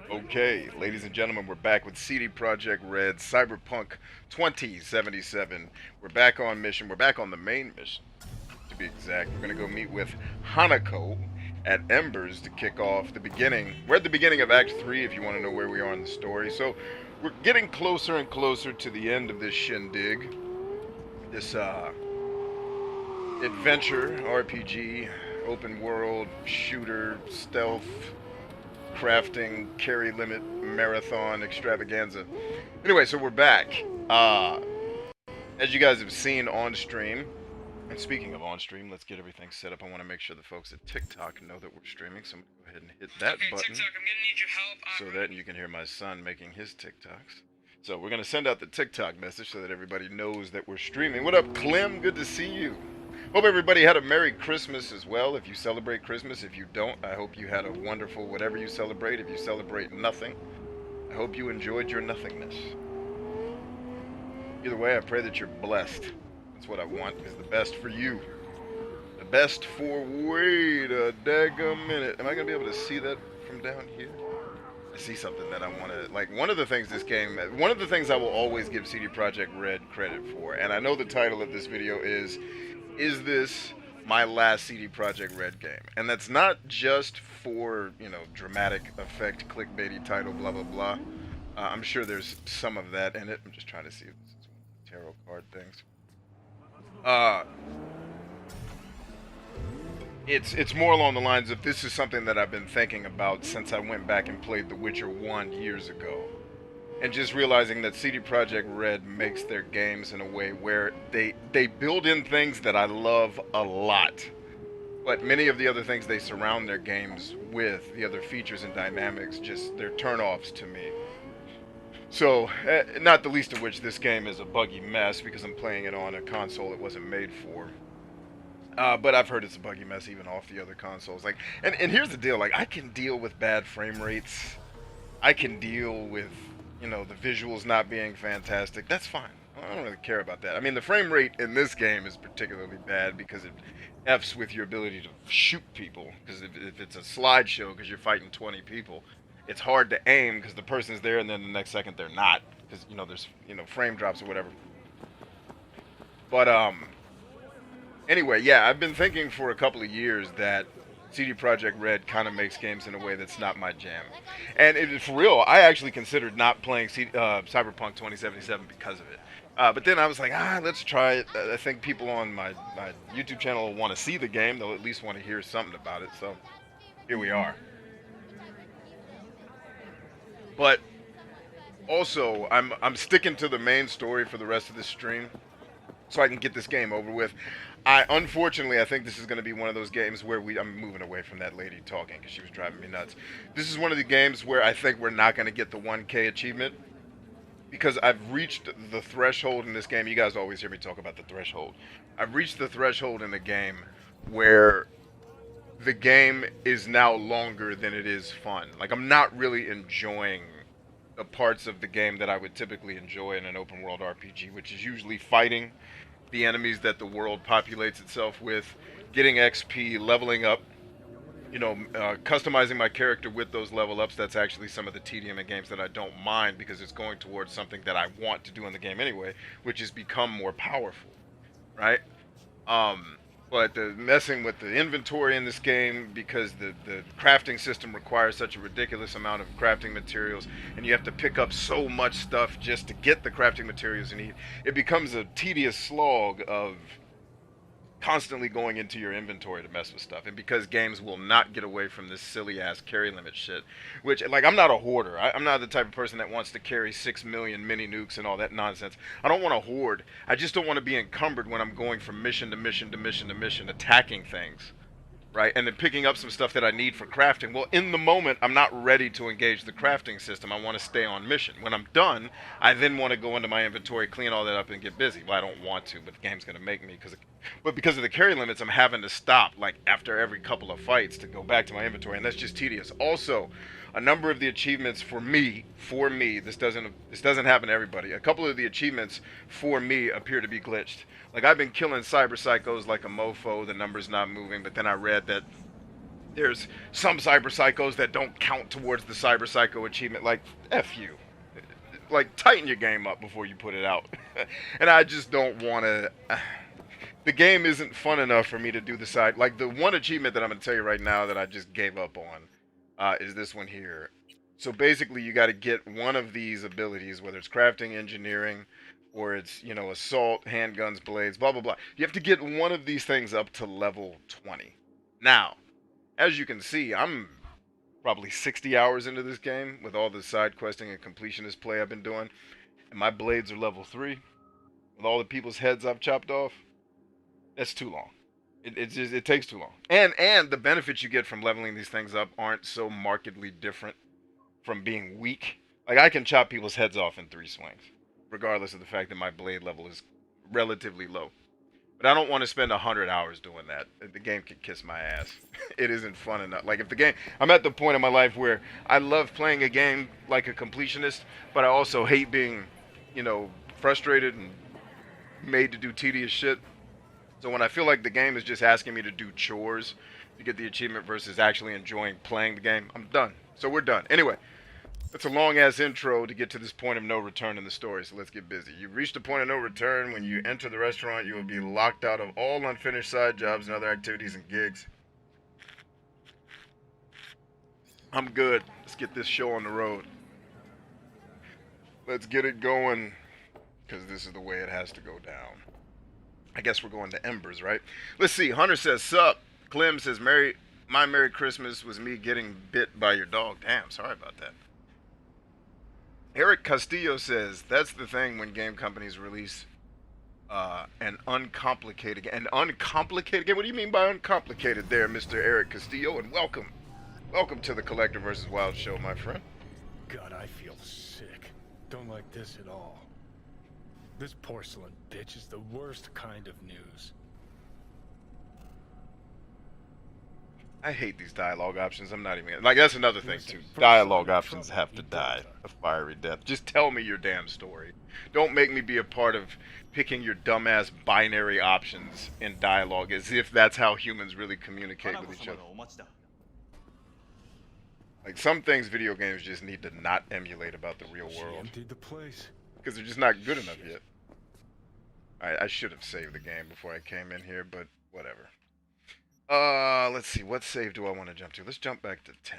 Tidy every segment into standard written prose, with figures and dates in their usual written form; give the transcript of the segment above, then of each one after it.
Okay, ladies and gentlemen, we're back with CD Projekt Red Cyberpunk 2077. We're back on mission. We're back on the main mission, to be exact. We're going to go meet with Hanako at Embers to kick off the beginning. We're at the beginning of Act 3 if you want to know where we are in the story. So we're getting closer and closer to the end of this shindig. This adventure, RPG, open world, shooter, stealth, crafting, carry limit, marathon, extravaganza. Anyway, so we're back. As you guys have seen on stream, and speaking of on stream, let's get everything set up. I want to make sure the folks at TikTok know that we're streaming, so I'm going to go ahead and hit that Okay, button TikTok, I'm gonna need your help. so that you can hear my son making his TikToks. So we're going to send out the TikTok message so that everybody knows that we're streaming. What up, Clem? Good to see you. Hope everybody had a Merry Christmas as well. If you celebrate Christmas, if you don't, I hope you had a wonderful whatever you celebrate. If you celebrate nothing, I hope you enjoyed your nothingness. Either way, I pray that you're blessed. That's what I want, is the best for you. The best for wait a daggum minute. Am I going to be able to see that from down here? I see something that I want to, like, one of the things I will always give CD Projekt Red credit for, and I know the title of this video is this my last CD Projekt Red game? And that's not just for, dramatic effect, clickbaity title, blah, blah, blah. I'm sure there's some of that in it. I'm just trying to see if this is one of the tarot card things. Uh, it's more along the lines of this is something that I've been thinking about since I went back and played The Witcher 1 years ago. And just realizing that CD Projekt Red makes their games in a way where they build in things that I love a lot. But many of the other things they surround their games with, the other features and dynamics, just they're turnoffs to me. So, not the least of which this game is a buggy mess because I'm playing it on a console it wasn't made for. But I've heard it's a buggy mess even off the other consoles. Like, and here's the deal: like, I can deal with bad frame rates. I can deal with, the visuals not being fantastic. That's fine. I don't really care about that. I mean, the frame rate in this game is particularly bad because it f's with your ability to shoot people. Because if it's a slideshow, because you're fighting 20 people, it's hard to aim because the person's there and then the next second they're not. Because there's frame drops or whatever. But anyway, yeah, I've been thinking for a couple of years that CD Projekt Red kind of makes games in a way that's not my jam. And for real, I actually considered not playing Cyberpunk 2077 because of it. But then I was like, let's try it. I think people on my YouTube channel will want to see the game. They'll at least want to hear something about it. So here we are. But also, I'm sticking to the main story for the rest of this stream so I can get this game over with. Unfortunately, I think this is going to be one of those games where I'm moving away from that lady talking because she was driving me nuts. This is one of the games where I think we're not going to get the 1K achievement because I've reached the threshold in this game. You guys always hear me talk about the threshold. I've reached the threshold in the game where the game is now longer than it is fun. Like, I'm not really enjoying the parts of the game that I would typically enjoy in an open world RPG, which is usually fighting the enemies that the world populates itself with, getting XP, leveling up, customizing my character with those level ups. That's actually some of the tedium in games that I don't mind because it's going towards something that I want to do in the game anyway, which is become more powerful, right? But the messing with the inventory in this game because the crafting system requires such a ridiculous amount of crafting materials and you have to pick up so much stuff just to get the crafting materials you need. It becomes a tedious slog of constantly going into your inventory to mess with stuff. And because games will not get away from this silly ass carry limit shit, which, like, I'm not a hoarder. I'm not the type of person that wants to carry 6 million mini nukes and all that nonsense. I don't want to hoard. I just don't want to be encumbered when I'm going from mission to mission to mission to mission, attacking things, right? And then picking up some stuff that I need for crafting. Well, in the moment, I'm not ready to engage the crafting system. I want to stay on mission. When I'm done, I then want to go into my inventory, clean all that up, and get busy. Well, I don't want to, but the game's going to make me. But because of the carry limits, I'm having to stop, like, after every couple of fights to go back to my inventory, and that's just tedious. Also, a number of the achievements for me, this doesn't happen to everybody. A couple of the achievements for me appear to be glitched. Like, I've been killing cyber psychos like a mofo, the number's not moving, but then I read that There's some cyber psychos that don't count towards the cyber psycho achievement. Like, F you. Like, tighten your game up before you put it out. And I just don't want to. The game isn't fun enough for me to do the side. Like, the one achievement that I'm going to tell you right now that I just gave up on is this one here. So basically, you got to get one of these abilities, whether it's crafting, engineering, or it's, you know, assault, handguns, blades, blah, blah, blah. You have to get one of these things up to level 20. Now, as you can see, I'm probably 60 hours into this game with all the side questing and completionist play I've been doing. And my blades are level 3. With all the people's heads I've chopped off, that's too long. It takes too long. And the benefits you get from leveling these things up aren't so markedly different from being weak. Like, I can chop people's heads off in 3 swings, regardless of the fact that my blade level is relatively low. But I don't want to spend 100 hours doing that. The game can kiss my ass. It isn't fun enough. Like, if the game... I'm at the point in my life where I love playing a game like a completionist, but I also hate being, you know, frustrated and made to do tedious shit. So when I feel like the game is just asking me to do chores to get the achievement versus actually enjoying playing the game, I'm done. So we're done. Anyway, that's a long-ass intro to get to this point of no return in the story, so let's get busy. You've reached a point of no return. When you enter the restaurant, you will be locked out of all unfinished side jobs and other activities and gigs. I'm good. Let's get this show on the road. Let's get it going, because this is the way it has to go down. I guess we're going to Embers, right? Let's see. Hunter says, sup. Clem says, my Merry Christmas was me getting bit by your dog. Damn, sorry about that. Eric Castillo says, that's the thing when game companies release an uncomplicated game. An uncomplicated game? What do you mean by uncomplicated there, Mr. Eric Castillo? And welcome. Welcome to the Collector vs. Wild show, my friend. God, I feel sick. Don't like this at all. This porcelain bitch is the worst kind of news. I hate these dialogue options. I'm not even... Like, that's another thing, too. Dialogue options have to die a fiery death. Just tell me your damn story. Don't make me be a part of picking your dumbass binary options in dialogue as if that's how humans really communicate with each other. Like, some things video games just need to not emulate about the real world. Emptied the place. Because they're just not good enough yet. I should have saved the game before I came in here, but whatever. Let's see. What save do I want to jump to? Let's jump back to 10.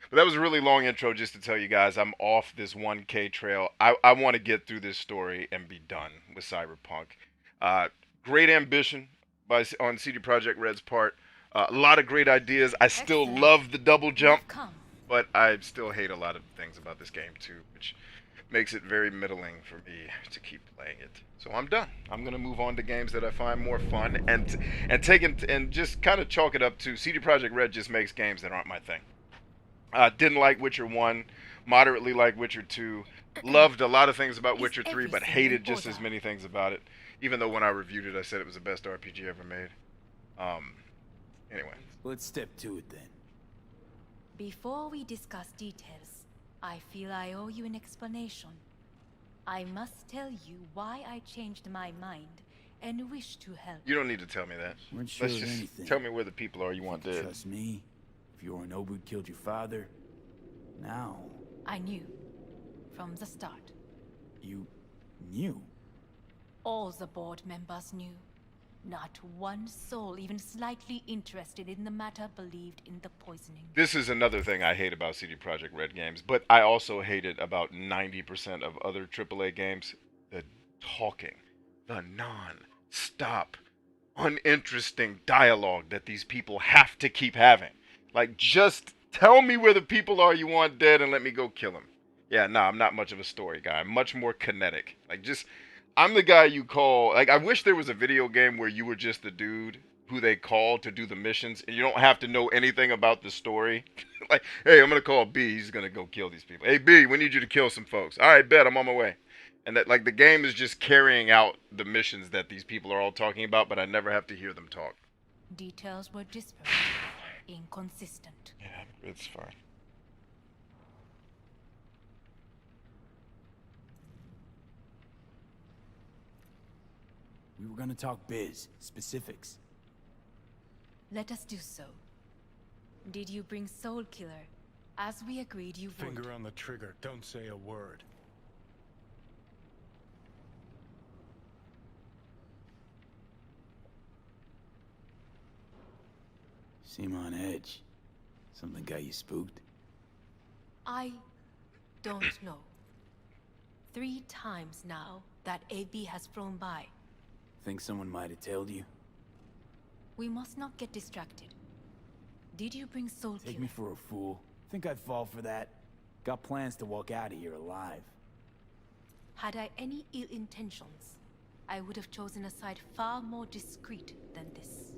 But that was a really long intro just to tell you guys I'm off this 1K trail. I want to get through this story and be done with Cyberpunk. Great ambition on CD Projekt Red's part. A lot of great ideas. I still love the double jump, but I still hate a lot of things about this game too, which makes it very middling for me to keep playing it. So I'm done. I'm gonna move on to games that I find more fun and just kind of chalk it up to CD Projekt Red just makes games that aren't my thing. Didn't like Witcher 1, moderately like Witcher 2, loved a lot of things about Witcher 3, but hated just as many things about it. Even though when I reviewed it, I said it was the best RPG ever made. Anyway. Let's step to it then. Before we discuss details, I feel I owe you an explanation. I must tell you why I changed my mind and wish to help. You don't need to tell me that. Weren't sure Let's of just anything. tell me where the people are you want dead. Trust me. If Yorinobu killed your father, now I knew from the start. you knew. All the board members knew. Not one soul even slightly interested in the matter believed in the poisoning. This is another thing I hate about CD Projekt Red games, but I also hate it about 90% of other AAA games. The talking, the non-stop, uninteresting dialogue that these people have to keep having. Like, just tell me where the people are you want dead and let me go kill them. Yeah, nah, I'm not much of a story guy. I'm much more kinetic. Like, just... I'm the guy you call, like, I wish there was a video game where you were just the dude who they call to do the missions, and you don't have to know anything about the story. Like, hey, I'm going to call B, he's going to go kill these people. Hey, B, we need you to kill some folks. All right, bet, I'm on my way. And that, like, the game is just carrying out the missions that these people are all talking about, but I never have to hear them talk. Details were disparate, inconsistent. Yeah, it's fine. We were gonna talk biz, specifics. Let us do so. Did you bring Soul Killer? As we agreed you would. Finger on the trigger. Don't say a word. Seem on edge. Something got you spooked? I don't know. 3 times now that AB has flown by. Think someone might have tailed you? We must not get distracted. Did you bring Soul Killer? Take me for a fool. Think I'd fall for that? Got plans to walk out of here alive. Had I any ill intentions, I would have chosen a side far more discreet than this.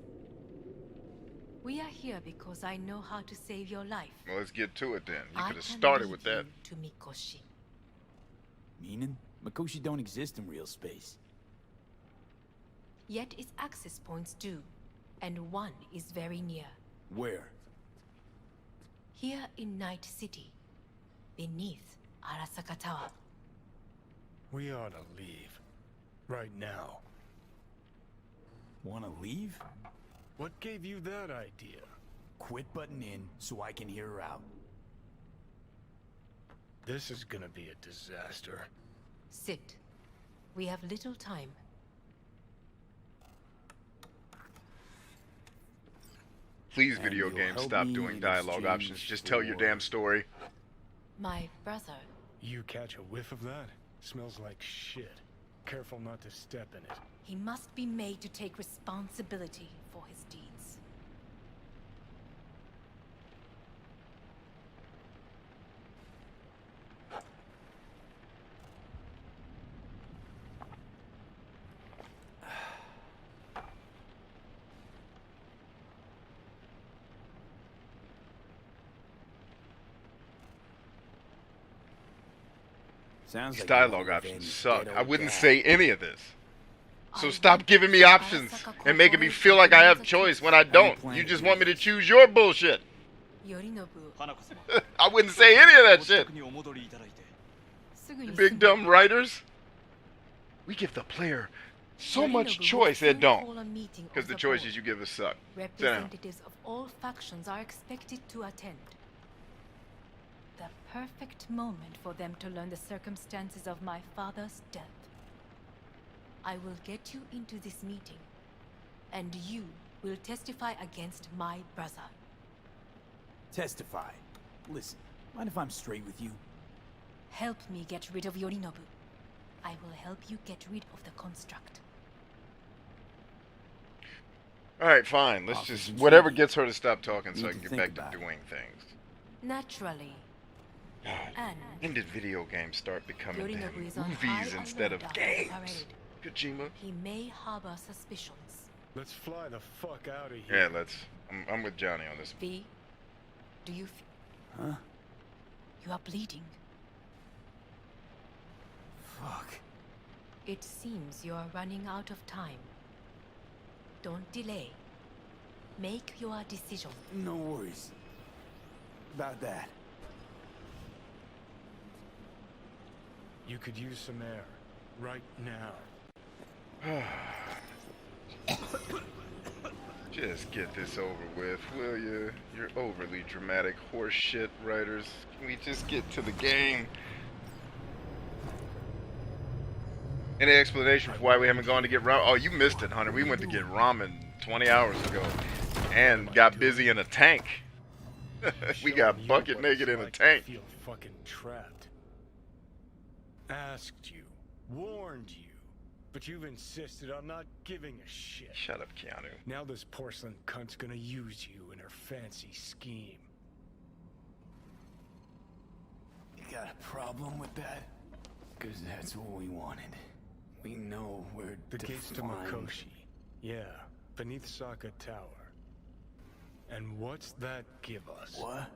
We are here because I know how to save your life. Well, let's get to it then. You I could have can started lead with that. you to Mikoshi. Meaning? Mikoshi don't exist in real space. Yet its access points do, and one is very near. Where? Here in Night City, beneath Arasaka Tower. We ought to leave. Right now. Wanna leave? What gave you that idea? Quit butting in so I can hear her out. This is gonna be a disaster. Sit. We have little time. Please, And video you'll games, help stop me doing in dialogue exchange options. Just tell your for- damn story. My brother. You catch a whiff of that? Smells like shit. Careful not to step in it. He must be made to take responsibility for his deeds. Sounds These like dialogue you're options revenge suck. dead I old wouldn't dad. say any of this. So I stop want giving me the options Arasaka and making me Corporation feel like I have to choice keep when I don't. plan You to just do want me to this. choose your bullshit. Yorinobu. I wouldn't say any of that shit. すぐに You big すぐ dumb writers. We give the player so much Yorinobu will choice, soon it don't. call a meeting Because of the board. choices you give us suck. Sit down. Representatives of all factions are expected to attend. The perfect moment for them to learn the circumstances of my father's death. I will get you into this meeting, and you will testify against my brother. Testify. Listen, mind if I'm straight with you? Help me get rid of Yorinobu. I will help you get rid of the construct. Alright, fine. Let's Officers just... in Whatever chief. gets her to stop talking so Need I to can get think back about to it. doing things. Naturally. God, And when did video games start becoming Yorinobu is damn on movies high instead of alert after the games? parade. Kojima. He may harbor suspicions. Let's fly the fuck out of Yeah, here. let's... I'm with Johnny on this. V, do you Huh? You are bleeding. Fuck. It seems you are running out of time. Don't delay. Make your decision. No worries. About that. You could use some air. Right now. Just get this over with, will you? You're overly dramatic horse shit writers. Can we just get to the game? Any explanation for why we haven't gone to get ramen? Oh, you missed it, Hunter. We went to get ramen 20 hours ago and got busy in a tank. We got Showing you bucket what it's naked in a like to tank. Feel fucking trapped. Asked you, warned you, but you've insisted on not giving a shit. Shut up, Keanu. Now this porcelain cunt's gonna use you in her fancy scheme. You got a problem with that? Cause that's what we wanted. We know where The gates to Mikoshi. Yeah, beneath Saka Tower. And what's that give us? What?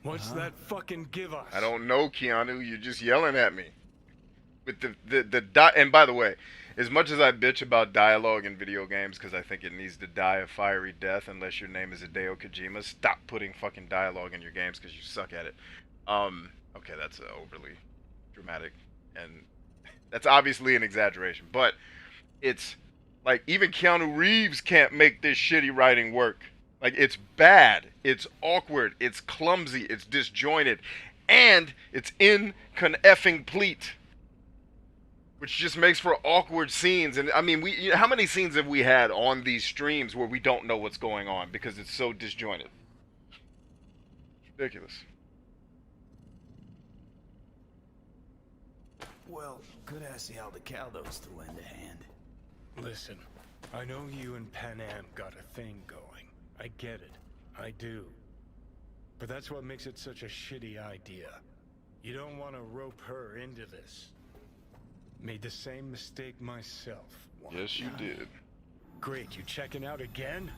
What's that fucking give us? I don't know, Keanu. You're just yelling at me. With and by the way, as much as I bitch about dialogue in video games because I think it needs to die a fiery death unless your name is Hideo Kojima, stop putting fucking dialogue in your games because you suck at it. Okay, that's overly dramatic, and that's obviously an exaggeration, but it's like even Keanu Reeves can't make this shitty writing work. Like, it's bad, it's awkward, it's clumsy, it's disjointed, and it's inconneffing-plete. Which just makes for awkward scenes. And I mean, how many scenes have we had on these streams where we don't know what's going on because it's so disjointed? It's ridiculous. Well, could ask the Aldecaldos to lend a hand. Listen, I know you and Pan Am got a thing going. I get it. I do. But that's what makes it such a shitty idea. You don't want to rope her into this. Made the same mistake myself. Yes, you did. Great, you checking out again?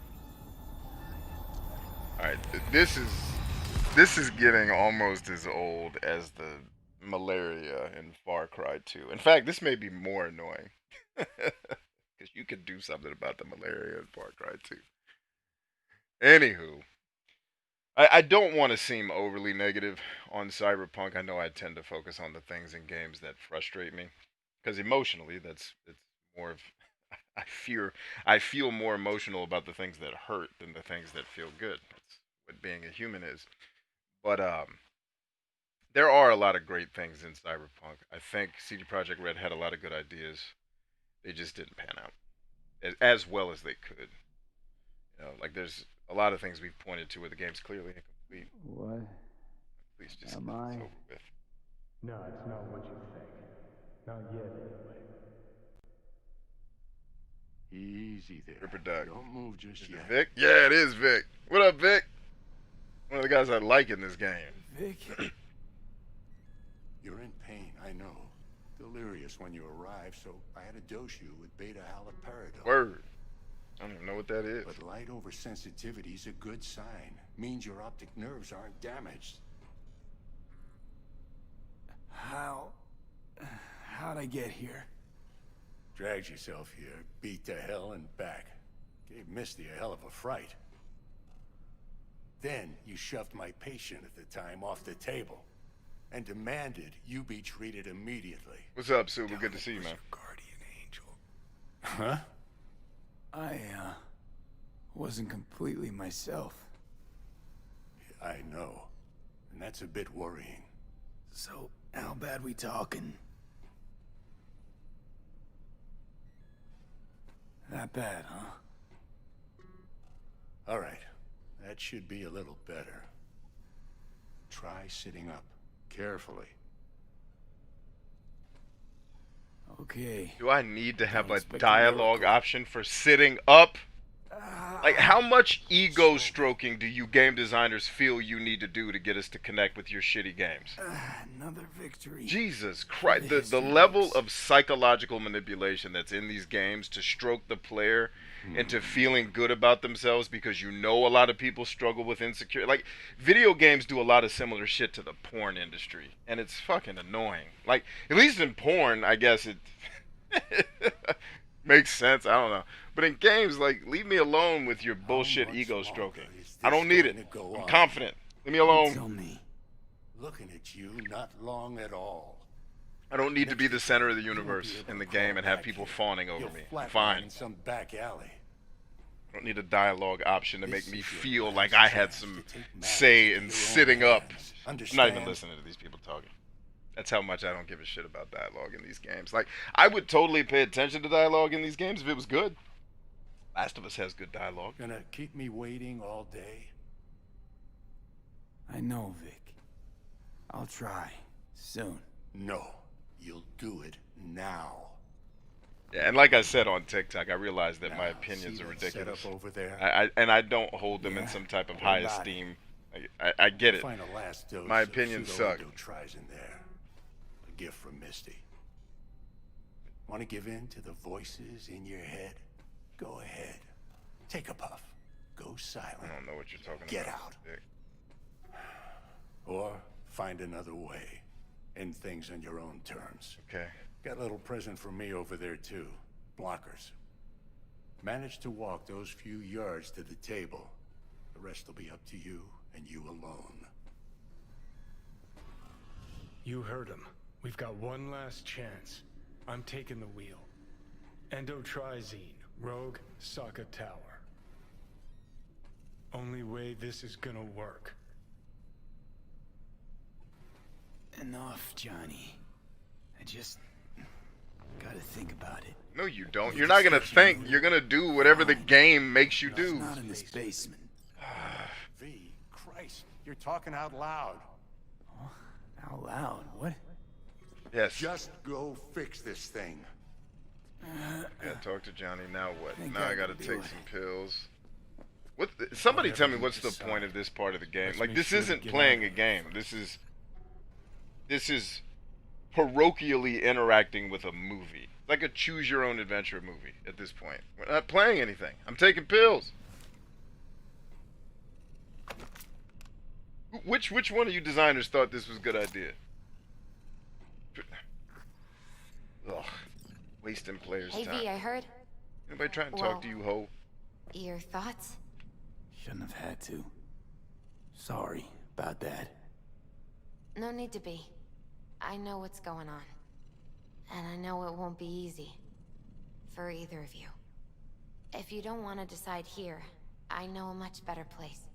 Alright, this is getting almost as old as the malaria in Far Cry 2. In fact, this may be more annoying. Because you could do something about the malaria in Far Cry 2. Anywho, I don't want to seem overly negative on Cyberpunk. I know I tend to focus on the things in games that frustrate me. Because emotionally, it's more of... I feel more emotional about the things that hurt than the things that feel good. That's what being a human is. But there are a lot of great things in Cyberpunk. I think CD Projekt Red had a lot of good ideas. They just didn't pan out as well as they could. You know, like there's a lot of things we've pointed to where the game's clearly incomplete. What Please just am get I? this over with. No, it's not what you think. Not yet, anyway. Easy there. Ripper Duck. Don't move just Is it yet. Vic? Yeah, it is Vic. What up, Vic? One of the guys I like in this game. Vic? You're in pain, I know. Delirious when you arrived, so I had to dose you with beta-haloperidol. Word. I don't even know what that is. But light oversensitivity is a good sign. Means your optic nerves aren't damaged. How'd I get here? Dragged yourself here, beat to hell and back. Gave Misty a hell of a fright. Then you shoved my patient at the time off the table and demanded you be treated immediately. What's up, Super? Good to see you, man. Guardian angel. Huh? I, wasn't completely myself. I know. And that's a bit worrying. So, how bad we talking? That bad, huh? All right. That should be a little better. Try sitting up. Carefully. Okay. Do I need to have Don't a expect a dialogue miracle. option for sitting up? Like, how much ego stroking do you game designers feel you need to do to get us to connect with your shitty games? Another victory. Jesus Christ. The history level books. of psychological manipulation that's in these games to stroke the player into feeling good about themselves because you know a lot of people struggle with insecurity. Like, video games do a lot of similar shit to the porn industry, and it's fucking annoying. Like, at least in porn, I guess it makes sense. I don't know. But in games, like, leave me alone with your bullshit much ego longer stroking. is I this don't need going it. to go I'm on? confident. Leave me Tell alone. me. Looking at you, not long at all. I don't need to be the center of the You won't be universe able in to the game crawl and have back people here. fawning over You'll me. flatline I'm fine. in some back alley. I don't need a dialogue option to This make me is your feel last like I had chance some to take matters say into in your own sitting up. hands. I'm not even Understand? listening to these people talking. That's how much I don't give a shit about dialogue in these games. Like, I would totally pay attention to dialogue in these games if it was good. Last of Us has good dialogue. Gonna keep me waiting all day? I know, Vic. I'll try. Soon. No. You'll do it now. Yeah, and like I said on TikTok, I realize that my Now, opinions see are that ridiculous. setup over there? I don't hold them in Yeah, some type of what high about esteem. I get it. Find a last dose My of opinions suck. tries in there. A gift from Misty. Want to give in to the voices in your head? Go ahead. Take a puff. Go I silent. don't know what you're talking Get about. out. Dick. Or find another way. End things on your own terms. Okay. Got a little present for me over there too. Blockers. Manage to walk those few yards to the table. The rest will be up to you and you alone. You heard him. We've got one last chance. I'm taking the wheel. Endotrizine, Rogue, Sokka Tower. only way this is gonna work. Enough, Johnny. I just gotta think about it. No, you don't. You're not gonna think. You're gonna do whatever the game makes you do. Not in this basement. V, Christ, you're talking out loud. Oh, out loud? What? Yes. Just go fix this thing. Gotta talk to Johnny. Now what? Think Now I I gotta can take do it. some pills. Somebody tell me Whatever you what's the decide. point of this part of the game? Let's Like, make this sure to isn't get playing out a of game. This is parochially interacting with a movie. Like a choose your own adventure movie at this point. We're not playing anything. I'm taking pills. Which one of you designers thought this was a good idea? Ugh. Wasting players' Hey time. V, I heard Anybody trying to Well- talk to you, ho? your thoughts. Shouldn't have had to. Sorry about that. No need to be. I know what's going on. And I know it won't be easy. For either of you. If you don't want to decide here, I know a much better place.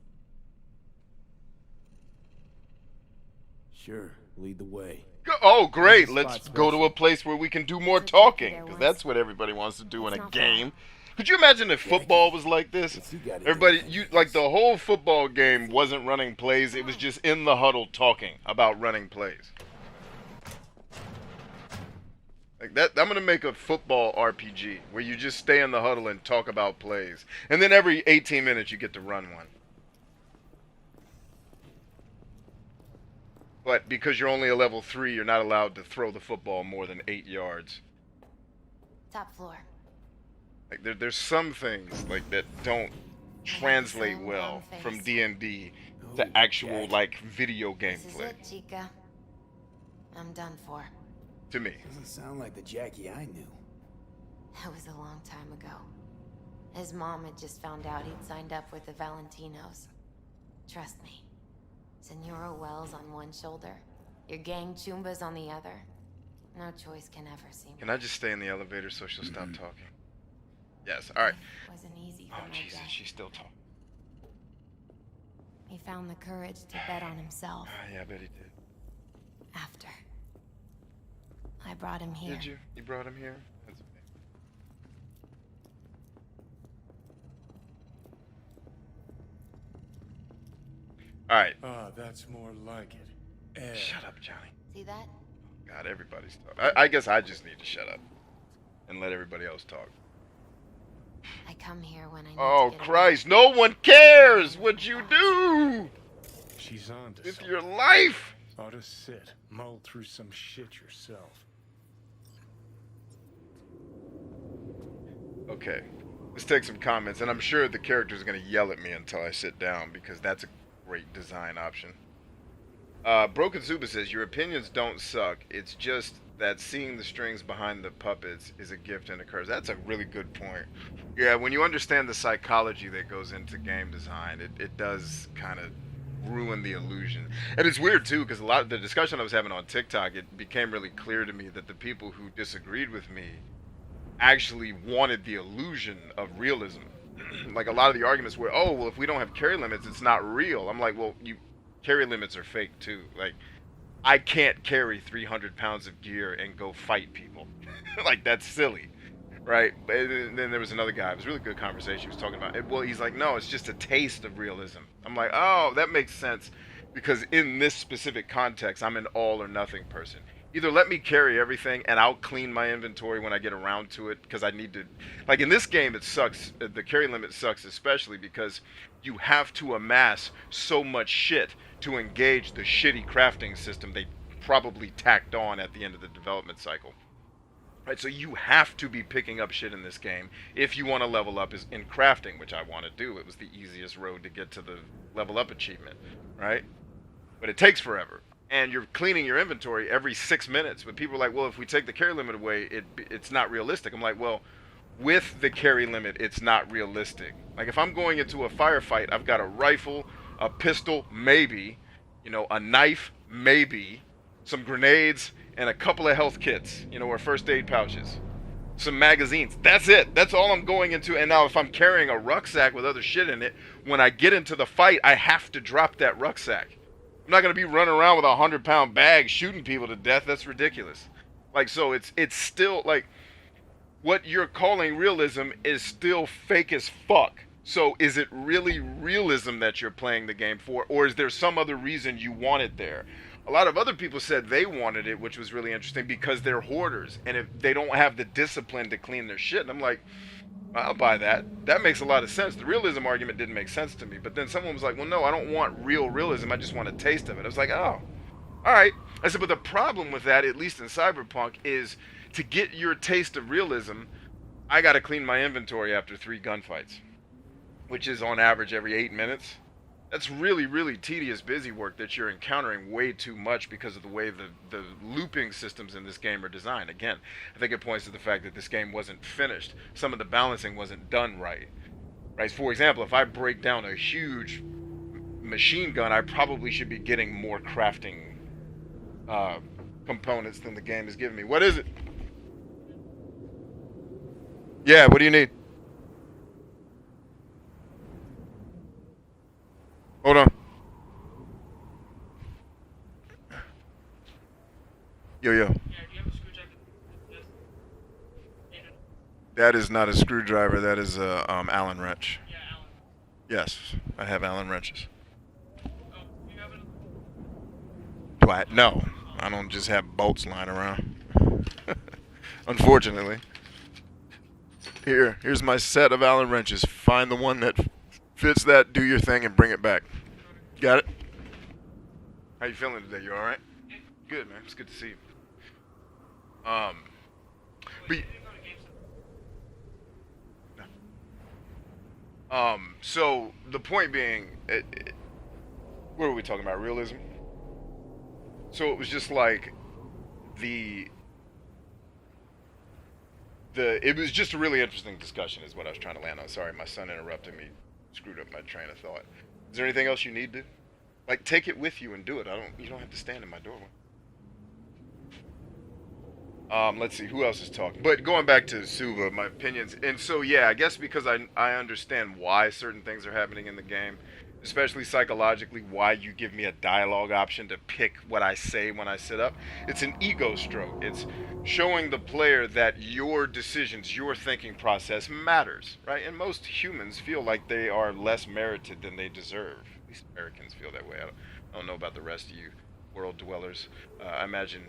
Sure, lead the way. Oh, great. This Let's spot's go to a place where we can do more talking. Because that's what everybody wants to do in It's a not game. Could you imagine if football was like this? What's he gotta do Everybody, with you anything? like the whole football game wasn't running plays. It was just in the huddle talking about running plays. Like that, I'm gonna make a football RPG where you just stay in the huddle and talk about plays, and then every 18 minutes you get to run one. But because you're only a level 3, you're not allowed to throw the football more than 8 yards. Top floor. Like there's some things like that don't translate same well long face. from D&D Oh, to actual Jackie. like video This is gameplay it, Chica. I'm done for. to me. Doesn't sound like the Jackie I knew. That was a long time ago. His mom had just found out he'd signed up with the Valentinos. Trust me. Senora Wells on one shoulder, your gang Chumbas on the other. No choice can ever seem Can I just stay in the elevator so she'll stop Mm-hmm. talking? Yes. All right. Wasn't easy for Oh my Jesus, dad. she's still talking. He found the courage to bet on himself Yeah, I bet he did. after. I brought him here. Did you? You brought him here? That's okay. All right. Ah, that's more like it. Ed. Shut up, Johnny. See that? God, everybody's talking. I guess I just need to shut up and let everybody else talk. I come here when I need Oh to get Christ! No one cares what you do She's on to with something. your life. Ought to sit, mull through some shit yourself. Okay, let's take some comments, and I'm sure the character's gonna yell at me until I sit down because that's a great design option. Broken Zuba says your opinions don't suck. It's just that seeing the strings behind the puppets is a gift and a curse. That's a really good point. Yeah, when you understand the psychology that goes into game design, it does kind of ruin the illusion. And it's weird too, because a lot of the discussion I was having on TikTok, it became really clear to me that the people who disagreed with me actually wanted the illusion of realism. Like a lot of the arguments were, oh, well, if we don't have carry limits, it's not real. I'm like, well, carry limits are fake too. Like, I can't carry 300 pounds of gear and go fight people. Like, that's silly, right? And then there was another guy. It was a really good conversation. He was talking about it. Well, he's like, no, it's just a taste of realism. I'm like, oh, that makes sense, because in this specific context, I'm an all or nothing person. Either let me carry everything and I'll clean my inventory when I get around to it, because I need to, like in this game it sucks, the carry limit sucks especially because you have to amass so much shit to engage the shitty crafting system they probably tacked on at the end of the development cycle. Right, so you have to be picking up shit in this game if you want to level up in crafting, which I want to do. It was the easiest road to get to the level up achievement, right? But it takes forever. And you're cleaning your inventory every 6 minutes. But people are like, well, if we take the carry limit away, it's not realistic. I'm like, well, with the carry limit, it's not realistic. Like, if I'm going into a firefight, I've got a rifle, a pistol, maybe, a knife, maybe, some grenades, and a couple of health kits, or first aid pouches. some magazines. That's it. That's all I'm going into. And now if I'm carrying a rucksack with other shit in it, when I get into the fight, I have to drop that rucksack. I'm not going to be running around with a 100-pound bag shooting people to death. That's ridiculous. Like, so it's still, like, what you're calling realism is still fake as fuck. So is it really realism that you're playing the game for, or is there some other reason you want it there? A lot of other people said they wanted it, which was really interesting, because they're hoarders, and if they don't have the discipline to clean their shit, and I'm like, I'll buy that. That makes a lot of sense. The realism argument didn't make sense to me, but then someone was like, well, no, I don't want real realism, I just want a taste of it. I was like, oh, all right. I said, but the problem with that, at least in Cyberpunk, is to get your taste of realism, I gotta clean my inventory after 3 gunfights, which is on average every 8 minutes. That's really, really tedious, busy work that you're encountering way too much because of the way the looping systems in this game are designed. Again, I think it points to the fact that this game wasn't finished. Some of the balancing wasn't done right. Right? For example, if I break down a huge machine gun, I probably should be getting more crafting components than the game is giving me. What is it? Yeah, what do you need? Hold on. Yo. Yeah, do you have a screwdriver? That is not a screwdriver. That is a Allen wrench. Yeah, Alan. Yes, I have Allen wrenches. Oh, do you have it? Do I? No, I don't just have bolts lying around. Unfortunately. Here's my set of Allen wrenches. Find the one that fits that, do your thing, and bring it back. Got it? How you feeling today? You all right? Good, man. It's good to see you. So the point being, what were we talking about? Realism? So it was just like it was just a really interesting discussion is what I was trying to land on. Sorry, my son interrupted me, screwed up my train of thought. Is there anything else you need to? Like, take it with you and do it. You don't have to stand in my doorway. Let's see, who else is talking? But going back to Suva, my opinions. And so, yeah, I guess because I understand why certain things are happening in the game, especially psychologically, why you give me a dialogue option to pick what I say when I sit up. It's an ego stroke. It's showing the player that your decisions, your thinking process matters, right? And most humans feel like they are less merited than they deserve. At least Americans feel that way. I don't know about the rest of you world dwellers. I imagine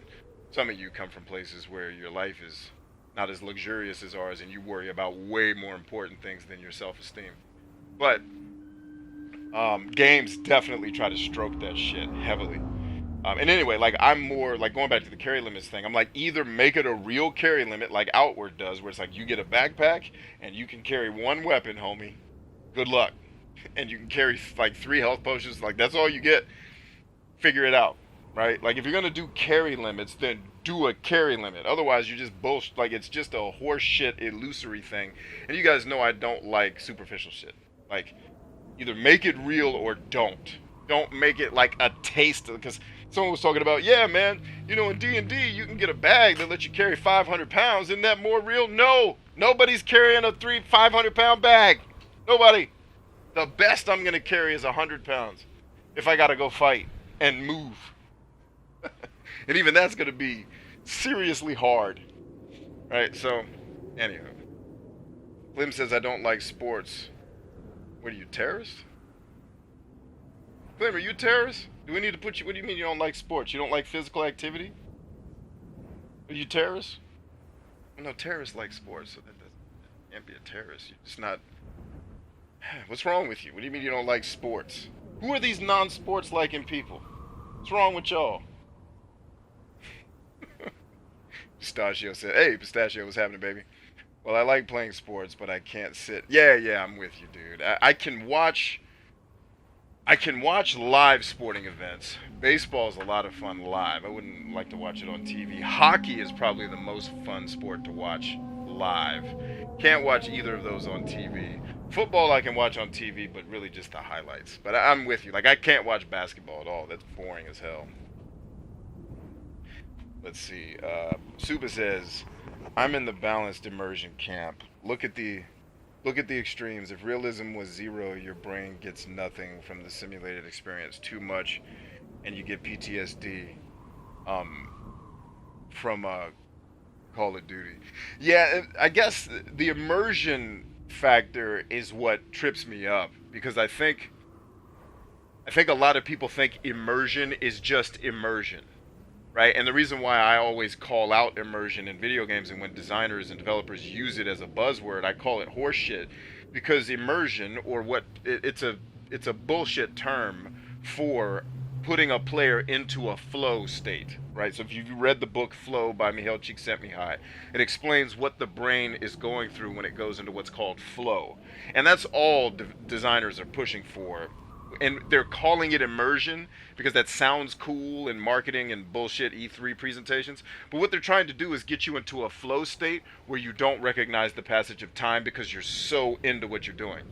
some of you come from places where your life is not as luxurious as ours and you worry about way more important things than your self-esteem. But games definitely try to stroke that shit heavily. And anyway, like, I'm more, like, going back to the carry limits thing, I'm like, either make it a real carry limit like Outward does, where it's like you get a backpack and you can carry 1 weapon, homie. Good luck. And you can carry, like, 3 health potions, like, that's all you get. Figure it out. Right? Like, if you're gonna do carry limits, then do a carry limit. Otherwise, you're just bullshit. Like, it's just a horse shit, illusory thing. And you guys know I don't like superficial shit. Like, either make it real or don't. Don't make it like a taste. Because someone was talking about, yeah, man, you know, in D&D, you can get a bag that lets you carry 500 pounds. Isn't that more real? No. Nobody's carrying a 500-pound bag. Nobody. The best I'm gonna carry is 100 pounds. If I gotta go fight and move. And even that's going to be seriously hard. Right, so, anyhow. Lim says, I don't like sports. What are you, terrorist? Lim, are you a terrorist? Do we need to put you, what do you mean you don't like sports? You don't like physical activity? Are you terrorist? Well, no, terrorists like sports, so that can't be a terrorist. You're just not... What's wrong with you? What do you mean you don't like sports? Who are these non-sports liking people? What's wrong with y'all? Pistachio said, hey, Pistachio, what's happening, baby? Well, I like playing sports, but I can't sit. Yeah, I'm with you, dude. I can watch live sporting events. Baseball is a lot of fun live. I wouldn't like to watch it on TV. Hockey is probably the most fun sport to watch live. Can't watch either of those on TV. Football I can watch on TV, but really just the highlights. But I'm with you. Like, I can't watch basketball at all. That's boring as hell. Let's see. Suba says, "I'm in the balanced immersion camp. Look at the extremes. If realism was zero, your brain gets nothing from the simulated experience. Too much, and you get PTSD. Um, from Call of Duty. Yeah, I guess the immersion factor is what trips me up because I think a lot of people think immersion is just immersion, right? And the reason why I always call out immersion in video games and when designers and developers use it as a buzzword, I call it horseshit because immersion or it's a bullshit term for putting a player into a flow state, right? So if you've read the book Flow by Mihail Csikszentmihalyi, it explains what the brain is going through when it goes into what's called flow. And that's all designers are pushing for, and they're calling it immersion because that sounds cool in marketing and bullshit E3 presentations. But what they're trying to do is get you into a flow state where you don't recognize the passage of time because you're so into what you're doing.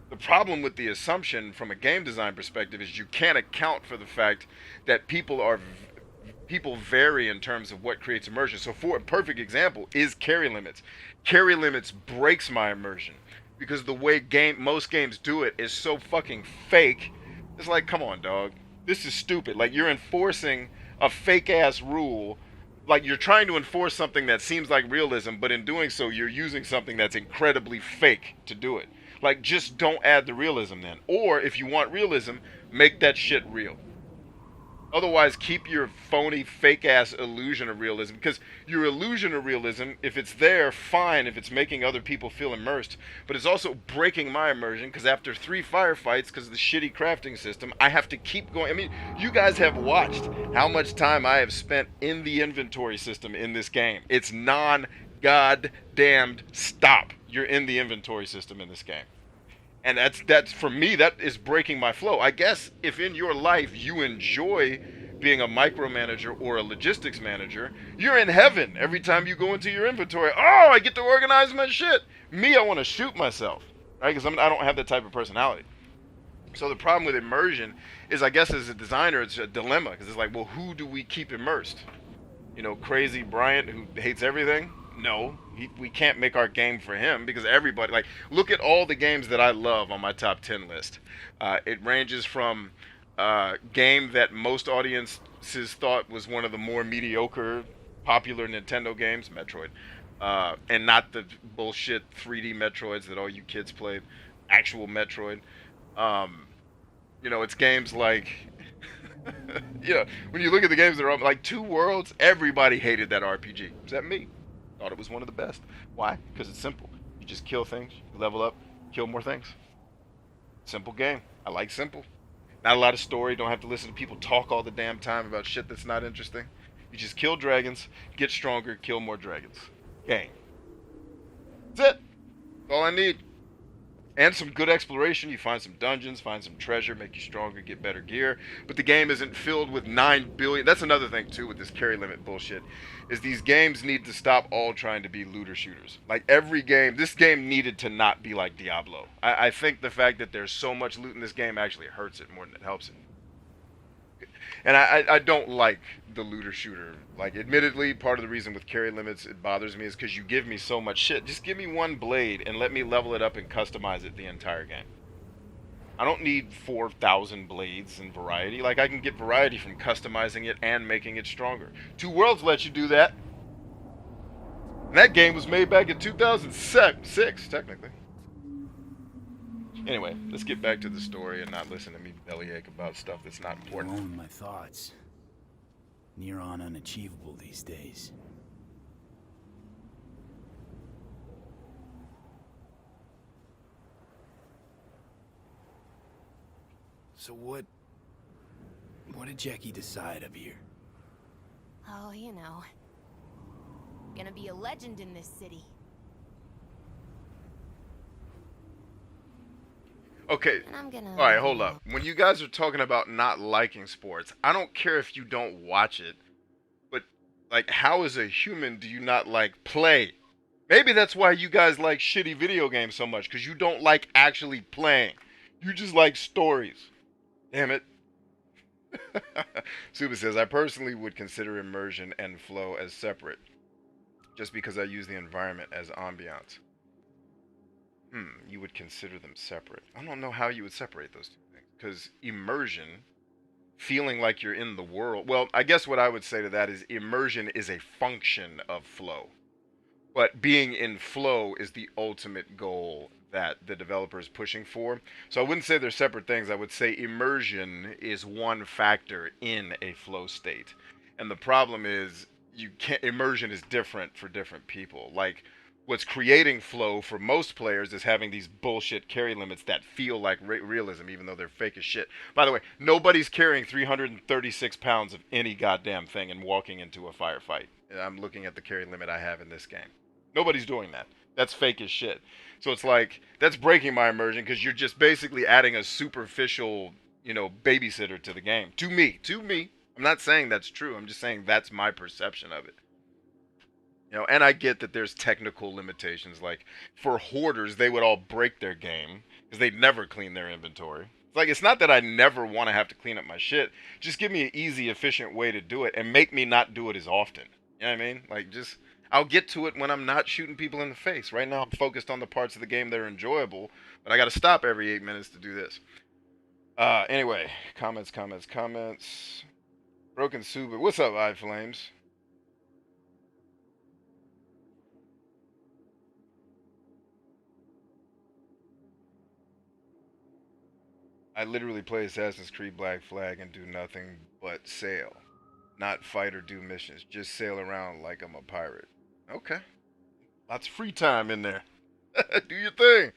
The problem with the assumption from a game design perspective is you can't account for the fact that people vary in terms of what creates immersion. So for a perfect example is carry limits. Carry limits breaks my immersion because the way most games do it is so fucking fake. It's like, come on, dog. This is stupid. Like, you're enforcing a fake ass rule. Like, you're trying to enforce something that seems like realism, but in doing so, you're using something that's incredibly fake to do it. Like, just don't add the realism then. Or if you want realism, make that shit real. Otherwise, keep your phony, fake-ass illusion of realism. Because your illusion of realism, if it's there, fine, if it's making other people feel immersed. But it's also breaking my immersion, because after 3 firefights, because of the shitty crafting system, I have to keep going. I mean, you guys have watched how much time I have spent in the inventory system in this game. It's non-goddamned stop. You're in the inventory system in this game. And that's for me, that is breaking my flow. I guess if in your life you enjoy being a micromanager or a logistics manager, you're in heaven every time you go into your inventory. Oh, I get to organize my shit. Me, I want to shoot myself, right? Because I don't have that type of personality. So the problem with immersion is, I guess as a designer, it's a dilemma. Because it's like, well, who do we keep immersed? You know, crazy Bryant who hates everything? No, we can't make our game for him because everybody, like, look at all the games that I love on my top 10 list. It ranges from game that most audiences thought was one of the more mediocre, popular Nintendo games, Metroid, and not the bullshit 3D Metroids that all you kids played, actual Metroid. You know, it's games like, you know, when you look at the games that are like Two Worlds, everybody hated that RPG, except me. Thought it was one of the best. Why? Because it's simple. You just kill things, you level up, kill more things. Simple game. I like simple. Not a lot of story. Don't have to listen to people talk all the damn time about shit that's not interesting. You just kill dragons, get stronger, kill more dragons. Game. That's it. That's all I need. And some good exploration. You find some dungeons, find some treasure, make you stronger, get better gear. But the game isn't filled with 9 billion. That's another thing, too, with this carry limit bullshit. Is these games need to stop all trying to be looter shooters. Like, every game, this game needed to not be like Diablo. I think the fact that there's so much loot in this game actually hurts it more than it helps it. And I don't like the looter shooter. Like, admittedly, part of the reason with carry limits it bothers me is because you give me so much shit. Just give me one blade and let me level it up and customize it the entire game. I don't need 4,000 blades and variety. Like, I can get variety from customizing it and making it stronger. Two Worlds lets you do that. And that game was made back in 2006, technically. Anyway, let's get back to the story and not listen to me bellyache about stuff that's not important. Alone with my thoughts. Near on unachievable these days. So what did Jackie decide up here? Oh, you know. Gonna be a legend in this city. Okay, alright, hold up. When you guys are talking about not liking sports, I don't care if you don't watch it, but, like, how as a human do you not like play? Maybe that's why you guys like shitty video games so much, because you don't like actually playing. You just like stories. Damn it. Suba says, I personally would consider immersion and flow as separate, just because I use the environment as ambiance. You would consider them separate. I don't know how you would separate those two things. Because immersion, feeling like you're in the world. Well, I guess what I would say to that is immersion is a function of flow. But being in flow is the ultimate goal that the developer is pushing for. So I wouldn't say they're separate things. I would say immersion is one factor in a flow state. And the problem is you can't immersion is different for different people. Like what's creating flow for most players is having these bullshit carry limits that feel like realism even though they're fake as shit. By the way, nobody's carrying 336 pounds of any goddamn thing and walking into a firefight. I'm looking at the carry limit I have in this game. Nobody's doing that. That's fake as shit. So it's like, that's breaking my immersion because you're just basically adding a superficial, babysitter to the game. To me. I'm not saying that's true. I'm just saying that's my perception of it. And I get that there's technical limitations. Like, for hoarders, they would all break their game because they'd never clean their inventory. It's like, it's not that I never want to have to clean up my shit. Just give me an easy, efficient way to do it and make me not do it as often. You know what I mean? Like, just... I'll get to it when I'm not shooting people in the face. Right now, I'm focused on the parts of the game that are enjoyable, but I got to stop every 8 minutes to do this. Anyway, comments. Broken Suba. What's up, iFlames? I literally play Assassin's Creed Black Flag and do nothing but sail. Not fight or do missions. Just sail around like I'm a pirate. Okay. Lots of free time in there. Do your thing.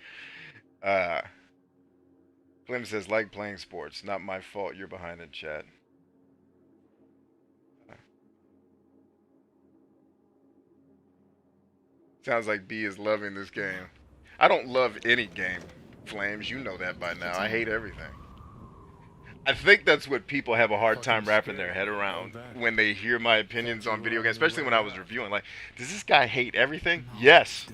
Clem says, like playing sports. Not my fault you're behind in chat. Sounds like B is loving this game. I don't love any game, Flames. You know that by now. I hate everything. I think that's what people have a hard time wrapping their head around when they hear my opinions on video games, especially when I was reviewing. Like, does this guy hate everything? Yes.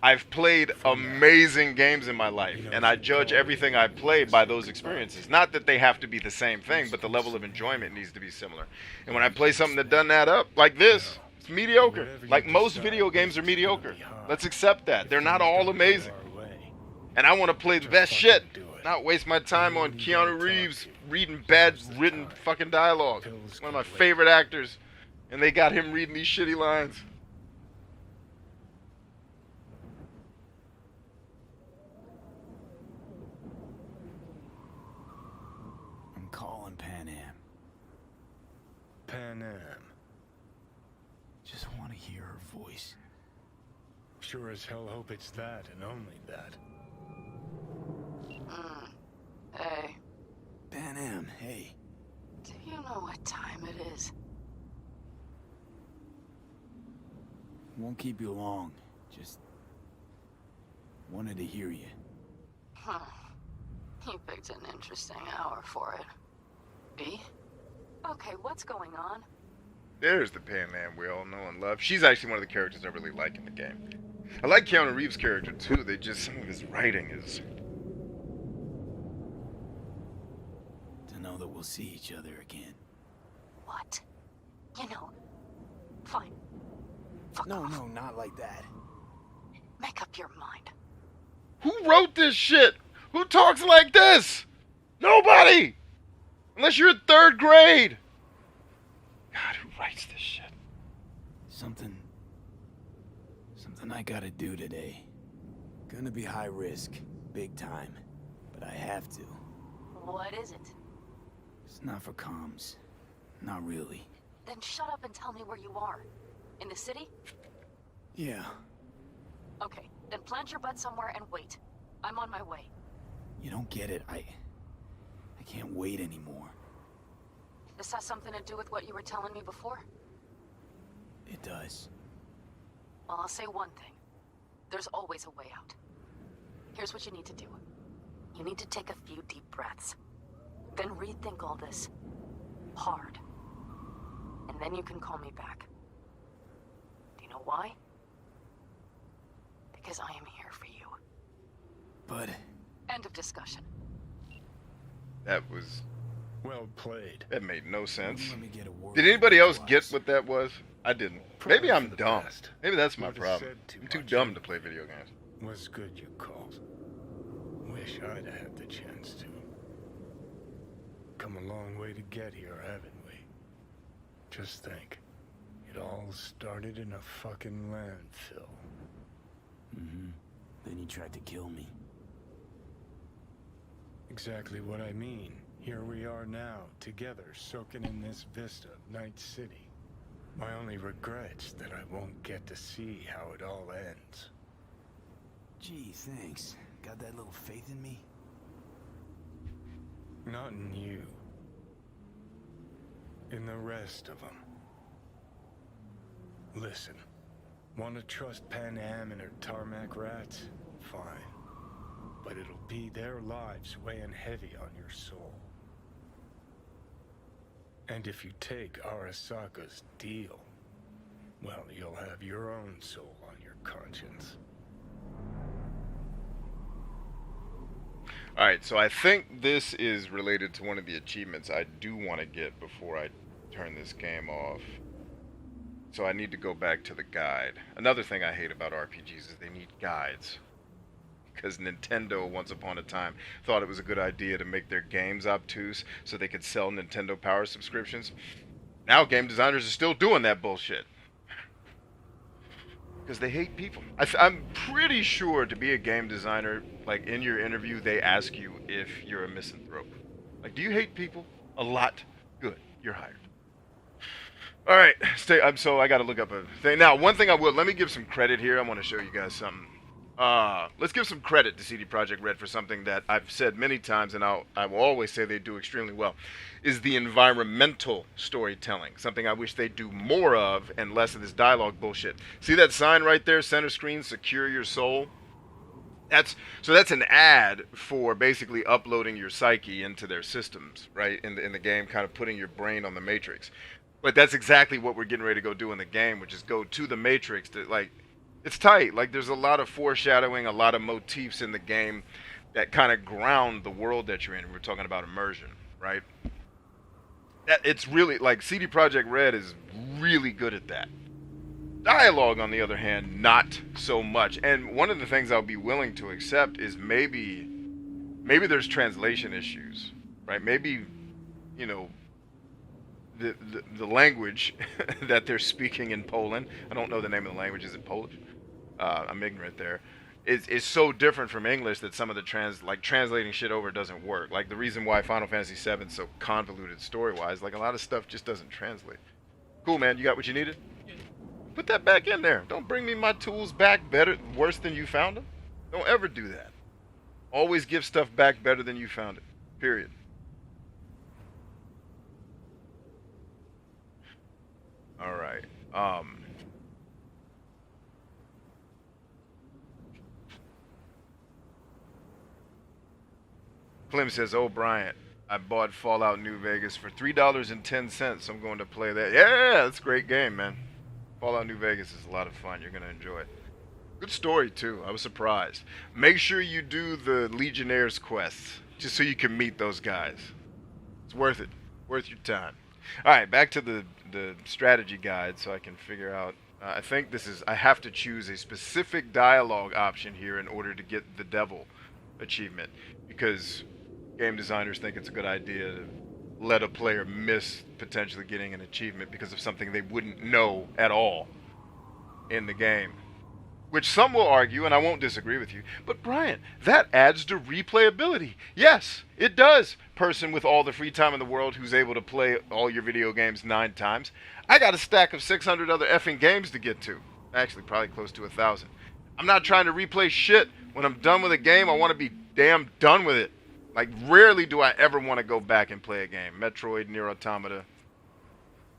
I've played amazing games in my life, and I judge everything I play by those experiences. Not that they have to be the same thing, but the level of enjoyment needs to be similar. And when I play something that doesn't add up, like this, it's mediocre. Like most video games are mediocre. Let's accept that. They're not all amazing. And I want to play the best shit. Not waste my time on Keanu Reeves reading bad written fucking dialogue. One of my favorite actors. And they got him reading these shitty lines. I'm calling Pan Am. Pan Am. Just want to hear her voice. Sure as hell hope it's that and only that. Hey. Pan Am, hey. Do you know what time it is? Won't keep you long. Just wanted to hear you. Huh. You picked an interesting hour for it. B? Okay, what's going on? There's the Pan Am we all know and love. She's actually one of the characters I really like in the game. I like Keanu Reeves' character too. Some of his writing is... To know that we'll see each other again. What? Fine. Fuck No, off. no, not like that. Make up your mind. Who wrote this shit? Who talks like this? Nobody! Unless you're in 3rd grade. God, who writes this shit? Something I gotta do today. Gonna be high risk, big time, but I have to. What is it? It's not for comms. Not really. Then shut up and tell me where you are. In the city? Yeah. Okay, then plant your butt somewhere and wait. I'm on my way. You don't get it. I can't wait anymore. This has something to do with what you were telling me before? It does. Well, I'll say one thing. There's always a way out. Here's what you need to do. You need to take a few deep breaths. Then rethink all this. Hard. And then you can call me back. Do you know why? Because I am here for you. But... End of discussion. That was Well played. That made no sense. Let me get a word Did anybody else get edgewise. what that was? I didn't. Probably Maybe for I'm the dumb. best. Maybe that's my Would've problem. said too I'm too much dumb anyway. to play video games. Was good you called. Wish I'd had the chance to. Come a long way to get here, haven't we? Just think. It all started in a fucking landfill. Mm-hmm. Then he tried to kill me. Exactly what I mean. Here we are now, together, soaking in this vista of Night City. My only regret's that I won't get to see how it all ends. Gee, thanks. Got that little faith in me? Not in you. In the rest of them. Listen, want to trust Pan Am and her tarmac rats? Fine. But it'll be their lives weighing heavy on your soul. And if you take Arasaka's deal, well, you'll have your own soul on your conscience. Alright, so I think this is related to one of the achievements I do want to get before I turn this game off. So I need to go back to the guide. Another thing I hate about RPGs is they need guides. Because Nintendo, once upon a time, thought it was a good idea to make their games obtuse so they could sell Nintendo Power subscriptions. Now game designers are still doing that bullshit. Because they hate people. I'm pretty sure to be a game designer, like in your interview, they ask you if you're a misanthrope. Like, do you hate people? A lot? Good. You're hired. Alright, so I gotta look up a thing. Now, one thing I will, let me give some credit here. I want to show you guys something. Let's give some credit to CD Projekt Red for something that I've said many times, and I will always say they do extremely well, is the environmental storytelling. Something I wish they'd do more of and less of this dialogue bullshit. See that sign right there, center screen, secure your soul? That's an ad for basically uploading your psyche into their systems, right? In the game, kind of putting your brain on the Matrix. But that's exactly what we're getting ready to go do in the game, which is go to the Matrix to, like, it's tight. Like, there's a lot of foreshadowing, a lot of motifs in the game that kind of ground the world that you're in. We're talking about immersion, right? It's really, like, CD Projekt Red is really good at that. Dialogue, on the other hand, not so much. And one of the things I'll be willing to accept is maybe there's translation issues, right? Maybe, you know, the language that they're speaking in Poland, I don't know the name of the language, is it Polish? I'm ignorant there. Is so different from English that some of the translating shit over doesn't work. Like the reason why Final Fantasy VII is so convoluted story-wise, like a lot of stuff just doesn't translate. Cool, man. You got what you needed? Yeah. Put that back in there. Don't bring me my tools back worse than you found them. Don't ever do that. Always give stuff back better than you found it. Period. All right. Clem says, "Oh, Bryant, I bought Fallout New Vegas for $3.10. I'm going to play that. Yeah, that's a great game, man. Fallout New Vegas is a lot of fun. You're going to enjoy it. Good story, too. I was surprised. Make sure you do the Legionnaires quests, just so you can meet those guys. It's worth it. Worth your time. All right, back to the strategy guide so I can figure out. I think I have to choose a specific dialogue option here in order to get the devil achievement, because game designers think it's a good idea to let a player miss potentially getting an achievement because of something they wouldn't know at all in the game. Which some will argue, and I won't disagree with you, but Brian, that adds to replayability. Yes, it does. Person with all the free time in the world who's able to play all your video games 9 times. I got a stack of 600 other effing games to get to. Actually, probably close to 1,000. I'm not trying to replay shit. When I'm done with a game, I want to be damn done with it. Like, rarely do I ever want to go back and play a game. Metroid, Nier Automata,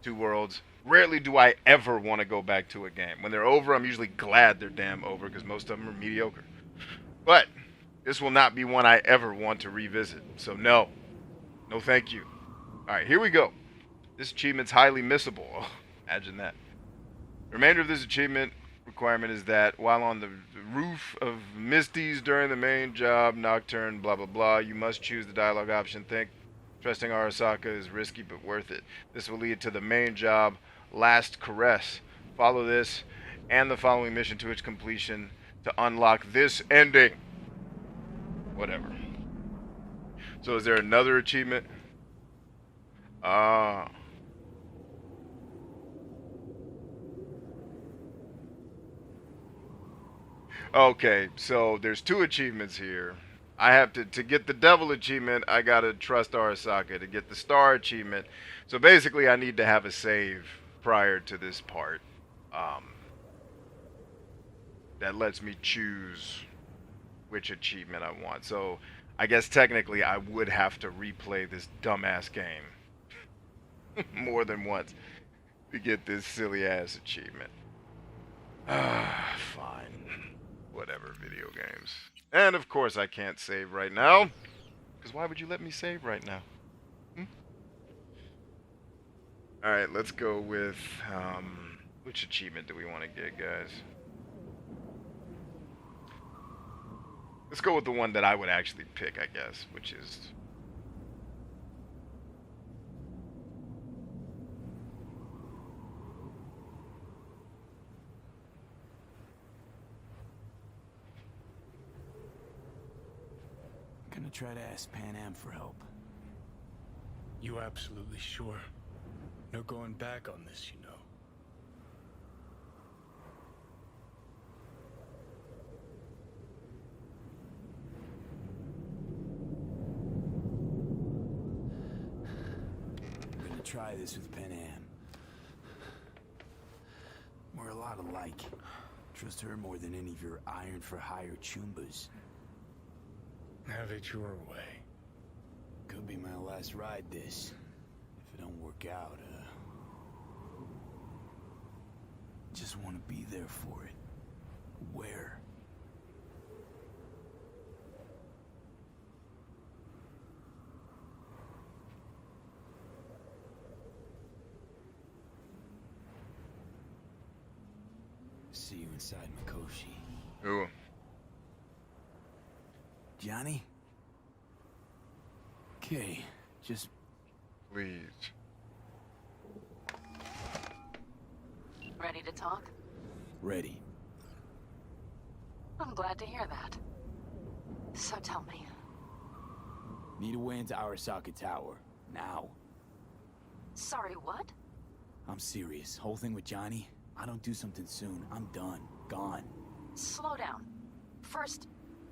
Two Worlds. Rarely do I ever want to go back to a game. When they're over, I'm usually glad they're damn over because most of them are mediocre. But this will not be one I ever want to revisit. So no. No thank you. Alright, here we go. This achievement's highly missable. Oh, imagine that. The remainder of this achievement requirement is that while on the roof of Misty's during the main job, Nocturne, blah blah blah, you must choose the dialogue option. Think Trusting Arasaka is risky but worth it. This will lead to the main job, Last Caress. Follow this and the following mission to its completion to unlock this ending. Whatever. So is there another achievement? Ah. Okay, so there's two achievements here. I have to get the devil achievement, I gotta trust Arasaka. To get the star achievement, so basically I need to have a save prior to this part. That lets me choose which achievement I want. So I guess technically I would have to replay this dumbass game more than once to get this silly ass achievement. Fine. Whatever, video games. And of course I can't save right now. Because why would you let me save right now? Alright, let's go with, which achievement do we want to get, guys? Let's go with the one that I would actually pick, I guess, which is... I'm gonna try to ask Pan Am for help. You absolutely sure? No going back on this, you know. I'm gonna try this with Pan Am. We're a lot alike. Trust her more than any of your iron-for-hire chumbas. Have it your way. Could be my last ride this. If it don't work out, just want to be there for it. Where? See you inside Mikoshi. Ooh. Johnny? Okay, just... Please. Ready to talk? ready. I'm glad to hear that. So tell me. Need a way into Arasaka Tower. Now. Sorry, what? I'm serious. Whole thing with Johnny, I don't do something soon, I'm done. Gone. Slow down. First,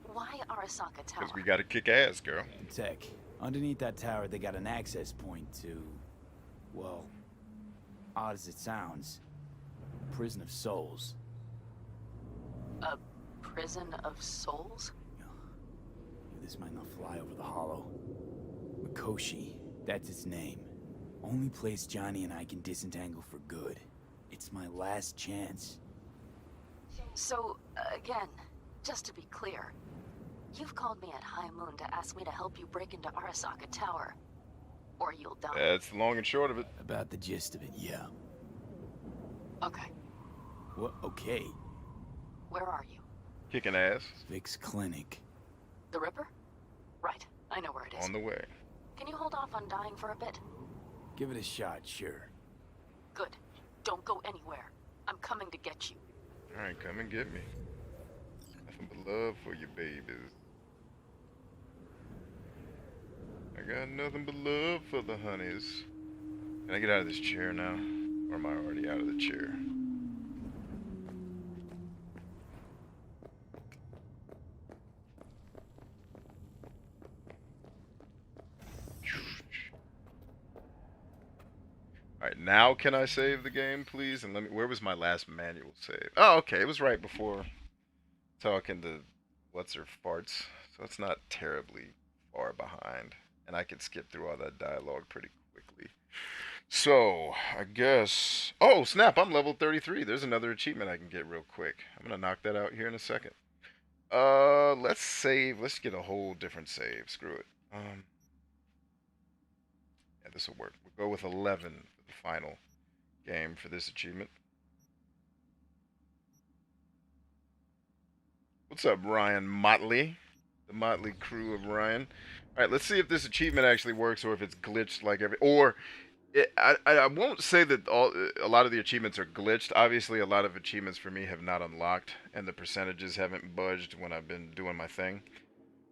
why Arasaka Tower? Because we gotta kick ass, girl. Tech. Underneath that tower, they got an access point to... well... odd as it sounds. A prison of souls. A prison of souls? This might not fly over the hollow. Mikoshi, that's its name. Only place Johnny and I can disentangle for good. It's my last chance. So, again, just to be clear, you've called me at High Moon to ask me to help you break into Arasaka Tower. Or you'll die. That's the long and short of it. About the gist of it, yeah. Okay. What? Okay. Where are you? Kicking ass. Vic's clinic. The Ripper? Right. I know where it is. On the way. Can you hold off on dying for a bit? Give it a shot, sure. Good. Don't go anywhere. I'm coming to get you. Alright, come and get me. Nothing but love for you, babies. I got nothing but love for the honeys. Can I get out of this chair now? Or am I already out of the chair? Alright, now can I save the game, please? And let me... where was my last manual save? Oh, okay, it was right before talking to what's-her-farts. So it's not terribly far behind. And I could skip through all that dialogue pretty quickly. So, I guess... oh, snap, I'm level 33. There's another achievement I can get real quick. I'm going to knock that out here in a second. Let's save. Let's get a whole different save. Screw it. Yeah, this will work. We'll go with 11 for the final game for this achievement. What's up, Ryan Motley? The Motley crew of Ryan. All right, let's see if this achievement actually works or if it's glitched like every. Or I won't say that a lot of the achievements are glitched. Obviously, a lot of achievements for me have not unlocked, and the percentages haven't budged when I've been doing my thing.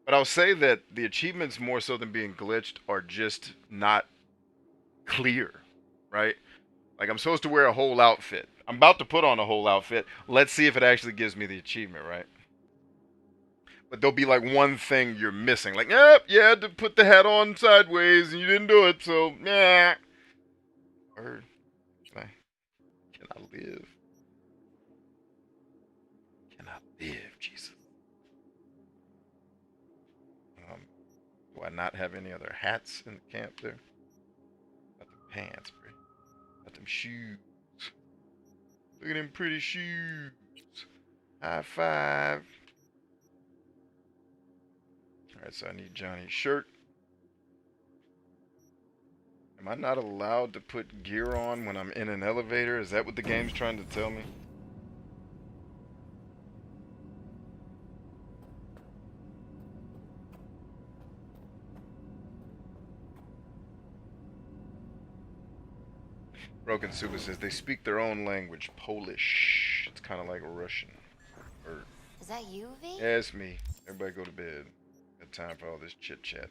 But I'll say that the achievements, more so than being glitched, are just not clear, right? Like, I'm supposed to wear a whole outfit. I'm about to put on a whole outfit. Let's see if it actually gives me the achievement, right? But there'll be like one thing you're missing. Like, yep, you had to put the hat on sideways and you didn't do it, so, yeah. Or, can I live? Can I live, Jesus? Do I not have any other hats in the camp there? Got the pants, bro. Got them shoes. Look at them pretty shoes. High five. Alright, so I need Johnny's shirt. Am I not allowed to put gear on when I'm in an elevator? Is that what the game's trying to tell me? Broken Super says they speak their own language, Polish. It's kind of like Russian. Or, Is that you, V? yeah, it's me. Everybody go to bed. Got time for all this chit chat.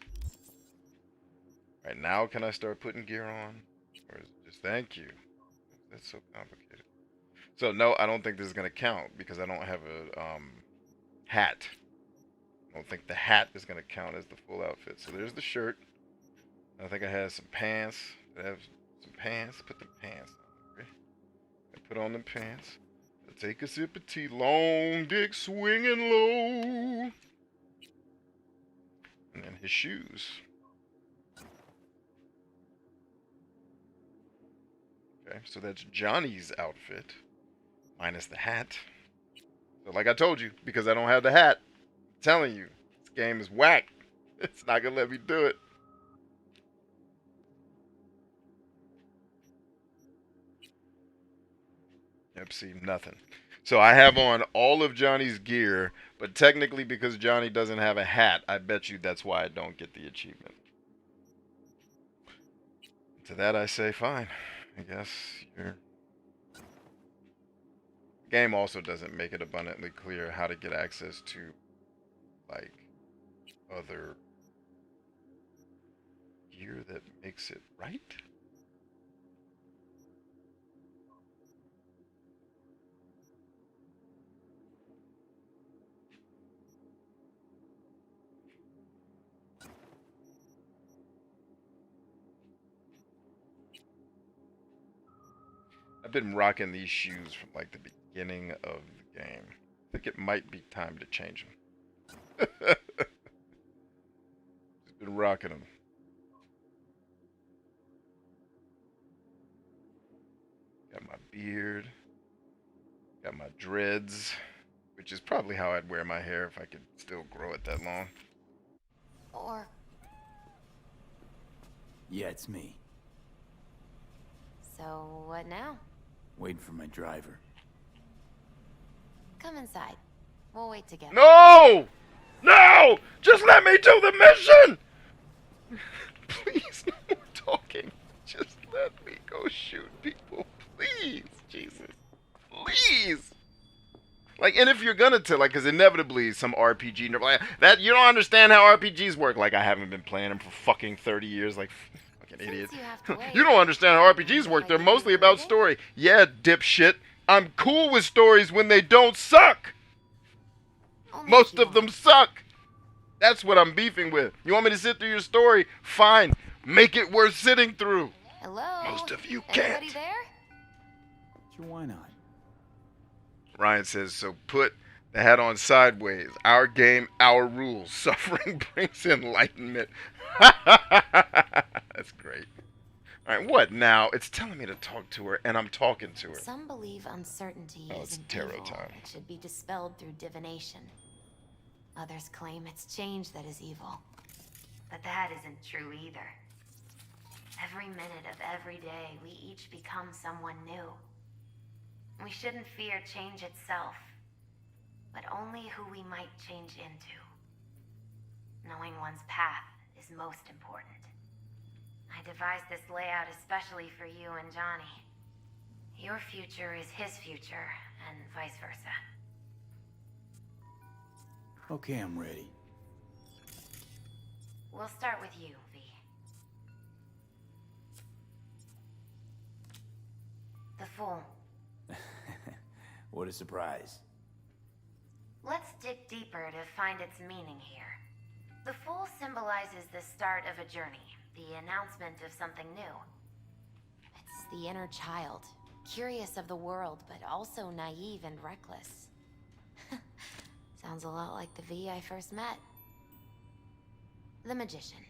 Right now, can I start putting gear on? Or is it just thank you? That's so complicated. So no, I don't think this is gonna count because I don't have a hat. I don't think the hat is gonna count as the full outfit. So there's the shirt. I think I had some pants. I have some pants. Put the pants on. Okay. I put on the pants. I take a sip of tea. Long dick swinging low. And then his shoes. Okay, so that's Johnny's outfit. Minus the hat. So like I told you, because I don't have the hat, I'm telling you, this game is whack. It's not gonna let me do it. Yep, see, nothing. So I have on all of Johnny's gear, but technically because Johnny doesn't have a hat, I bet you that's why I don't get the achievement. To that I say, fine. I guess you're... The game also doesn't make it abundantly clear how to get access to, like, other gear that makes it right? I've been rocking these shoes from like the beginning of the game. I think it might be time to change them. Just been rocking them. Got my beard. Got my dreads, which is probably how I'd wear my hair if I could still grow it that long. Or... Yeah, it's me. So, what now? Waiting for my driver. Come inside. We'll wait together. No! No! Just let me do the mission! Please, no more talking. Just let me go shoot people. Please, Jesus. Please! Like, and if you're gonna tell, like, because inevitably some RPG, like, that, you don't understand how RPGs work. Like, I haven't been playing them for fucking 30 years, like, fucking idiot. You don't understand how RPGs work. They're mostly about story. Yeah, dipshit. I'm cool with stories when they don't suck. Most of them suck. That's what I'm beefing with. You want me to sit through your story? Fine. Make it worth sitting through. Hello? Most of you Anybody can't. there? Sure, why not? Ryan says, so put the hat on sideways. Our game, our rules. Suffering brings enlightenment. That's great. All right, what now? It's telling me to talk to her, and I'm talking to her. Some believe uncertainty Oh, it's isn't tarot evil. time. It should be dispelled through divination. Others claim it's change that is evil. But that isn't true either. Every minute of every day, we each become someone new. We shouldn't fear change itself, but only who we might change into. Knowing one's path is most important. I devised this layout especially for you and Johnny. Your future is his future, and vice versa. Okay, I'm ready. We'll start with you, V. The Fool. What a surprise. Let's dig deeper to find its meaning here. The Fool symbolizes the start of a journey, the announcement of something new. It's the inner child, curious of the world, but also naive and reckless. Sounds a lot like the V I first met. The Magician.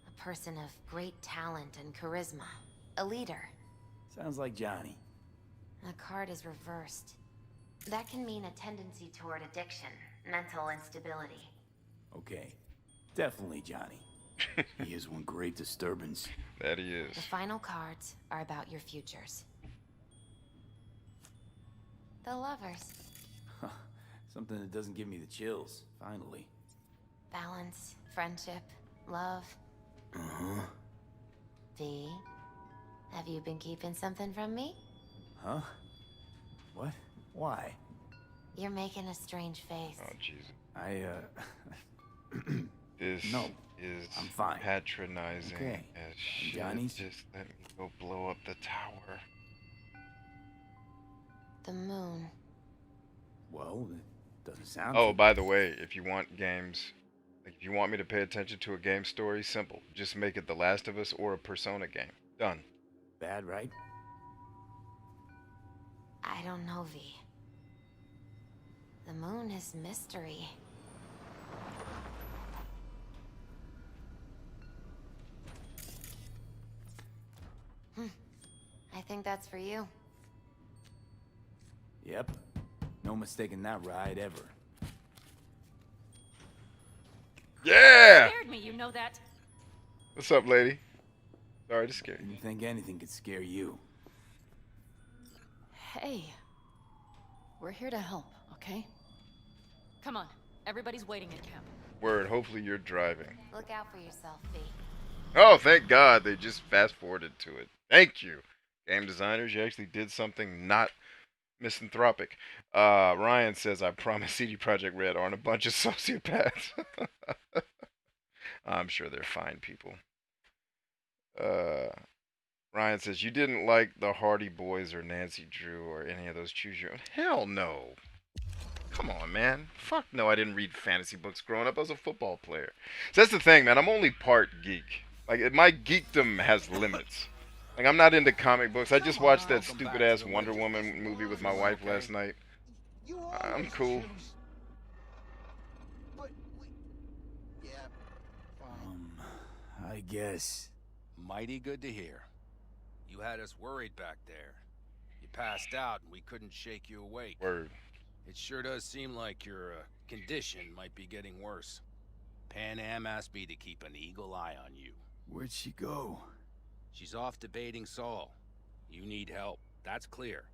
A person of great talent and charisma. A leader. Sounds like Johnny. The card is reversed. That can mean a tendency toward addiction, mental instability. Okay. Definitely Johnny. He is one great disturbance. That he is. The final cards are about your futures. The Lovers. Something that doesn't give me the chills, finally. Balance, friendship, love. Uh-huh. V, have you been keeping something from me? Huh? What? Why? You're making a strange face. Oh, Jesus. This No, is I'm fine. patronizing Okay. as shit. Johnny's? Just let me go blow up the tower. The moon. Well, it doesn't sound Oh, too- by the way, if you want games, like if you want me to pay attention to a game story, simple. Just make it The Last of Us or a Persona game. Done. bad, right? I don't know, V. The moon is mystery. I think that's for you. Yep. No mistaking that ride ever. Yeah! Scared me, you know that. What's up, lady? Sorry to scare you. Didn't think anything could scare you. Hey. We're here to help, okay? Come on, everybody's waiting at camp. Word, hopefully you're driving. Look out for yourself, V. Oh, thank God, they just fast-forwarded to it. Thank you. Game designers, you actually did something not misanthropic. Ryan says, I promise CD Projekt Red aren't a bunch of sociopaths. I'm sure they're fine people. Ryan says, you didn't like the Hardy Boys or Nancy Drew or any of those Choose Your Own. Hell no. Come on, man. Fuck no, I didn't read fantasy books growing up. I was a football player. So that's the thing, man. I'm only part geek. Like, my geekdom has limits. Like, I'm not into comic books. I just watched that stupid-ass Wonder Woman movie with my wife last night. I'm cool. I guess. Mighty good to hear. You had us worried back there. You passed out and we couldn't shake you awake. Word. It sure does seem like your condition might be getting worse. Pan Am asked me to keep an eagle eye on you. Where'd she go? She's off debating Saul. You need help, that's clear.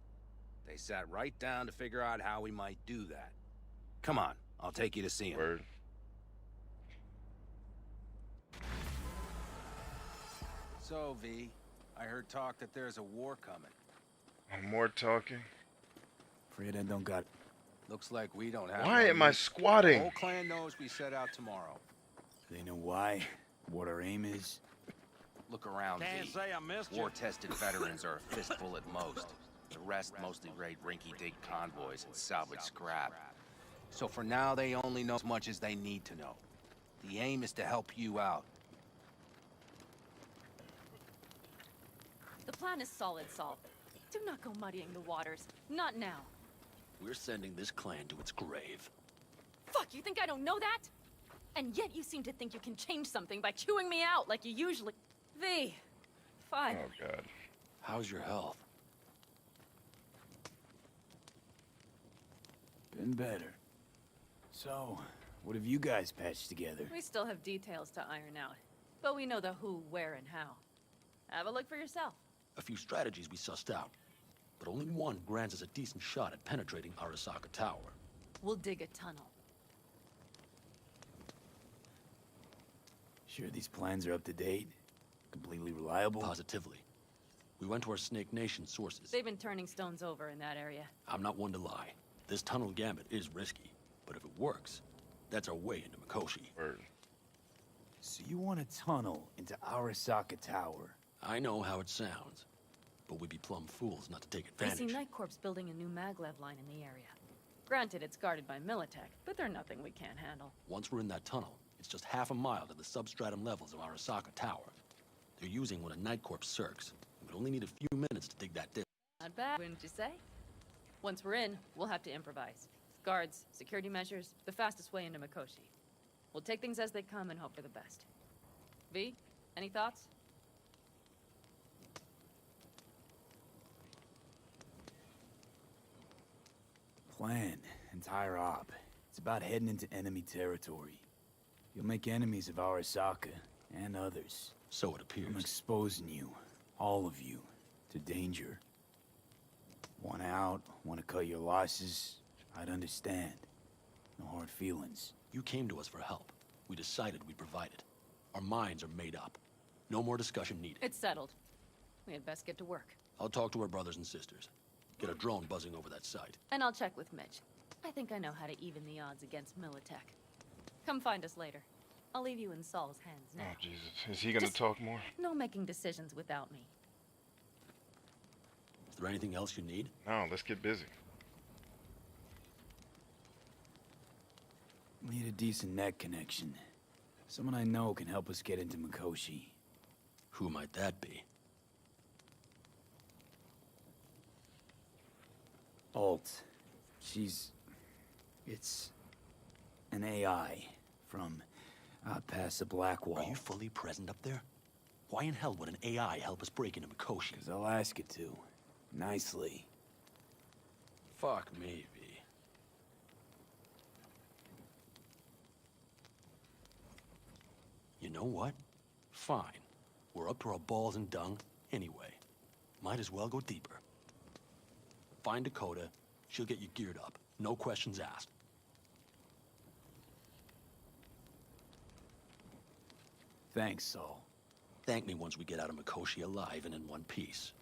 They sat right down to figure out how we might do that. Come on, I'll take you to see him. Word. So, V, I heard talk that there's a war coming. More talking. Afraid I don't got... Looks like we don't have... Why one am I yet. The squatting? whole clan knows we set out tomorrow. They know why? What our aim is? Look around, Can't V. say I missed you. War-tested veterans are a fistful at most. The rest mostly raid rinky-dink convoys and salvage scrap. So for now, they only know as much as they need to know. The aim is to help you out. The plan is solid, Saul. Do not go muddying the waters. Not now. We're sending this clan to its grave. Fuck, you think I don't know that? And yet you seem to think you can change something by chewing me out like you usually... V. Fine. Oh, God. How's your health? Been better. So, what have you guys patched together? We still have details to iron out. But we know the who, where, and how. Have a look for yourself. A few strategies we sussed out, but only one grants us a decent shot at penetrating Arasaka Tower. We'll dig a tunnel. Sure these plans are up to date? Completely reliable? Positively. We went to our Snake Nation sources. They've been turning stones over in that area. I'm not one to lie. This tunnel gambit is risky, but if it works, that's our way into Mikoshi. Word. So you want a tunnel into Arasaka Tower? I know how it sounds, but we'd be plumb fools not to take I advantage. see Night Corps building a new maglev line in the area. Granted, it's guarded by Militech, but they're nothing we can't handle. Once we're in that tunnel, it's just half a mile to the substratum levels of Arasaka Tower. They're using one of Night Corps circs. We'd only need a few minutes to dig that dip. Not bad, wouldn't you say? Once we're in, we'll have to improvise. Guards, security measures, the fastest way into Mikoshi. We'll take things as they come and hope for the best. V, any thoughts? Plan, entire op. It's about heading into enemy territory. You'll make enemies of Arasaka, and others. So it appears. I'm exposing you, all of you, to danger. Want out, want to cut your losses, I'd understand. No hard feelings. You came to us for help. We decided we'd provide it. Our minds are made up. No more discussion needed. It's settled. We had best get to work. I'll talk to our brothers and sisters. Get a drone buzzing over that site. And I'll check with Mitch. I think I know how to even the odds against Militech. Come find us later. I'll leave you in Saul's hands now. Oh, Jesus. Is he gonna talk more? No making decisions without me. Is there anything else you need? No, let's get busy. Need a decent net connection. Someone I know can help us get into Mikoshi. Who might that be? Alt. It's an AI from out past the Black Wall. Are you fully present up there? Why in hell would an AI help us break into Mikoshi? 'Cause I'll ask it to. Nicely. Fuck me, V. You know what? Fine. We're up to our balls in dung anyway. Might as well go deeper. Find Dakota. She'll get you geared up. No questions asked. Thanks, Saul. Thank me once we get out of Mikoshi alive and in one piece.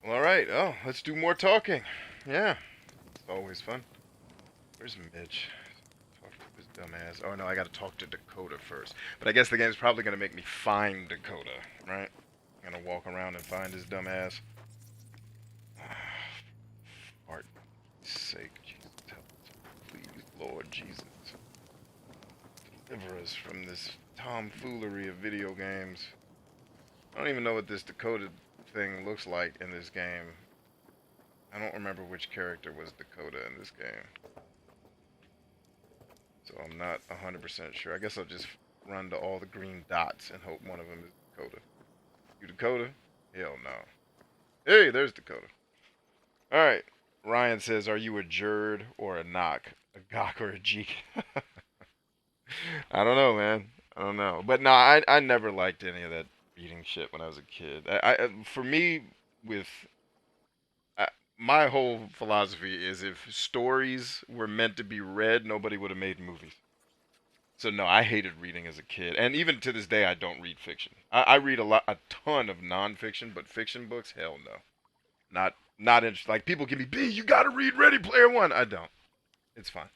All right. Oh, let's do more talking. Yeah. It's always fun. Where's Mitch? Talk to his dumbass. Oh, no, I gotta talk to Dakota first. But I guess the game's probably gonna make me find Dakota, right? I'm gonna walk around and find his dumbass. For art's sake, Jesus, help us. Please, Lord Jesus. Deliver us from this tomfoolery of video games. I don't even know what this Dakota thing looks like in this game. I don't remember which character was Dakota in this game. So I'm not 100% sure. I guess I'll just run to all the green dots and hope one of them is Dakota. You Dakota? Hell no. Hey, there's Dakota. Alright. Ryan says, are you a Jerd or a Knock? A Gok or a Jeek? I don't know, man. I don't know. But no, I never liked any of that reading shit when I was a kid. For me, my whole philosophy is if stories were meant to be read, nobody would have made movies. So no, I hated reading as a kid, and even to this day, I don't read fiction. I read a ton of nonfiction, but fiction books, hell no, not interested. Like people give me, B, you got to read Ready Player One. I don't. It's fine.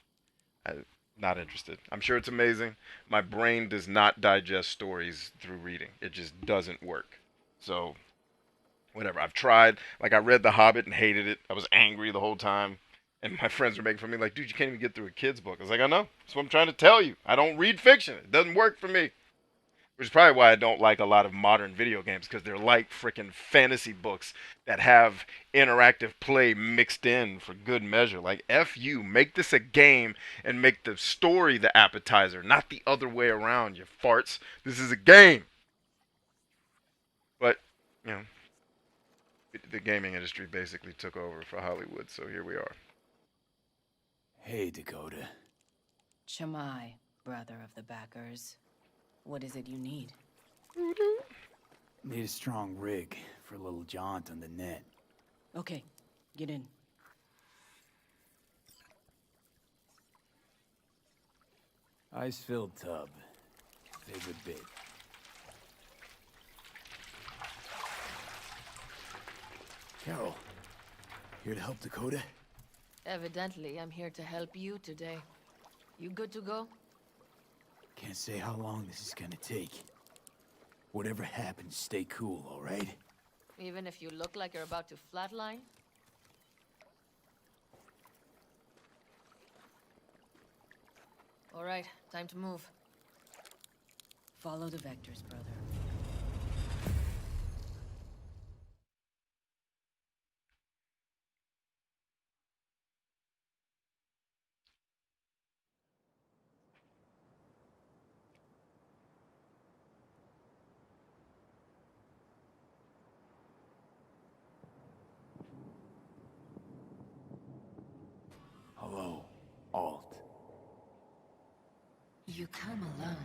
Not interested. I'm sure it's amazing. My brain does not digest stories through reading. It just doesn't work. So, whatever. I've tried. Like, I read The Hobbit and hated it. I was angry the whole time. And my friends were making fun of me like, dude, you can't even get through a kid's book. I was like, I know. That's what I'm trying to tell you. I don't read fiction. It doesn't work for me. Which is probably why I don't like a lot of modern video games, because they're like freaking fantasy books that have interactive play mixed in for good measure. Like, F you, make this a game and make the story the appetizer, not the other way around, you farts. This is a game. But, you know, the gaming industry basically took over for Hollywood, so here we are. Hey, Dakota. Shamai, brother of the backers. What is it you need? Need a strong rig for a little jaunt on the net. Okay, get in. Ice-filled tub. Favorite bit. Carol, here to help Dakota? Evidently, I'm here to help you today. You good to go? Can't say how long this is gonna take. Whatever happens, stay cool, all right? Even if you look like you're about to flatline? All right, time to move. Follow the vectors, brother. Hello, Alt. You come alone.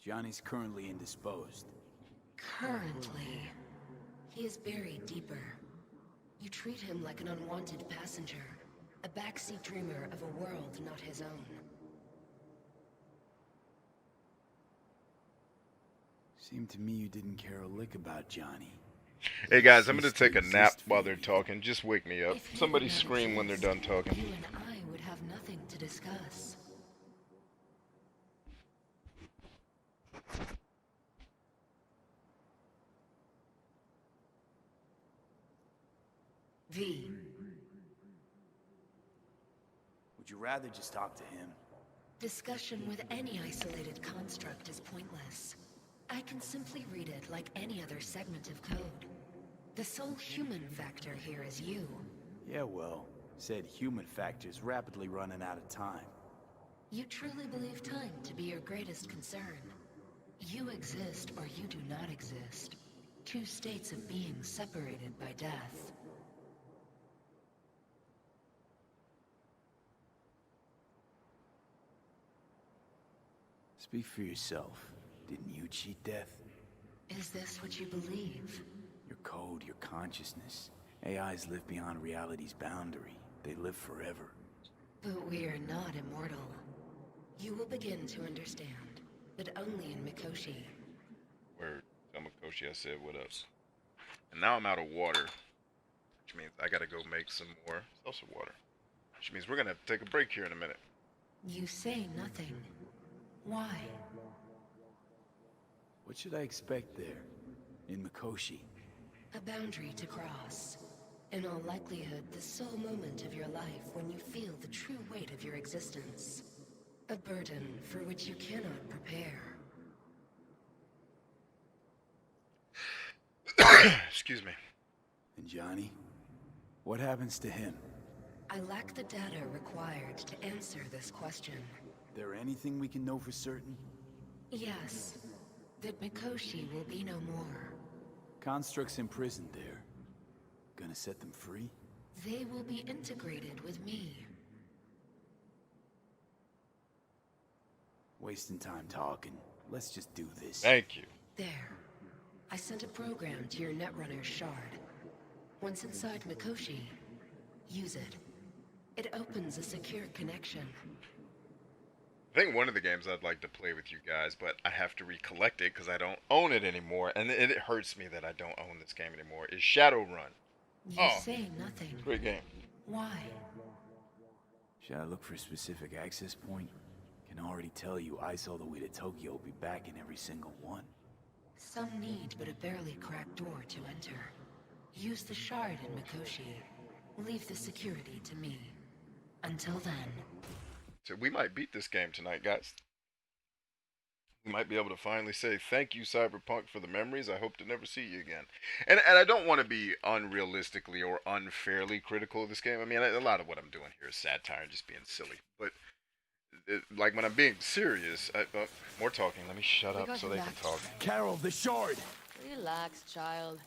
Johnny's currently indisposed. Currently, he is buried deeper. You treat him like an unwanted passenger, a backseat dreamer of a world not his own. Seemed to me you didn't care a lick about Johnny. Hey guys, I'm gonna take a nap while they're talking. Just wake me up. Somebody scream when they're done talking. You and I would have nothing to discuss. V. Would you rather just talk to him? Discussion with any isolated construct is pointless. I can simply read it like any other segment of code. The sole human factor here is you. Yeah, well, said human factor's rapidly running out of time. You truly believe time to be your greatest concern. You exist or you do not exist. Two states of being separated by death. Speak for yourself. Didn't you cheat death? Is this what you believe? Your code, your consciousness. AIs live beyond reality's boundary. They live forever. But we are not immortal. You will begin to understand, but only in Mikoshi. Word. Tell Mikoshi I said what up. And now I'm out of water, which means I gotta go make some more salsa water. Which means we're gonna have to take a break here in a minute. You say nothing. Why? What should I expect there? In Mikoshi? A boundary to cross. In all likelihood, the sole moment of your life when you feel the true weight of your existence. A burden for which you cannot prepare. Excuse me. And Johnny? What happens to him? I lack the data required to answer this question. There anything we can know for certain? Yes. That Mikoshi will be no more. Constructs imprisoned there. Gonna set them free? They will be integrated with me. Wasting time talking. Let's just do this. Thank you. There. I sent a program to your Netrunner's shard. Once inside Mikoshi, use it. It opens a secure connection. I think one of the games I'd like to play with you guys, but I have to recollect it because I don't own it anymore, and it hurts me that I don't own this game anymore, is Shadowrun. You say nothing. Great game. Why? Should I look for a specific access point? Can already tell you ice all the way to Tokyo will be back in every single one. Some need but a barely cracked door to enter. Use the shard in Mikoshi. Leave the security to me. Until then. So we might beat this game tonight, guys. We might be able to finally say thank you, Cyberpunk, for the memories. I hope to never see you again. And I don't want to be unrealistically or unfairly critical of this game. I mean, a lot of what I'm doing here is satire and just being silly. But like when I'm being serious, more talking. Let me shut up so they can talk. Carol, the shard! Relax, child.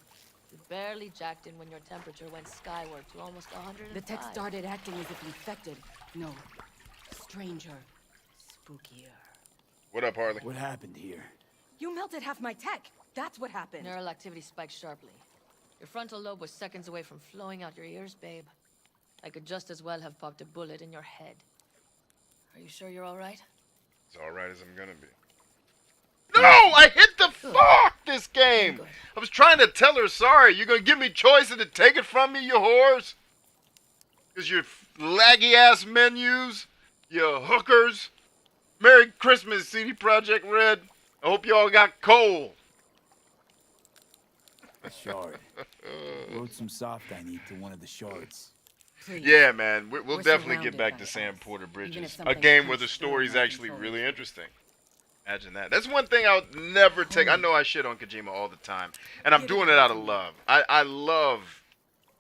You barely jacked in when your temperature went skyward to almost 105. The tech started acting as if infected. No. Stranger. Spookier. What up, Harley? What happened here? You melted half my tech. That's what happened. Neural activity spiked sharply. Your frontal lobe was seconds away from flowing out your ears, babe. I could just as well have popped a bullet in your head. Are you sure you're all right? As alright as I'm gonna be. No! I hit the fuck this game! I was trying to tell her sorry. You're gonna give me choices to take it from me, you whores? Because your laggy ass menus, your hookers. Merry Christmas, CD Projekt Red. I hope y'all got coal. Shard. Wrote some soft I need to one of the shards. Please. Yeah, man. We'll We're definitely get surrounded back by to Sam us. Porter Even Bridges. if A something game where comes the through story's my actually control. really interesting. Imagine that. That's one thing I'll never take. I know I shit on Kojima all the time. And I'm doing it out of love. I love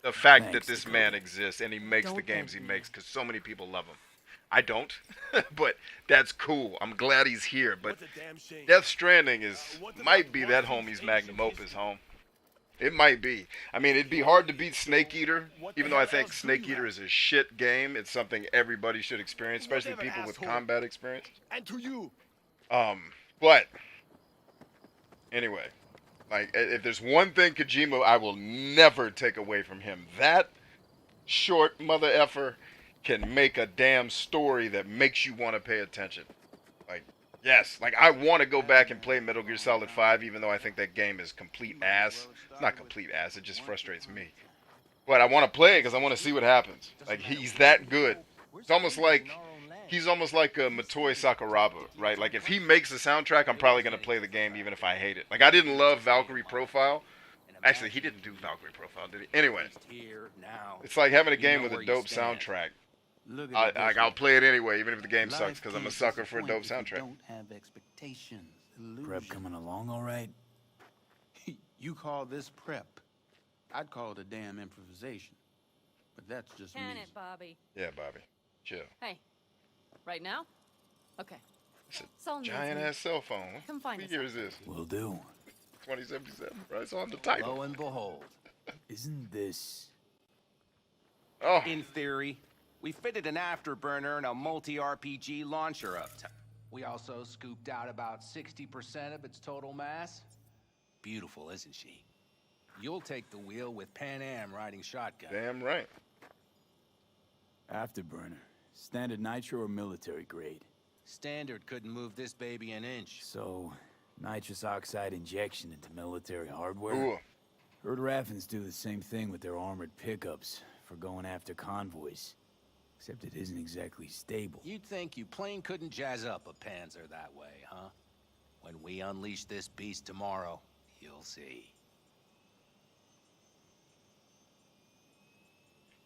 the fact that Thanks, this Dakota. man exists and he makes the Don't games he thank me. makes because so many people love him. I don't, but that's cool. I'm glad he's here. But Death Stranding might be that homie's magnum opus, home. It might be. I mean, it'd be hard to beat Snake Eater, even though I think Snake Eater is a shit game. It's something everybody should experience, especially people with combat experience. And to you. But anyway, like if there's one thing Kojima I will never take away from him, that short mother effer can make a damn story that makes you want to pay attention. Like, yes, like I want to go back and play Metal Gear Solid 5, even though I think that game is complete ass. It's not complete ass, it just frustrates me. But I want to play it because I want to see what happens. Like, he's that good. It's almost like, he's almost like a Motoi Sakuraba, right? Like, if he makes a soundtrack, I'm probably going to play the game even if I hate it. Like, I didn't love Valkyrie Profile. Actually, he didn't do Valkyrie Profile, did he? Anyway, it's like having a game with a dope soundtrack. I'll play it anyway, even if the game sucks, because I'm a sucker for a dope soundtrack. Don't have expectations. Prep coming along all right? You call this prep? I'd call it a damn improvisation. But that's just me. Can it, Bobby? Yeah, Bobby. Chill. Hey, right now? Okay. It's Saul a needs giant me. ass cell phone. Come find What us year is this? Will do. 2077, right? It's on the title. Lo and behold. Isn't this... Oh, In theory, we fitted an afterburner and a multi-RPG launcher up top. We also scooped out about 60% of its total mass. Beautiful, isn't she? You'll take the wheel with Pan Am riding shotgun. damn right. Afterburner. Standard nitro or military grade? Standard couldn't move this baby an inch. So, nitrous oxide injection into military hardware? Ooh. Heard Raffens do the same thing with their armored pickups for going after convoys. Except it isn't exactly stable. You'd think you plain couldn't jazz up a Panzer that way, huh? When we unleash this beast tomorrow, you'll see.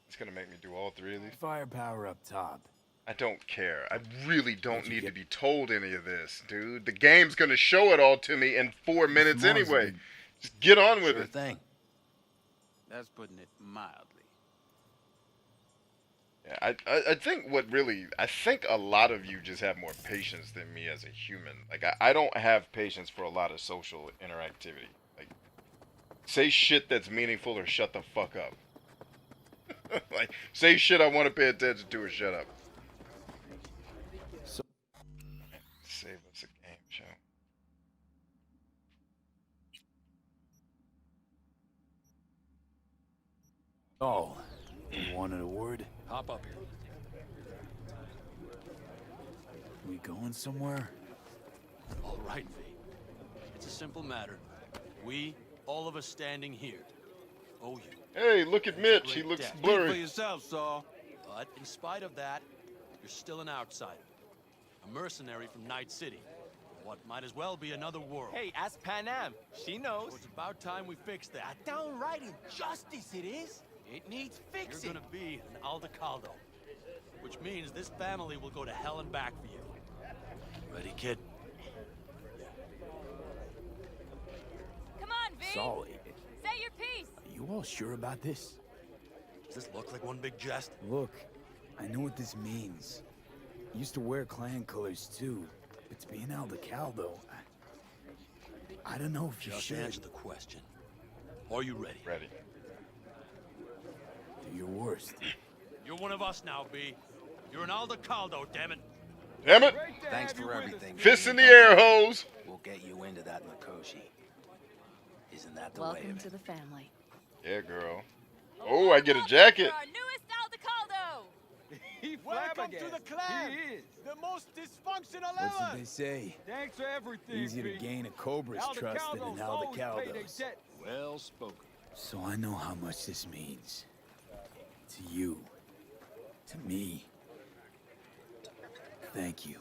It's gonna make me do all three of these. Firepower up top. I don't care. I really don't What'd you need to get? be told any of this, dude. The game's gonna show it all to me in 4 minutes Tomorrow's a anyway. big- Just get on with Sure it. thing. That's putting it mildly. Yeah, I think I think a lot of you just have more patience than me as a human. Like, I don't have patience for a lot of social interactivity. Like, say shit that's meaningful or shut the fuck up. Like, say shit I want to pay attention to or shut up. So Save us a game show. Oh, you wanted a word? Hop up here. We going somewhere? All right, V. It's a simple matter. We, all of us standing here, owe you. Hey, look at Mitch. He looks Speak Speak for blurry. yourself, Saul. But in spite of that, you're still an outsider. A mercenary from Night City. What might as well be another world. Hey, ask Pan Am. She knows. So it's about time we fix that. Downright injustice it is. It needs You're fixing. gonna be an Aldecaldo. Which means this family will go to hell and back for you. Ready, kid? Come on, V! Solid. Say your piece! Are you all sure about this? Does this look like one big jest? Look, I know what this means. Used to wear clan colors too, but to be an Aldecaldo, I don't know if you Just should. answer the question. Are you ready? Ready. Do your worst. You're one of us now, B. You're an Aldecaldo, damn it. Damn it! Thanks for everything. Fists in the air, hoes! We'll get you into that Mikoshi. Isn't that the way Welcome of to it? the family. Yeah, girl. Oh, I get a jacket. Our newest the caldo! He Welcome to the flabbergasted. clan. He is. The most dysfunctional What's ever. it they say? Thanks for everything, Easier to Pete. gain a cobra's Now the trust than Caldos an always pay their aldecaldos. debts. Well spoken. So I know how much this means. To you. To me. Thank you.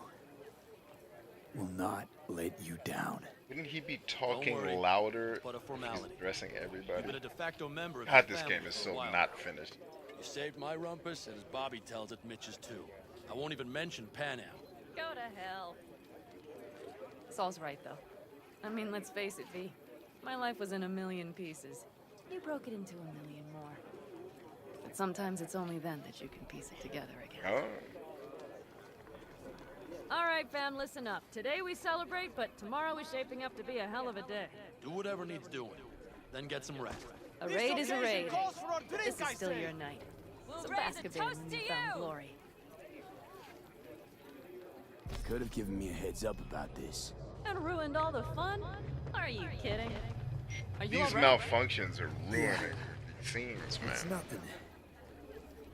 Will not let you down. Wouldn't he be talking worry, louder but a if he's formality. addressing You've everybody? been a de facto member of God, the this family game is for a so while. not finished. You saved my rumpus, and as Bobby tells it, Mitch's too. I won't even mention Pan Am. Go to hell. Saul's right, though. I mean, let's face it, V. My life was in a million pieces. You broke it into a million more. But sometimes it's only then that you can piece it together again. Oh. All right, fam, listen up. Today we celebrate, but tomorrow is shaping up to be a hell of a day. Do whatever needs doing. Then get some rest. A raid is a raid. Calls for a drink, This is I still say. your night. We'll So raise bask a a bit in toast the to newfound you. glory. Could have given me a heads up about this. And ruined all the fun? Are you kidding? Are you These all right? malfunctions are ruining scenes, man. It's nothing.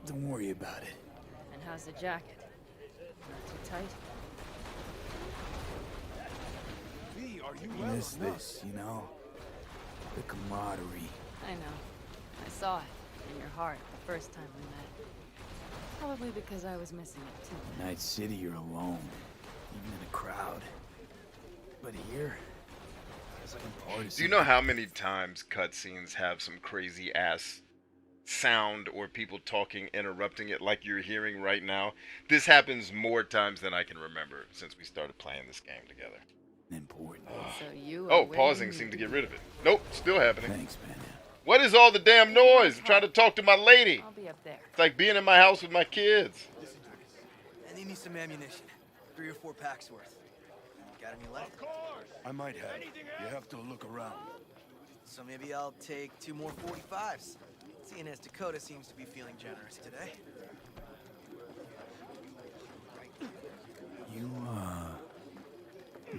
Don't worry about it. And how's the jacket? Not too tight? V, are you I well miss or not? this, you know? The camaraderie. I know. I saw it in your heart the first time we met. Probably because I was missing it too. Night City, you're alone. Even in a crowd. But here, it's like I'm part of Do you know how many times cutscenes have some crazy ass sound or people talking interrupting it like you're hearing right now? This happens more times than I can remember since we started playing this game together. Important. So you are Oh, where pausing you seemed to need get rid of it. Nope, still happening. Thanks, man. What is all the damn noise? I'm trying to talk to my lady. I'll be up there. It's like being in my house with my kids. I need me some ammunition. 3 or 4 packs worth. Got any left? I might have. You have to look around. So maybe I'll take 2 more 45s. Seeing as Dakota seems to be feeling generous today. You,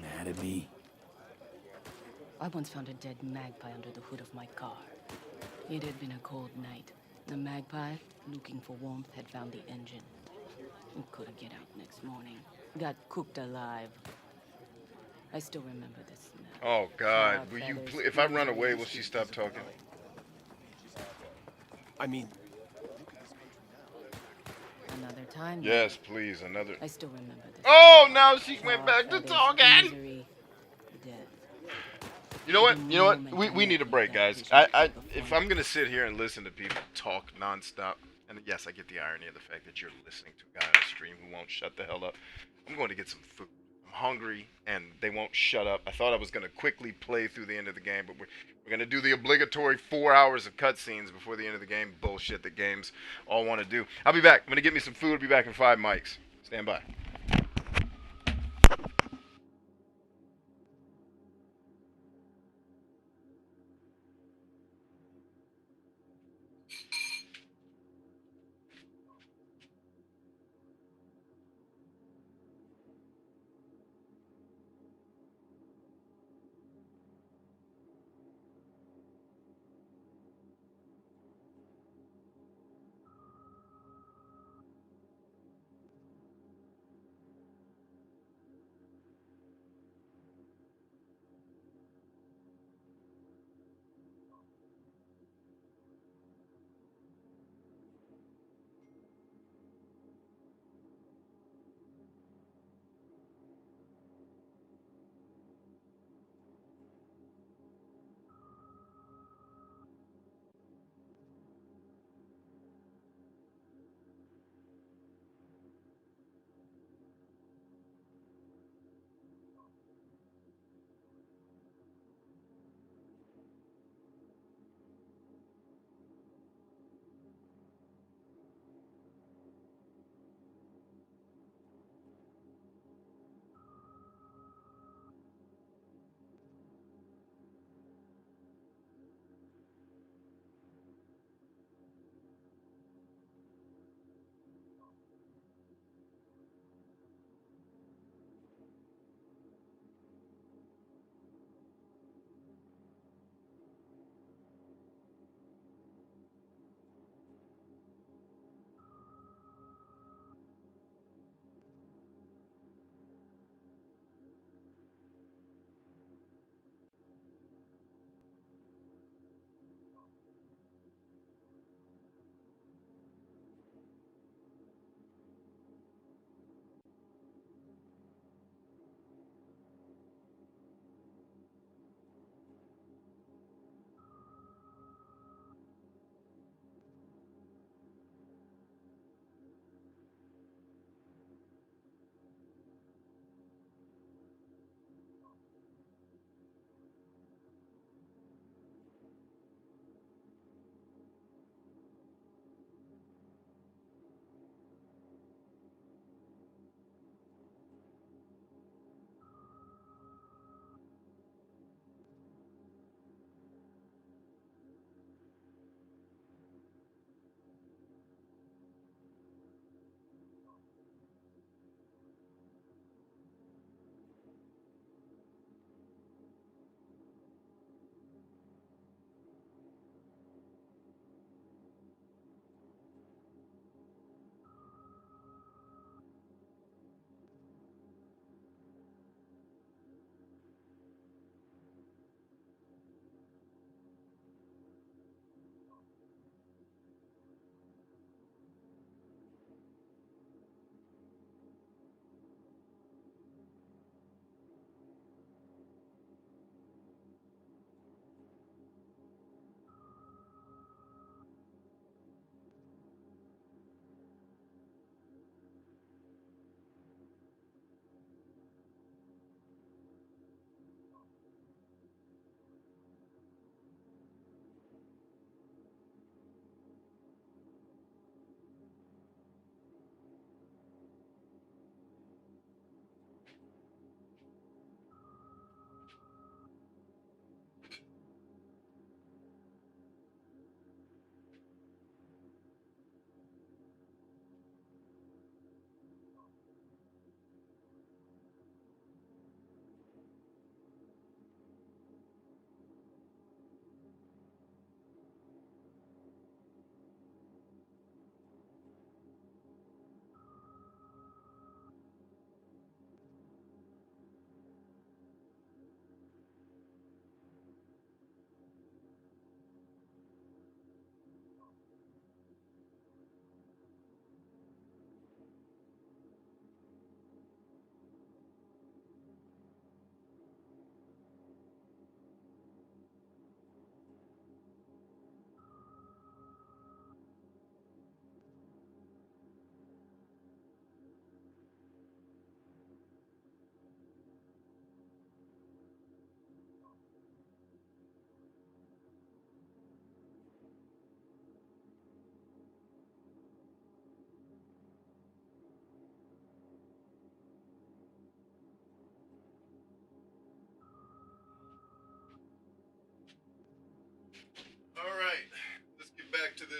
mad at me? I once found a dead magpie under the hood of my car. It had been a cold night. The magpie, looking for warmth, had found the engine. It couldn't get out next morning. Got cooked alive. I still remember the smell. Oh God, Charred will you feathers, if I run away, will misery, she stop talking? I mean, Another time. Yes, please, another. I still remember this. Oh, now she went Charred back to feathers, talking. misery, death. You know what? You know what? We need a break, guys. If I'm gonna sit here and listen to people talk nonstop, and yes, I get the irony of the fact that you're listening to a guy on a stream who won't shut the hell up. I'm going to get some food. I'm hungry, and they won't shut up. I thought I was gonna quickly play through the end of the game, but we're gonna do the obligatory 4 hours of cutscenes before the end of the game. Bullshit that games all want to do. I'll be back. I'm gonna get me some food. I'll be back in 5 mics. Stand by.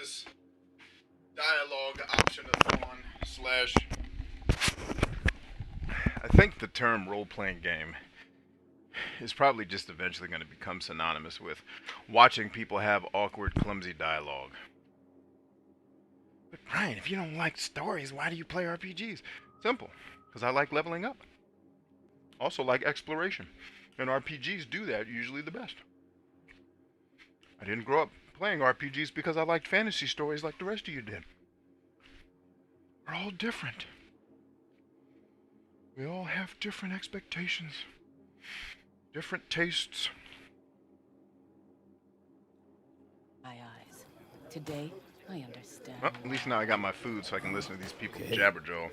this dialogue option-a-thon slash... I think the term role-playing game is probably just eventually going to become synonymous with watching people have awkward, clumsy dialogue. But Brian, if you don't like stories, why do you play RPGs? Simple. Because I like leveling up. Also like exploration. And RPGs do that usually the best. I didn't grow up playing RPGs because I liked fantasy stories like the rest of you did. We're all different. We all have different expectations. Different tastes. My eyes. Today, I understand. Well, at least now I got my food so I can listen to these people jabberjaw.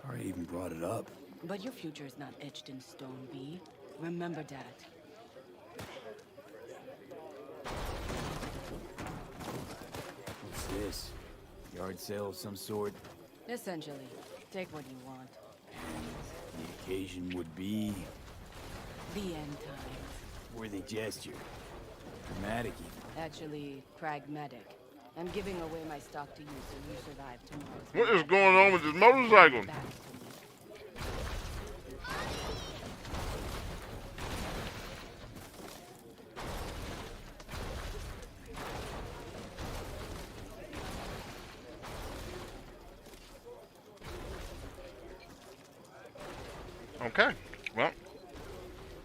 Sorry I even brought it up. But your future is not etched in stone, B. Remember that. What's this? Yard sale of some sort? Essentially, take what you want. The occasion would be... The end times. worthy gesture. Dramatic even. Actually, pragmatic. I'm giving away my stock to you so you survive tomorrow's... What is going on with this motorcycle? Okay, well,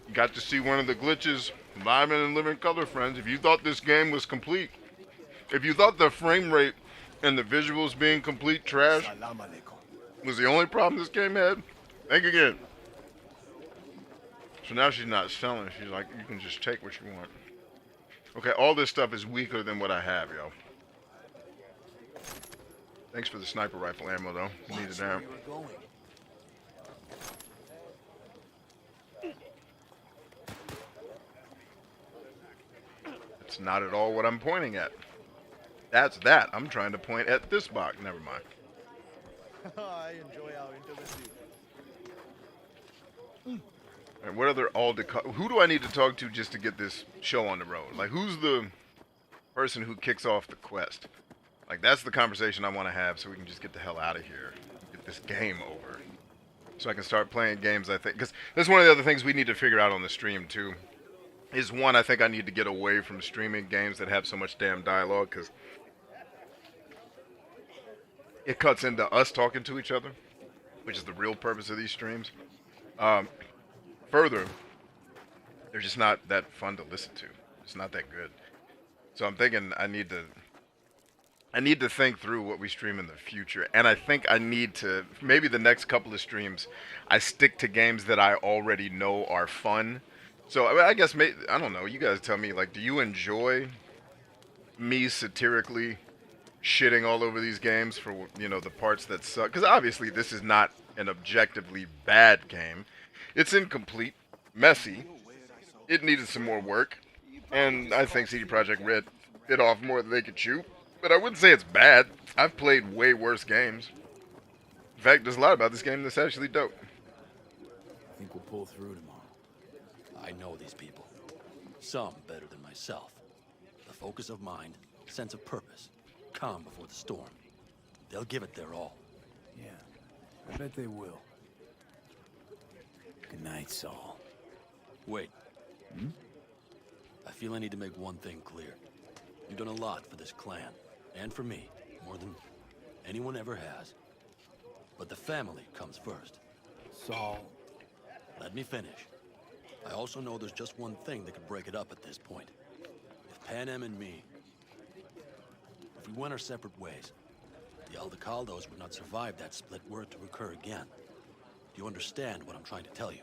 you got to see one of the glitches live and in living color, friends. If you thought this game was complete, if you thought the frame rate and the visuals being complete trash was the only problem this game had, think again. So now she's not selling. She's like, you can just take what you want. Okay, all this stuff is weaker than what I have, yo. Thanks for the sniper rifle ammo, though. Needed that. That's not at all what I'm pointing at. That's that. I'm trying to point at this box. Never mind. I enjoy our intimacy. And what other who do I need to talk to just to get this show on the road? Like, who's the person who kicks off the quest? Like, that's the conversation I want to have so we can just get the hell out of here. Get this game over. So I can start playing games, I think. Because that's one of the other things we need to figure out on the stream, too. Is one, I think I need to get away from streaming games that have so much damn dialogue, because it cuts into us talking to each other, which is the real purpose of these streams. Further, they're just not that fun to listen to. It's not that good. So I'm thinking I need to think through what we stream in the future, and I think I need to, maybe the next couple of streams, I stick to games that I already know are fun. So I guess, I don't know, you guys tell me, like, do you enjoy me satirically shitting all over these games for, you know, the parts that suck? Because obviously this is not an objectively bad game. It's incomplete, messy, it needed some more work, and I think CD Projekt Red bit off more than they could chew. But I wouldn't say it's bad. I've played way worse games. In fact, there's a lot about this game that's actually dope. I think we'll pull through tomorrow. I know these people. Some better than myself. The focus of mind, sense of purpose, calm before the storm. They'll give it their all. Yeah, I bet they will. Good night, Saul. Wait. I feel I need to make one thing clear. You've done a lot for this clan, and for me, more than anyone ever has. But the family comes first. Saul. Let me finish. I also know there's just one thing that could break it up at this point. If Pan Am and me, if we went our separate ways, the Aldecaldos would not survive that split were it to occur again. Do you understand what I'm trying to tell you?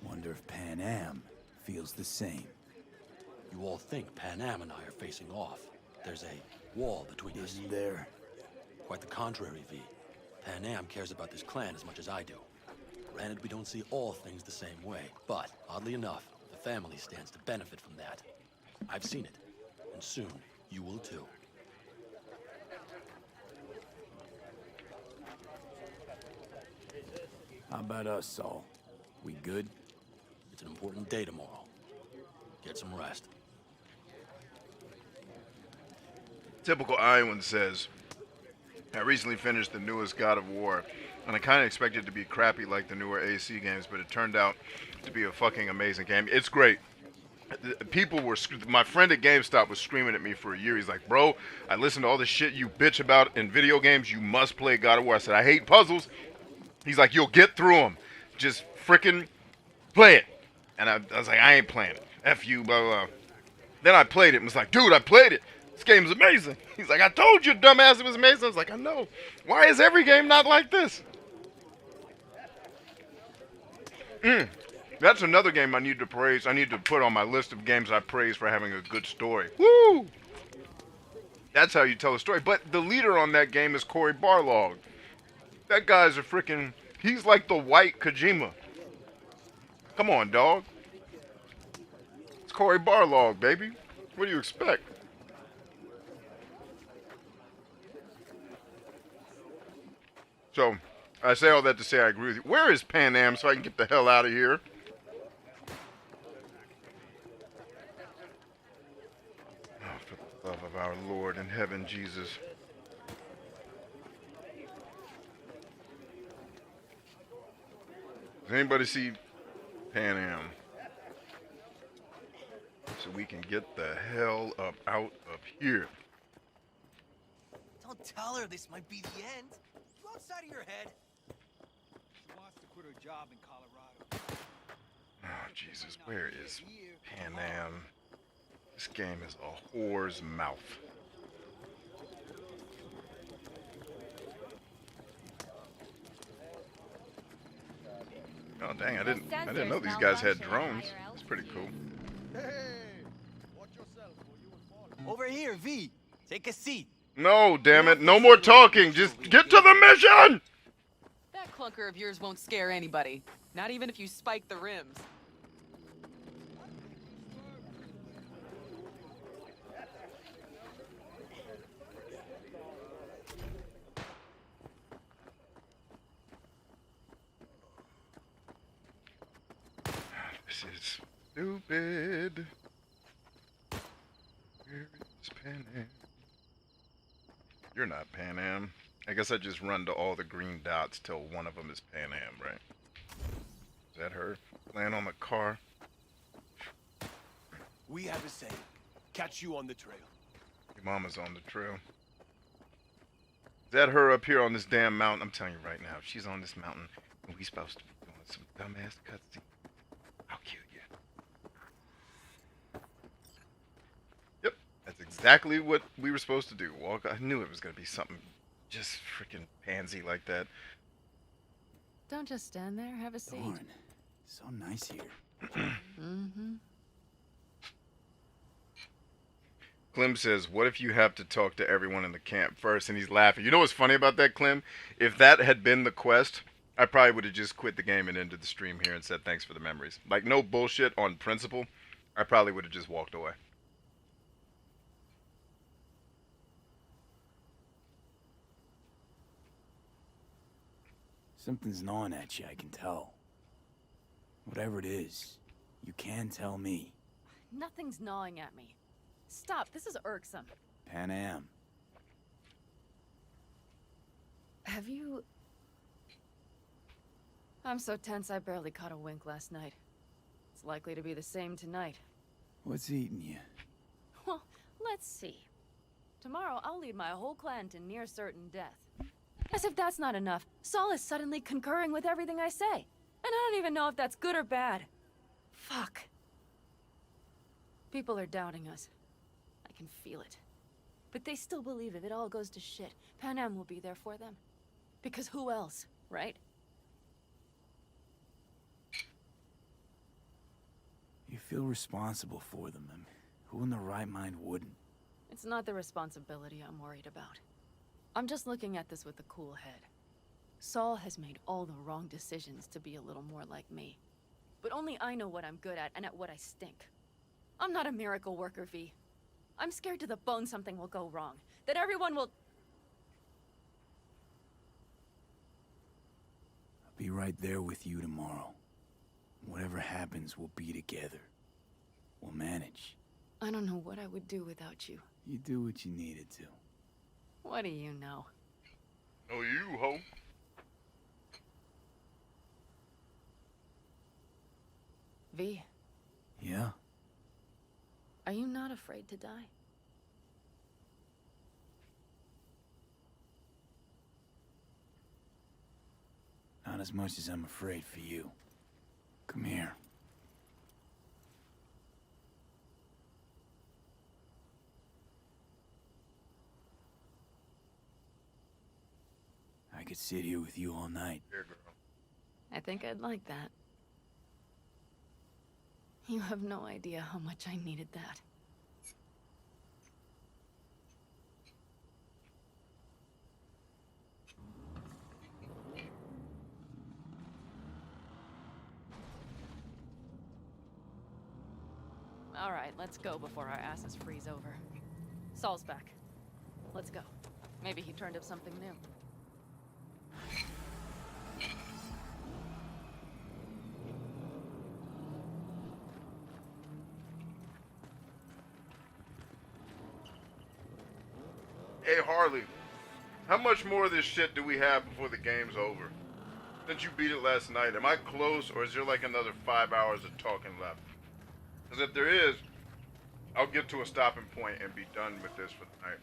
Wonder if Pan Am feels the same. You all think Pan Am and I are facing off. There's a wall between us. Isn't there? Quite the contrary, V. Pan Am cares about this clan as much as I do. Granted, we don't see all things the same way, but, oddly enough, the family stands to benefit from that. I've seen it, and soon, you will too. How about us, Saul? We good? It's an important day tomorrow. Get some rest. Typical Iowan says, I recently finished the newest God of War, and I kind of expected it to be crappy like the newer AC games, but it turned out to be a fucking amazing game. It's great. People were, my friend at GameStop was screaming at me for a year. He's like, bro, I listened to all the shit you bitch about in video games. You must play God of War. I said, I hate puzzles. He's like, you'll get through them. Just freaking play it. And I was like, I ain't playing it. F you, blah, blah, blah. Then I played it and was like, dude, I played it. This game's amazing. He's like, I told you, dumbass, it was amazing. I was like, I know. Why is every game not like this? That's another game I need to praise. I need to put on my list of games I praise for having a good story. Woo! That's how you tell a story. But the leader on that game is Cory Barlog. That guy's a freaking... He's like the white Kojima. Come on, dog. It's Cory Barlog, baby. What do you expect? So, I say all that to say I agree with you. Where is Pan Am so I can get the hell out of here? Oh, for the love of our Lord in heaven, Jesus. Does anybody see Pan Am? So we can get the hell up out of here. Don't tell her this might be the end. You outside of your head. She wants to quit her job in Colorado. Oh, Jesus, where is Pan Am? This game is a whore's mouth. Oh dang, I didn't know these guys had drones. It's pretty cool. Hey, watch yourself or you will fall. Over here, V. Take a seat. No, damn it. No more talking. Just get to the mission! That clunker of yours won't scare anybody. Not even if you spike the rims. This is stupid. Where is Pan Am? You're not Pan Am. I guess I just run to all the green dots till one of them is Pan Am, right? Is that her? Land on the car? We have a saying. Catch you on the trail. Your mama's on the trail. Is that her up here on this damn mountain? I'm telling you right now, if she's on this mountain, we supposed to be doing some dumbass cutscene. I'll kill you. Yep, that's exactly what we were supposed to do. Walk. I knew it was gonna be something just freaking pansy like that. Don't just stand there. Have a seat. Darn. So nice here. Mm-hmm. Clem says, what if you have to talk to everyone in the camp first? And he's laughing. You know what's funny about that, Clem? If that had been the quest, I probably would have just quit the game and ended the stream here and said thanks for the memories. Like, no bullshit on principle. I probably would have just walked away. Something's gnawing at you, I can tell. Whatever it is, you can tell me. Nothing's gnawing at me. Stop. This is irksome. Pan Am. Have you... I'm so tense I barely caught a wink last night. It's likely to be the same tonight. What's eating you? Well, let's see. Tomorrow I'll lead my whole clan to near certain death. As if that's not enough, Saul is suddenly concurring with everything I say. And I don't even know if that's good or bad. Fuck. People are doubting us. I can feel it. But they still believe if it all goes to shit, Pan Am will be there for them. Because who else, right? You feel responsible for them. I mean, who in their right mind wouldn't? It's not the responsibility I'm worried about. I'm just looking at this with a cool head. Saul has made all the wrong decisions to be a little more like me. But only I know what I'm good at and at what I stink. I'm not a miracle worker, V. I'm scared to the bone something will go wrong. That everyone will... I'll be right there with you tomorrow. Whatever happens, we'll be together. We'll manage. I don't know what I would do without you. You do what you needed to. What do you know? Oh, you ho. V, Yeah? are you not afraid to die? Not as much as I'm afraid for you. Come here. I could sit here with you all night. Here, girl. I think I'd like that. You have no idea how much I needed that. All right, let's go before our asses freeze over. Saul's back. Let's go. Maybe he turned up something new. Hey, Harley, how much more of this shit do we have before the game's over? Since you beat it last night, am I close, or is there like another 5 hours of talking left? Because if there is, I'll get to a stopping point and be done with this for the night.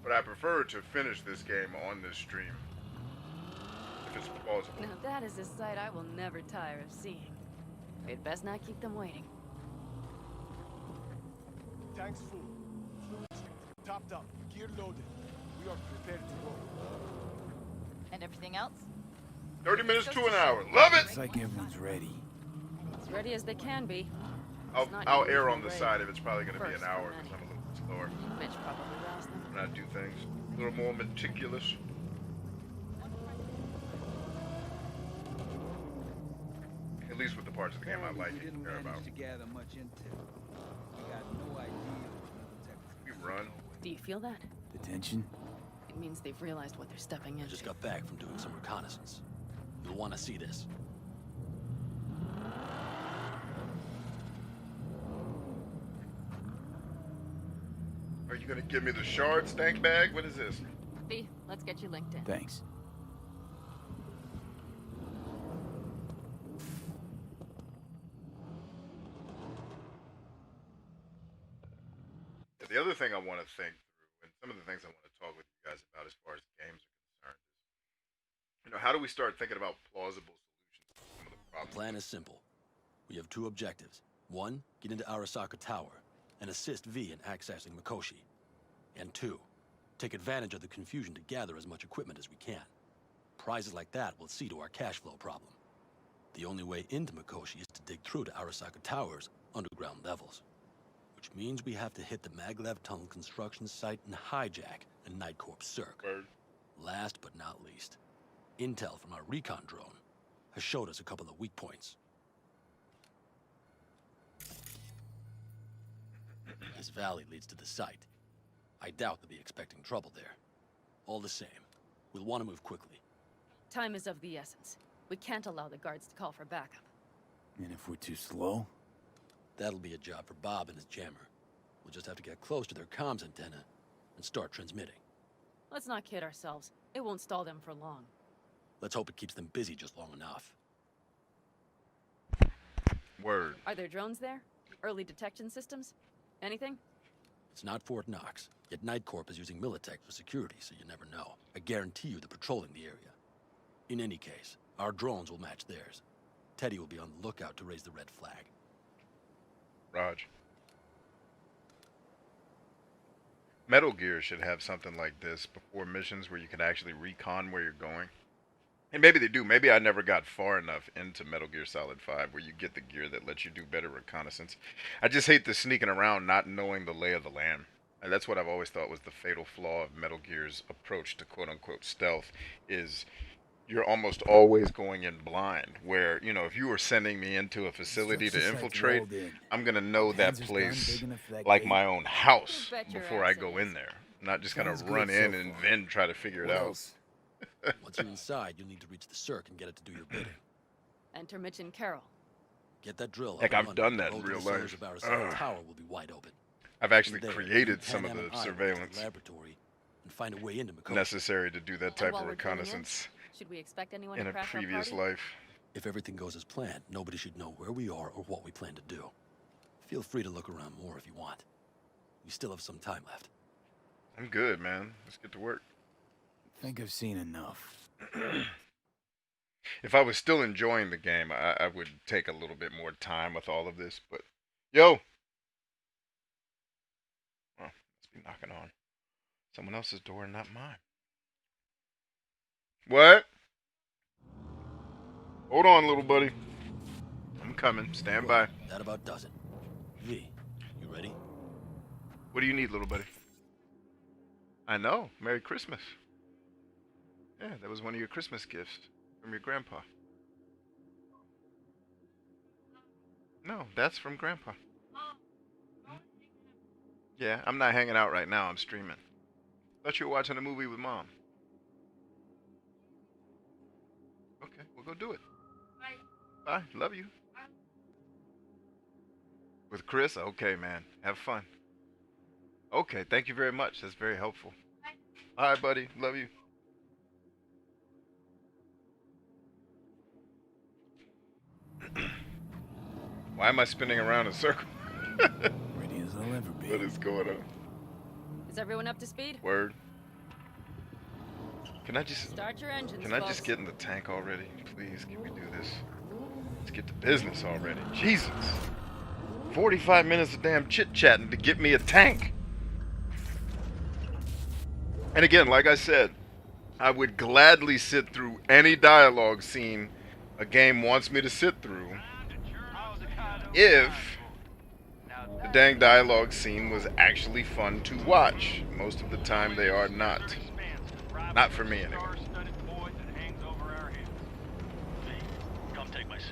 But I prefer to finish this game on this stream, if it's plausible. Now that is a sight I will never tire of seeing. We'd best not keep them waiting. Tanks full. Fluids topped up. Gear loaded. We are prepared to go. And everything else? 30 minutes to an hour. Love it! Looks like everyone's ready. As ready as they can be. I'll err on the side if it's probably going to be an hour, because I'm a little slower. Mitch probably roused them. When I do things a little more meticulous. At least with the parts of the game I like and care about. To gather much intel. We got no idea. We run. Do you feel that? The tension? It means they've realized what they're stepping into. I just got back from doing some reconnaissance. You'll want to see this. Are you going to give me the shard stank bag? What is this? V, let's get you linked in. Thanks. The other thing I want to think through, and some of the things I want to talk with you guys about as far as games are concerned, is, how do we start thinking about plausible solutions to some of the The problems? plan is simple. We have two objectives. One, get into Arasaka Tower and assist V in accessing Mikoshi. And two, take advantage of the confusion to gather as much equipment as we can. Prizes like that will see to our cash flow problem. The only way into Mikoshi is to dig through to Arasaka Tower's underground levels. Which means we have to hit the maglev tunnel construction site and hijack a Night Corps Circ. Last but not least, intel from our recon drone has showed us a couple of weak points. This valley leads to the site. I doubt they'll be expecting trouble there. All the same, we'll want to move quickly. Time is of the essence. We can't allow the guards to call for backup. And if we're too slow? That'll be a job for Bob and his jammer. We'll just have to get close to their comms antenna and start transmitting. Let's not kid ourselves. It won't stall them for long. Let's hope it keeps them busy just long enough. Word. Are there drones there? Early detection systems? Anything? It's not Fort Knox, yet Night Corp is using Militech for security, so you never know. I guarantee you they're patrolling the area. In any case, our drones will match theirs. Teddy will be on the lookout to raise the red flag. Raj. Metal Gear should have something like this before missions where you can actually recon where you're going. And maybe they do. Maybe I never got far enough into Metal Gear Solid 5 where you get the gear that lets you do better reconnaissance. I just hate the sneaking around not knowing the lay of the land. And that's what I've always thought was the fatal flaw of Metal Gear's approach to quote-unquote stealth is you're almost always going in blind. Where, if you were sending me into a facility to infiltrate, I'm going to know that place like my own house before I go in there. Not just going to run in and then try to figure it out. Once you're inside, you'll need to reach the Circ and get it to do your bidding. Enter Mitch and Carol. Get that drill. Heck, up I've and done running. that in The road to real the cellars life. of Aristotle Tower will be wide open. I've actually From there, created Pan some of Am the and I will get to surveillance the laboratory and find a way into Makoto. necessary to do that And type while of we're doing reconnaissance this, should we expect anyone in to a crash our previous party? life. If everything goes as planned, nobody should know where we are or what we plan to do. Feel free to look around more if you want. We still have some time left. I'm good, man. Let's get to work. I think I've seen enough. If I was still enjoying the game, I would take a little bit more time with all of this, but... Yo! Oh, must be knocking on someone else's door and not mine. What? Hold on, little buddy. I'm coming. Stand by. That about does it. V, you ready? What do you need, little buddy? I know. Merry Christmas. Yeah, that was one of your Christmas gifts from your grandpa. No, that's from grandpa. Yeah, I'm not hanging out right now. I'm streaming. Thought you were watching a movie with mom. Okay, we'll go do it. Bye. Love you. With Chris? Okay, man. Have fun. Okay, thank you very much. That's very helpful. All right, buddy. Love you. Why am I spinning around in a circle? Ready as I'll ever be. What is going on? Is everyone up to speed? Word. Can I just Start your engines, Can I just get in the tank already? Please, can we do this? Let's get to business already. Jesus. 45 minutes of damn chit-chatting to get me a tank. And again, like I said, I would gladly sit through any dialogue scene a game wants me to sit through if the dang dialogue scene was actually fun to watch. Most of the time they are not. Not for me, anyway. Come take my 6.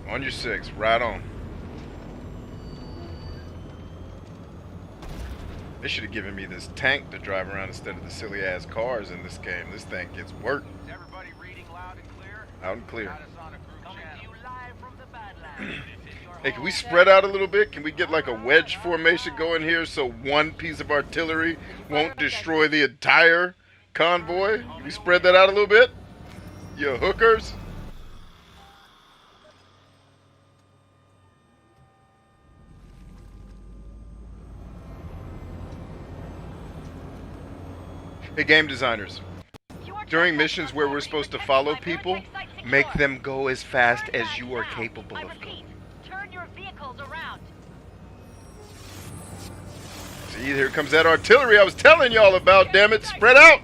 On your 6, right on. They should have given me this tank to drive around instead of the silly ass cars in this game. This thing gets work. Is everybody reading loud and clear? Loud and clear. Got us on a group channel. Hey, can we spread out a little bit? Can we get like a wedge formation going here so one piece of artillery won't destroy the entire convoy? Can we spread that out a little bit? You hookers? Hey, game designers. During missions where we're supposed to follow people, make them go as fast as you are capable of going. Turn your vehicles around. See, here comes that artillery I was telling y'all about, damn it. Spread out!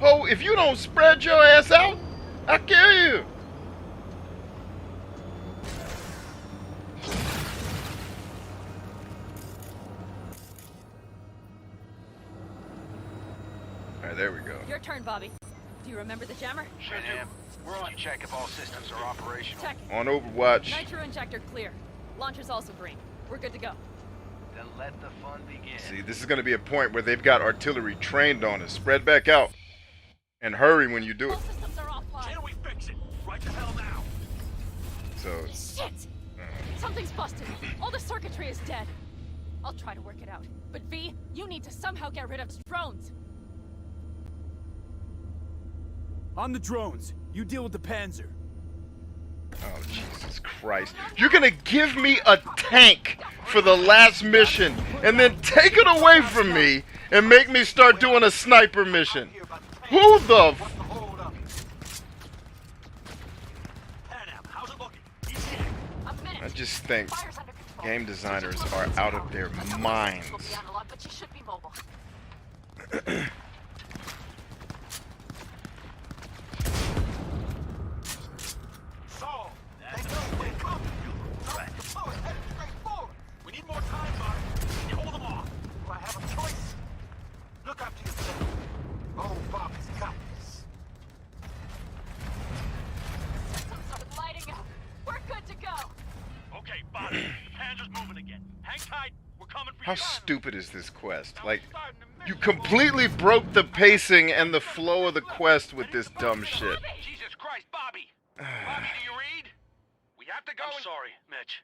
Oh, if you don't spread your ass out, I'll kill you. Alright, there we go. Your turn, Bobby. Do you remember the jammer? Sure do. We're on check if all systems are operational. Check. On Overwatch. Nitro injector clear. Launcher's also green. We're good to go. Then let the fun begin. See, this is going to be a point where they've got artillery trained on us. Spread back out. And hurry when you do it. Systems are offline. Can we fix it? Right the hell now. So, Shit! Something's busted. All the circuitry is dead. I'll try to work it out. But V, you need to somehow get rid of drones. On the drones. You deal with the Panzer. oh, Jesus Christ. You're going to give me a tank for the last mission and then take it away from me and make me start doing a sniper mission. Who the I just think game designers are out of their minds. But you should be mobile. We need more time, Mark. You hold them off. Do I have a choice? Look after yourself. Oh, Bobby's got this. Systems are lighting up. We're Hang tight. We're coming for How you. stupid is this quest? Like, you completely broke the pacing and the flow of the quest with this dumb shit. Jesus Christ, Bobby. Bobby, do you read? We have to go. I'm sorry, Mitch.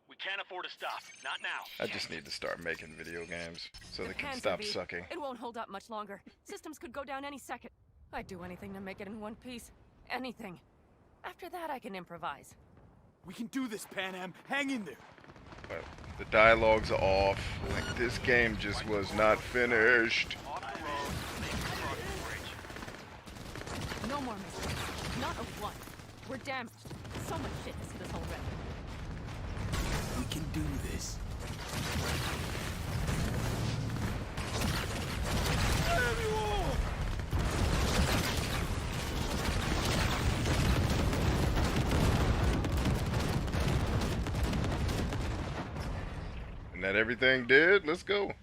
We can't afford to stop. Not now. I just need to start making video games so they can Hands stop are beat. sucking. It won't hold up much longer. Systems could go down any second. I'd do anything to make it in one piece. Anything. After that, I can improvise. We can do this, Pan Am. Hang in there. But the dialogue's off. Like, this game just was not finished. No more mistakes. Not a one. We're damaged. So much shit has hit us already. We can do this. Isn't that everything did? Let's go.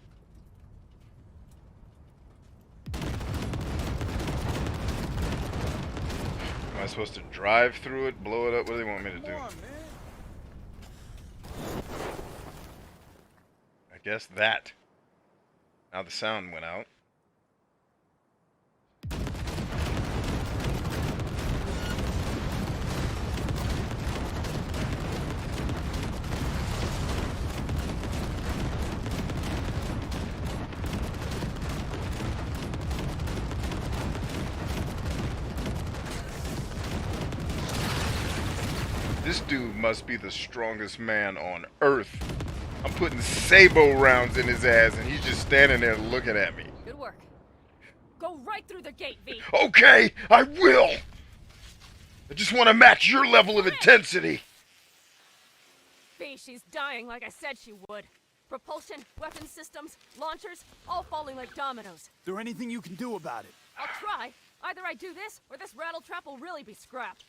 Am I supposed to drive through it, blow it up? What do they want me to do? I guess that. Now the sound went out. This dude must be the strongest man on Earth. I'm putting sabot rounds in his ass and he's just standing there looking at me. Good work. Go right through the gate, V. Okay, I will! I just want to match your level of intensity. V, she's dying like I said she would. Propulsion, weapon systems, launchers, all falling like dominoes. There anything you can do about it? I'll try. Either I do this, or this rattletrap will really be scrapped.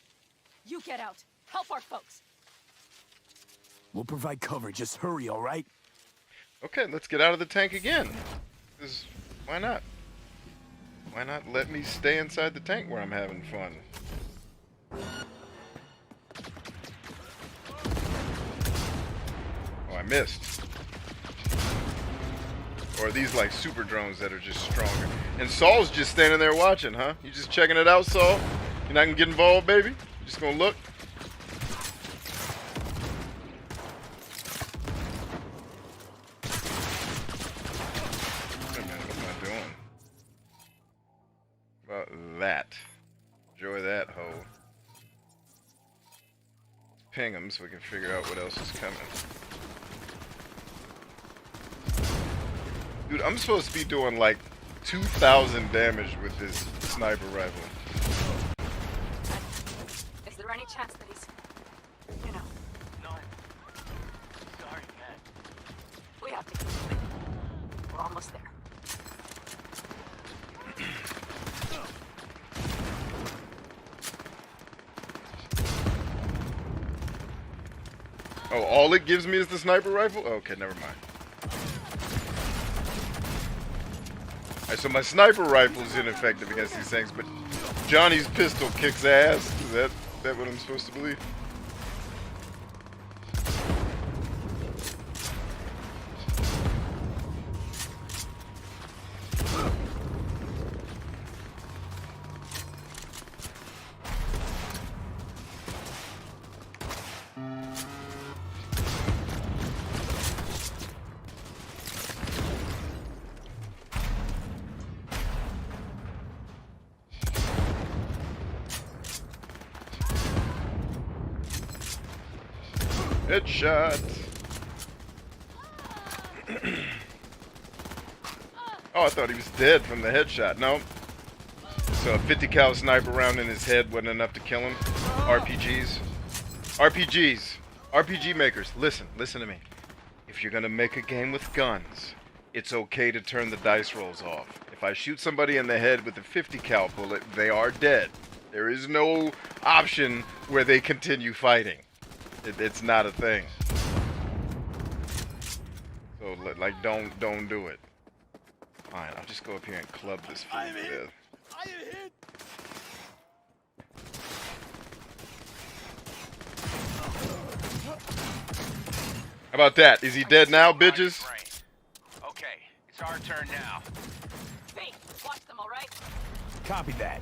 You get out. Help our folks. We'll provide cover. Just hurry, all right? Okay, let's get out of the tank again. Why not? Why not let me stay inside the tank where I'm having fun? Oh, I missed. Or are these like super drones that are just stronger? And Saul's just standing there watching, huh? You just checking it out, Saul? You're not gonna get involved, baby? You just gonna look? That. Enjoy that hoe. Ping him so we can figure out what else is coming. Dude, I'm supposed to be doing like 2,000 damage with this sniper rifle. Is there any chance that he's... you know... No. Sorry, man. We have to keep moving. We're almost there. Oh, all it gives me is the sniper rifle? Okay, never mind. Alright, so my sniper rifle is ineffective against these things, but Johnny's pistol kicks ass. Is that what I'm supposed to believe? Headshot. Oh, I thought he was dead from the headshot. No. So a 50 cal sniper round in his head wasn't enough to kill him. RPGs. RPGs. RPG makers, listen to me. If you're gonna make a game with guns, it's okay to turn the dice rolls off. If I shoot somebody in the head with a 50 cal bullet, they are dead. There is no option where they continue fighting. It's not a thing. So, like, don't do it. Fine, I'll just go up here and club this fool to death. I am hit. How about that? Is he dead now, bitches? Okay, it's our turn now. Hey, watch them, all right? Copy that.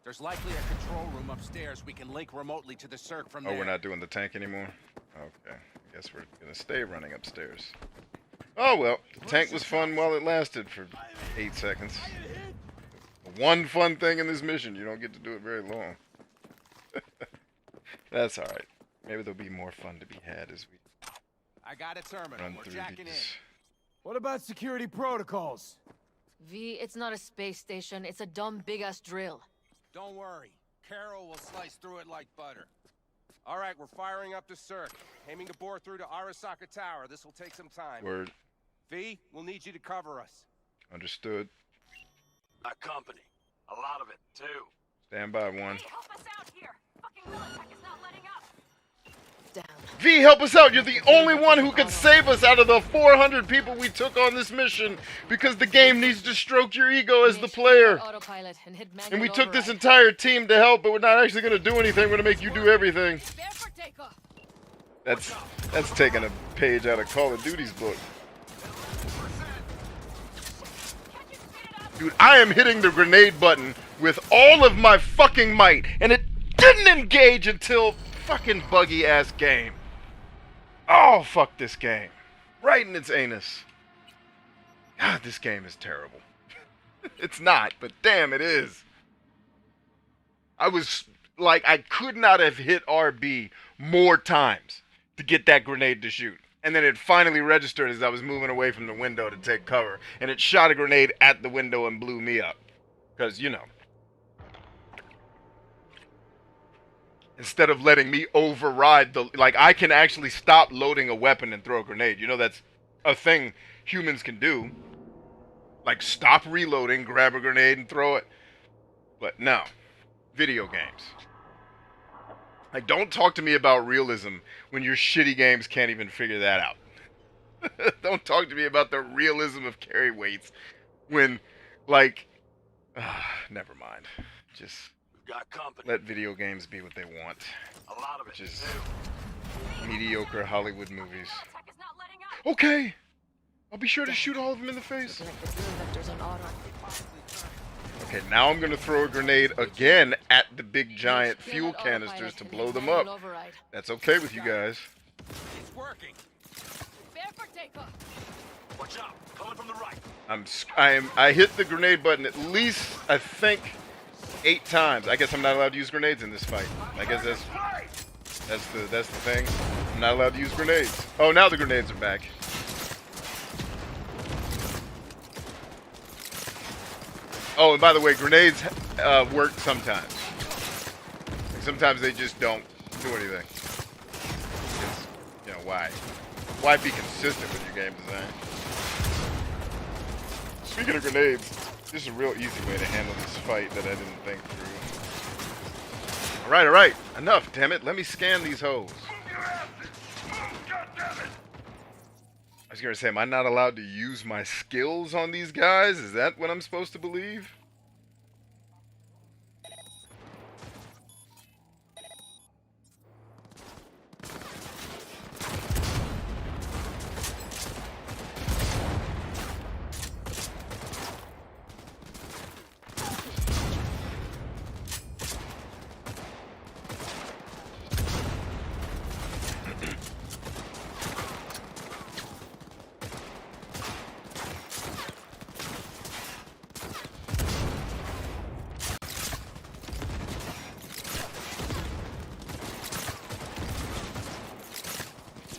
There's likely a control room upstairs we can link remotely to the circ from there. Oh, we're not doing the tank anymore? Okay. I guess we're gonna stay running upstairs. Oh well, the tank was fun while it lasted for 8 seconds. One fun thing in this mission, you don't get to do it very long. That's alright. Maybe there'll be more fun to be had as we I got it, terminal. run We're through jacking these. in. What about security protocols? V, it's not a space station. It's a dumb big-ass drill. Don't worry. Carol will slice through it like butter. All right, we're firing up the circ. Aiming to bore through to Arasaka Tower. This will take some time. Word. V, we'll need you to cover us. Understood. Our company. A lot of it, too. Stand by, one. Help us out here. Fucking Militech is not letting up. V, help us out! You're the only one who could save us out of the 400 people we took on this mission, because the game needs to stroke your ego as the player. Autopilot and hit And we manual took this override. entire team to help, but we're not actually going to do anything. We're going to make you do everything. That's taking a page out of Call of Duty's book. Dude, I am hitting the grenade button with all of my fucking might, and it didn't engage until fucking buggy ass game. Oh, fuck this game. Right in its anus. God, this game is terrible. It's not, but damn, it is. I was like, I could not have hit RB more times to get that grenade to shoot. And then it finally registered as I was moving away from the window to take cover. And it shot a grenade at the window and blew me up. Because, you know. Instead of letting me override the... Like, I can actually stop loading a weapon and throw a grenade. You know, that's a thing humans can do. Like, stop reloading, grab a grenade, and throw it. But no. Video games. Like, don't talk to me about realism when your shitty games can't even figure that out. Don't talk to me about the realism of carry weights when, like... never mind. Just... Got company. Let video games be what they want. A lot of it, which is too. mediocre Hollywood movies. Okay! I'll be sure to shoot all of them in the face. Okay, now I'm gonna throw a grenade again at the big giant fuel canisters to blow them up. That's okay with you guys. It's working. Watch out. Coming from the right. I hit the grenade button at least, I think, 8 times. I guess I'm not allowed to use grenades in this fight. I guess that's the thing. I'm not allowed to use grenades. Oh, now the grenades are back. Oh, and by the way, grenades work sometimes. Sometimes they just don't do anything. It's, you know, why? Why be consistent with your game design? Speaking of grenades, this is a real easy way to handle this fight that I didn't think through. Alright, enough, damn it. Let me scan these hoes. I was gonna say, am I not allowed to use my skills on these guys? Is that what I'm supposed to believe?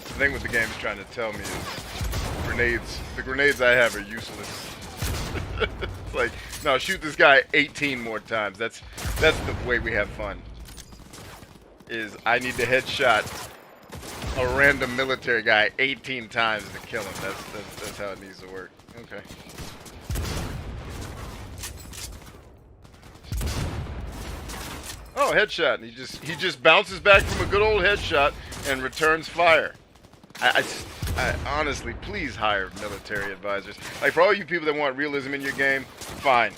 The thing with the game is trying to tell me is the grenades I have are useless. It's like, no, shoot this guy 18 more times. That's the way we have fun. Is I need to headshot a random military guy 18 times to kill him. That's how it needs to work. Okay. Oh, headshot. And he just bounces back from a good old headshot and returns fire. I honestly, please hire military advisors. Like, for all you people that want realism in your game, fine.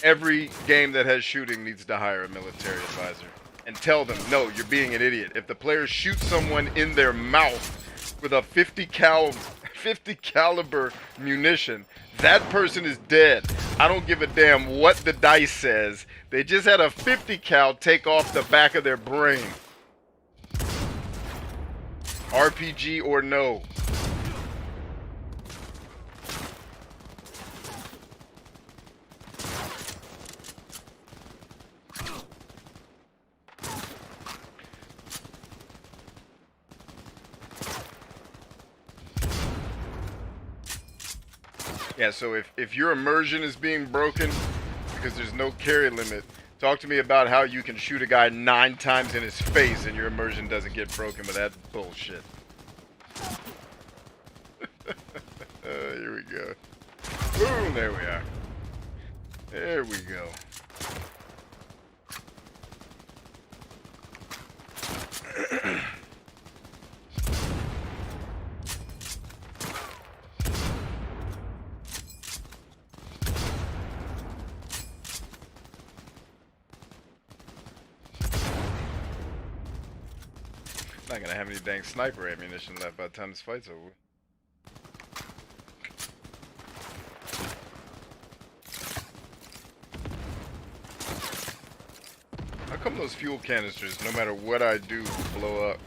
Every game that has shooting needs to hire a military advisor. and tell them, no, you're being an idiot. If the player shoots someone in their mouth with a 50 caliber munition, that person is dead. I don't give a damn what the dice says. They just had a 50 cal take off the back of their brain. RPG or no. Yeah, so if your immersion is being broken because there's no carry limit, talk to me about how you can shoot a guy 9 times in his face and your immersion doesn't get broken with that bullshit. Here we go. Boom, there we are. There we go. Not gonna have any dang sniper ammunition left by the time this fight's over. How come those fuel canisters, no matter what I do, blow up?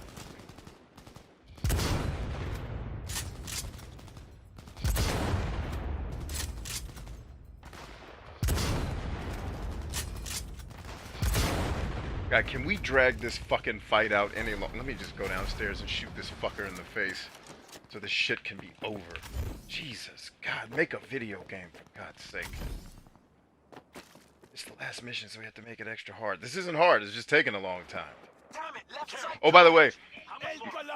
God, can we drag this fucking fight out any longer? Let me just go downstairs and shoot this fucker in the face so this shit can be over. Jesus, God, make a video game for God's sake. It's the last mission, so we have to make it extra hard. This isn't hard, it's just taking a long time. Oh, by the way,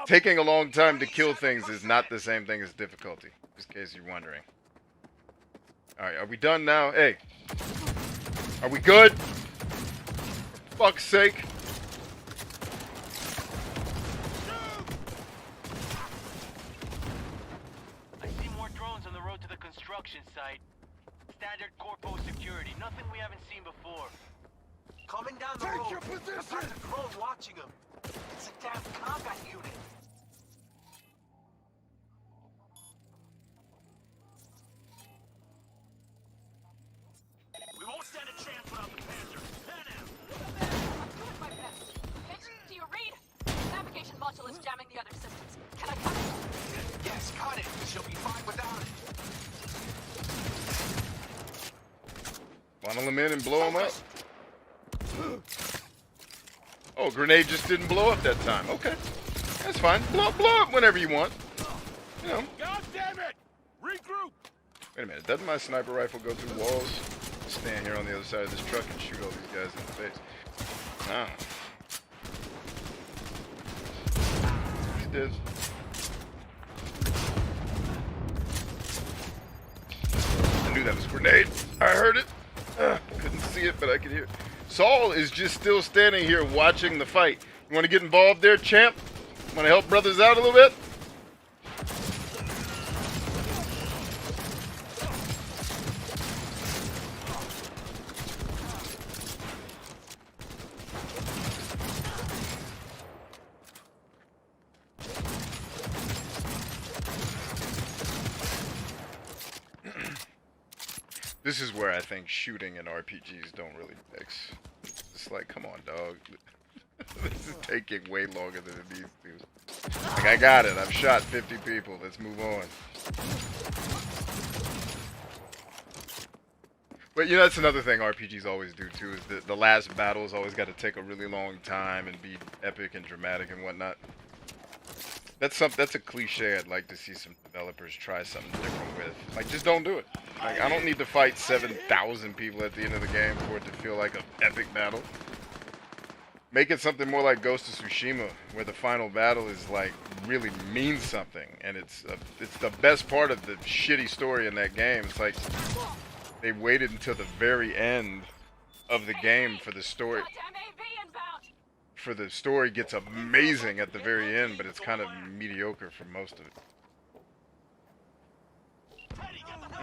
taking a long time to kill things is not the same thing as difficulty, just in case you're wondering. Alright, are we done now? Hey, are we good? For fuck's sake. I see more drones on the road to the construction site. Standard corpo security, nothing we haven't seen before. Coming down the road. Take your position! There's a drone watching them. It's a damn combat unit. We won't stand a chance without the Panzer. Do you read? Navigation module is jamming the other systems. Can I cut it? Yes, cut it. She'll be fine without it. Funnel him in and blow him up. Oh, grenade just didn't blow up that time. Okay, that's fine. Blow up whenever you want. You know. God damn it! Regroup! Wait a minute. Doesn't my sniper rifle go through walls? Stand here on the other side of this truck and shoot all these guys in the face. Ah. He's dead. I knew that was a grenade. I heard it. Couldn't see it, but I could hear it. Saul is just still standing here watching the fight. You want to get involved there, champ? Want to help brothers out a little bit? This is where I think shooting in RPGs don't really mix. It's like, come on, dog. This is taking way longer than it needs to. Like, I got it. I've shot 50 people. Let's move on. But, you know, that's another thing RPGs always do, too, is that the last battle's always got to take a really long time and be epic and dramatic and whatnot. That's a cliche I'd like to see some developers try something different with. Like, just don't do it. Like, I don't need to fight 7,000 people at the end of the game for it to feel like an epic battle. Make it something more like Ghost of Tsushima, where the final battle is like really means something, and it's the best part of the shitty story in that game. It's like they waited until the very end of the game for the story. For the story gets amazing at the very end, but it's kind of mediocre for most of it.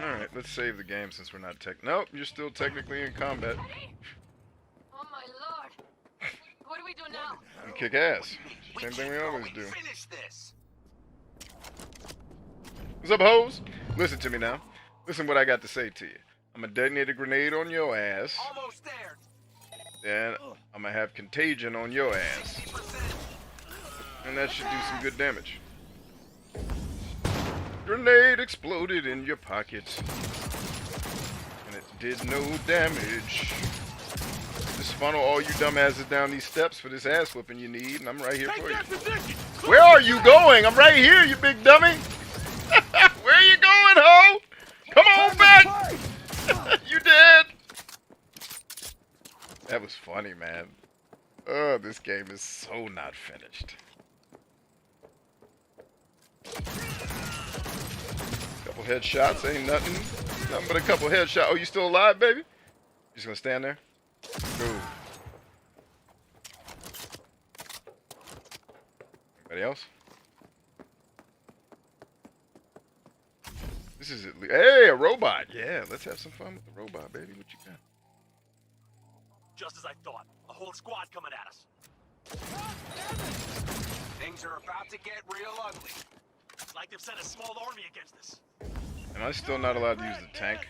Alright, let's save the game since we're not Nope, you're still technically in combat. Oh my lord. What do we do now? We kick ass. Same thing we always do. Finish this. What's up, hoes? Listen to me now. Listen what I got to say to you. I'm gonna detonate a grenade on your ass. Almost there. Then I'm gonna have contagion on your ass. And that should do some good damage. Grenade exploded in your pocket. And it did no damage. Just funnel all you dumbasses down these steps for this ass whooping you need, and I'm right here for you. Where are you going? I'm right here, you big dummy. Where are you going, ho? Come on back. You dead. That was funny, man. Oh, this game is so not finished. Couple headshots ain't nothing. Nothing but a couple headshots. Oh, you still alive, baby? You just gonna stand there? Go. Anybody else? This is at least. Hey, a robot. Yeah, let's have some fun with the robot, baby. What you got? Just as I thought. A whole squad coming at us. Things are about to get real ugly. It's like they've sent a small army against us. Am I still not allowed to use the tank?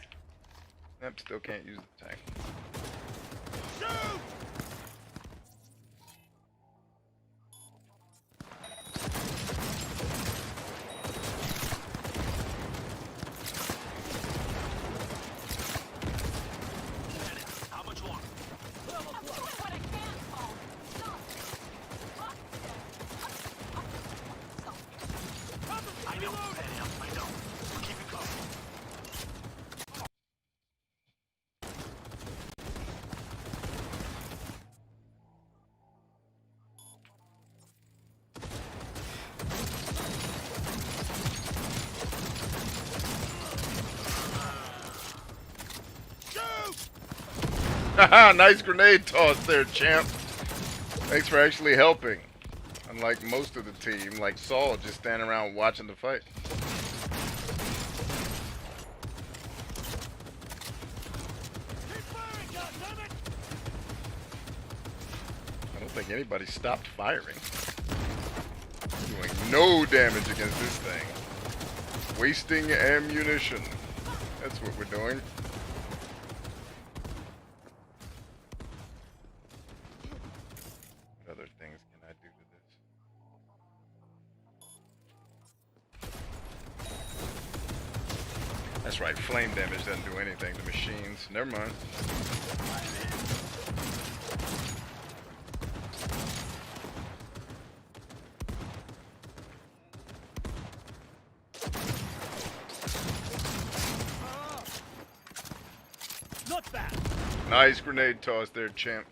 Yep, still can't use the tank. Shoot! How much longer? I know, I know. Keep it going. Haha, nice grenade toss there, champ. Thanks for actually helping. Unlike most of the team, like Saul just standing around watching the fight. I don't think anybody stopped firing. Doing no damage against this thing. Wasting ammunition. That's what we're doing. What other things can I do to this? That's right, flame damage doesn't do anything to machines. Never mind. Not bad. Nice grenade toss there, champ.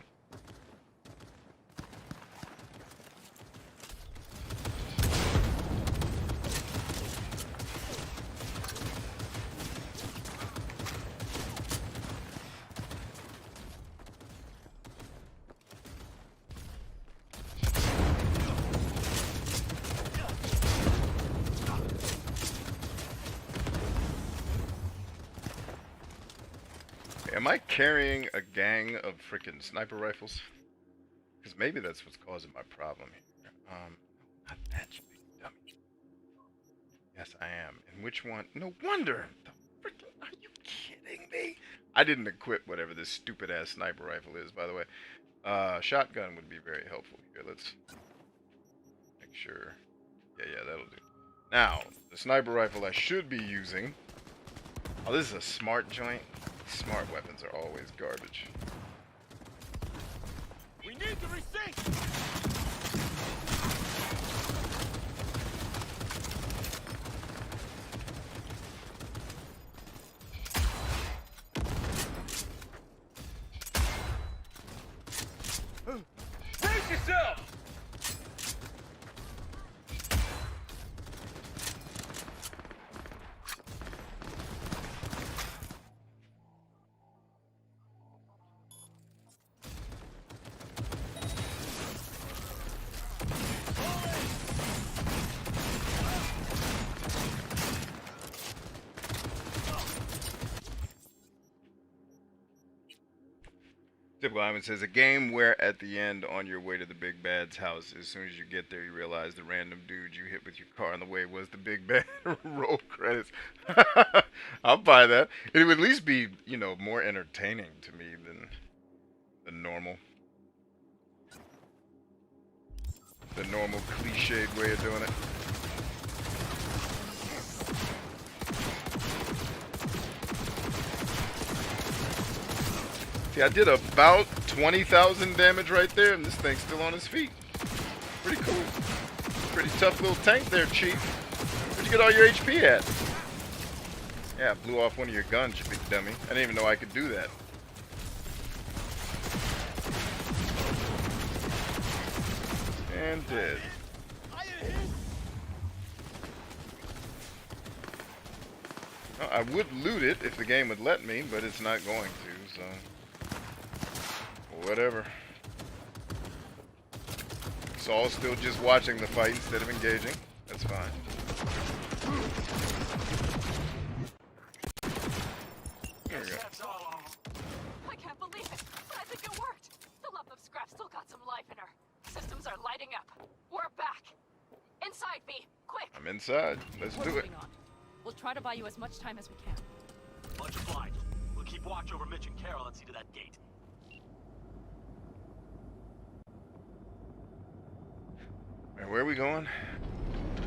Am I carrying a gang of frickin' sniper rifles? Because maybe that's what's causing my problem here. Not that, you big dummy. Yes, I am. And which one? No wonder! The frickin', are you kidding me? I didn't equip whatever this stupid-ass sniper rifle is, by the way. Shotgun would be very helpful here. Let's make sure. Yeah, that'll do. Now, the sniper rifle I should be using. Oh, this is a smart joint. Smart weapons are always garbage. We need to resync! Brace yourself! Typical Ivan says, a game where at the end on your way to the big bad's house, as soon as you get there, you realize the random dude you hit with your car on the way was the big bad. Roll credits. I'll buy that. It would at least be, you know, more entertaining to me than the normal cliched way of doing it. See, I did about 20,000 damage right there, and this thing's still on his feet. Pretty cool. Pretty tough little tank there, Chief. Where'd you get all your HP at? Yeah, I blew off one of your guns, you big dummy. I didn't even know I could do that. And dead. Well, I would loot it if the game would let me, but it's not going to, so... whatever. Saul's still just watching the fight instead of engaging. That's fine. There we go. I can't believe it, but I think it worked. The lump of scrap still got some life in her. Systems are lighting up. We're back. Inside, B. Quick. I'm inside. Let's do it. We'll try to buy you as much time as we can. Much obliged. We'll keep watch over Mitch and Carol and see to that gate. Alright, where are we going?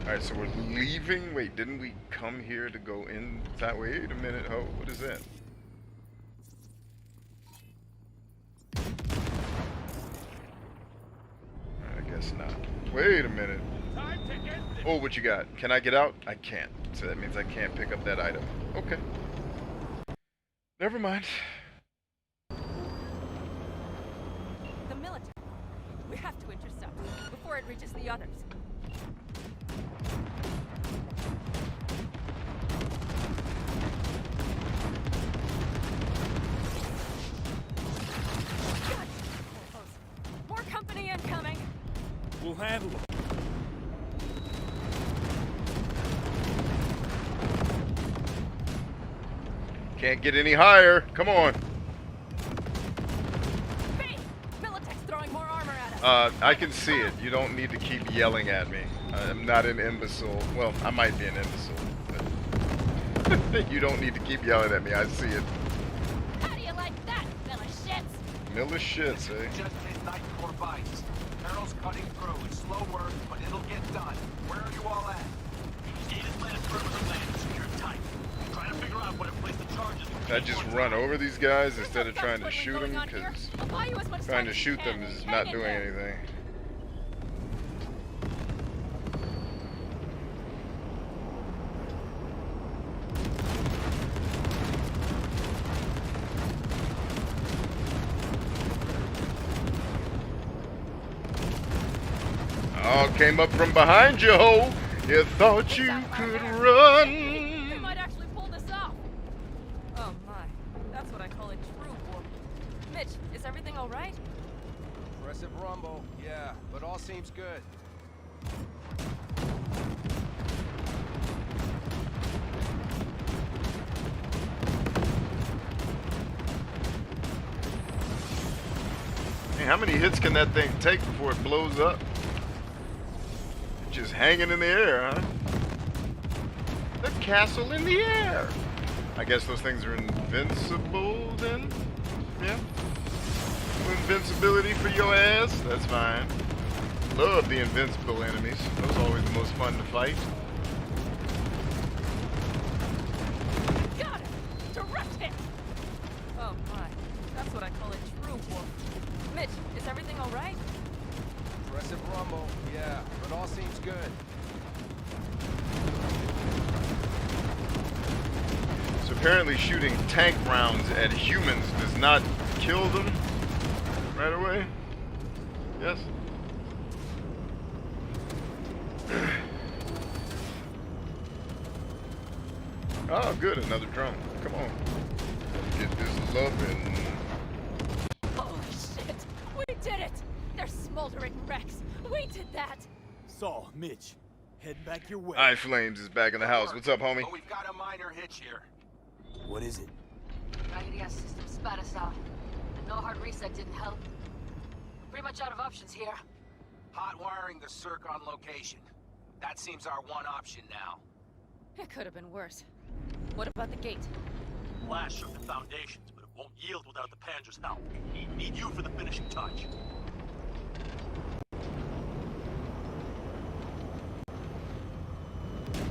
Alright, so we're leaving. Wait, didn't we come here to go in that way? Wait a minute. Oh, what is that? I guess not. Wait a minute. Oh, what you got? Can I get out? I can't. So that means I can't pick up that item. Okay. Never mind. The military. We have to intercept before it reaches the others. God, more company incoming. We'll handle them. Can't get any higher. Come on. Militech's throwing more armor at us. I can see it. You don't need to keep yelling at me. I'm not an imbecile. Well, I might be an imbecile, but you don't need to keep yelling at me. I see it. How do you like that, Milishits? Milishits, eh? Just hit night core bites. Carol's cutting through. It's slow work, but it'll get done. Where are you all at? Gate is lit for the land. Secure tight. Trying to figure out where to place the charges. I just run over these guys instead of trying to shoot them, because trying to shoot them is not doing anything. Oh, came up from behind you, ho! You thought you could run! We might actually pull this off. Oh my, that's what I call a true war. Mitch, is everything all right? Aggressive rumble, yeah, but all seems good. Hey, how many hits can that thing take before it blows up? It's just hanging in the air, huh? The castle in the air! I guess those things are invincible then? Yeah? Invincibility for your ass? That's fine. Love the invincible enemies. Those are always the most fun to fight. Got it! Direct hit! Oh my, that's what I call a true war. Mitch, is everything all right? Aggressive rumble, yeah, but all seems good. So apparently shooting tank rounds at humans does not kill them right away? Yes? Oh, good, another drone. Come on. Let's get this loving. Holy shit! We did it! They're smoldering wrecks. We did that! Saul, Mitch, head back your way. iFlames is back in the house. What's up, homie? Oh, we've got a minor hitch here. What is it? IDS system spat us out. No hard reset didn't help. Pretty much out of options here. Hot wiring the circ on location. That seems our one option now. It could have been worse. What about the gate? Lash shook the foundations, but it won't yield without the Panzer's help. Need you for the finishing touch.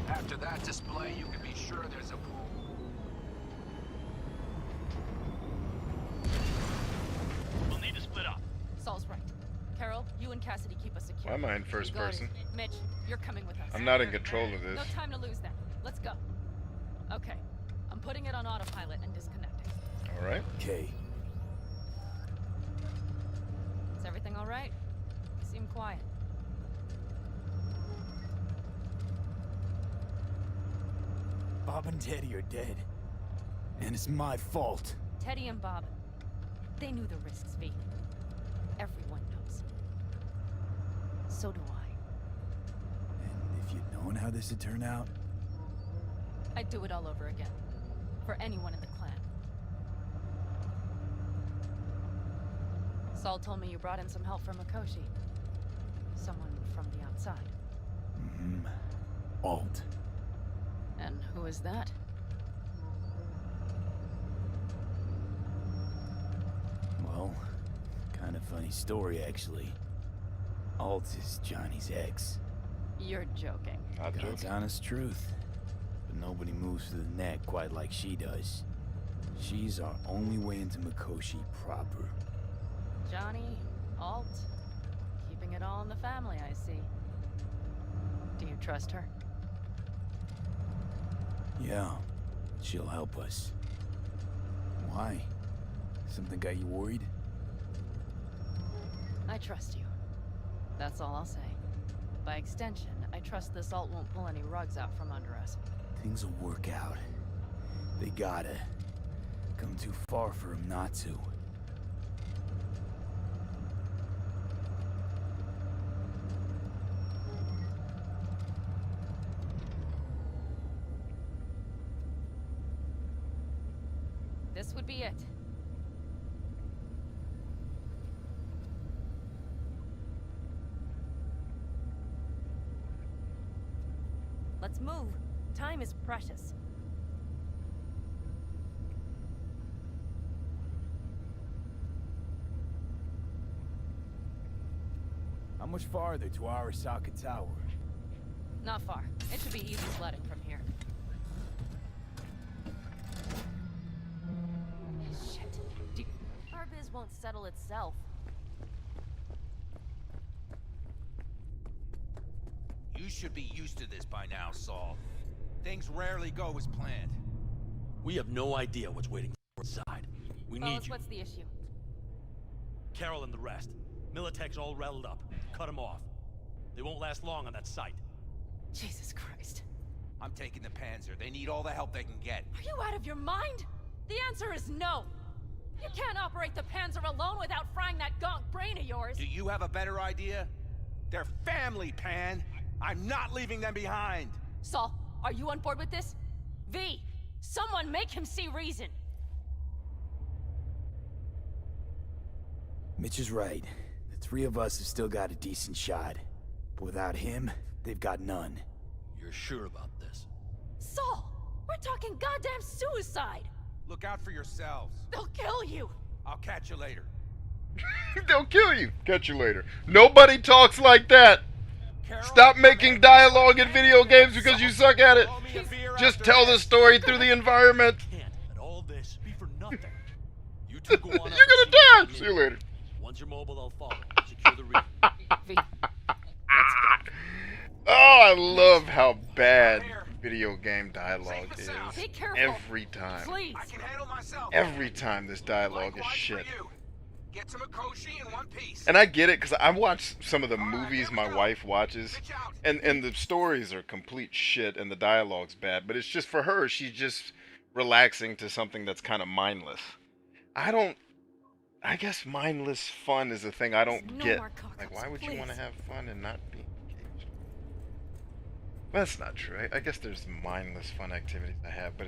After that display, you can be sure there's a pool. We'll need to split up. Saul's right. Carol, you and Cassidy keep us secure. Why am I in first person? Mitch, you're coming with us. I'm not in control of this. No time to lose then. Let's go. Okay. I'm putting it on autopilot and disconnecting. All right. Okay. Is everything all right? You seem quiet. Bob and Teddy are dead. And it's my fault. Teddy and Bob, they knew the risks, V. Everyone knows. So do I. And if you'd known how this would turn out, I'd do it all over again. For anyone in the clan. Saul told me you brought in some help from Mikoshi. Someone from the outside. Alt. And who is that? Well, kind of funny story, actually. Alt is Johnny's ex. You're joking. God's honest truth. But nobody moves to the neck quite like she does. She's our only way into Mikoshi proper. Johnny, Alt, keeping it all in the family, I see. Do you trust her? Yeah, she'll help us. Why? Something got you worried? I trust you. That's all I'll say. By extension, I trust this Alt won't pull any rugs out from under us. Things will work out. They gotta. Come too far for him not to. This would be it. Let's move. Time is precious. How much farther to Arasaka Tower? Not far. It should be easy sledding from here. Shit. Our biz won't settle itself. You should be used to this by now, Saul. Things rarely go as planned. We have no idea what's waiting for us inside. We need you. What's the issue? Carol and the rest. Militech's all rattled up. Cut them off. They won't last long on that site. Jesus Christ. I'm taking the Panzer. They need all the help they can get. Are you out of your mind? The answer is no. You can't operate the Panzer alone without frying that gonk brain of yours. Do you have a better idea? They're family, Pan. I'm not leaving them behind. Saul, are you on board with this? V, someone make him see reason. Mitch is right. The three of us have still got a decent shot. But without him, they've got none. You're sure about this? Saul, we're talking goddamn suicide. Look out for yourselves. They'll kill you. I'll catch you later. They'll kill you. Catch you later. Nobody talks like that. Stop making dialogue in video games because you suck at it. Just tell the story through the environment. And all this be for nothing. You two go on. You're gonna die. See you later. Once you're mobile, I'll follow. Secure the region. Oh, I love how bad video game dialogue is. Be careful. Every time. Please. I can handle myself. Every time this dialogue is shit. Get to Mikoshi in one piece. And I get it, because I watch some of the movies my wife watches, and the stories are complete shit, and the dialogue's bad, but it's just for her, she's just relaxing to something that's kind of mindless. I guess mindless fun is a thing I don't get. Like, why would you want to have fun and not be engaged? Well, that's not true. I guess there's mindless fun activities I have, but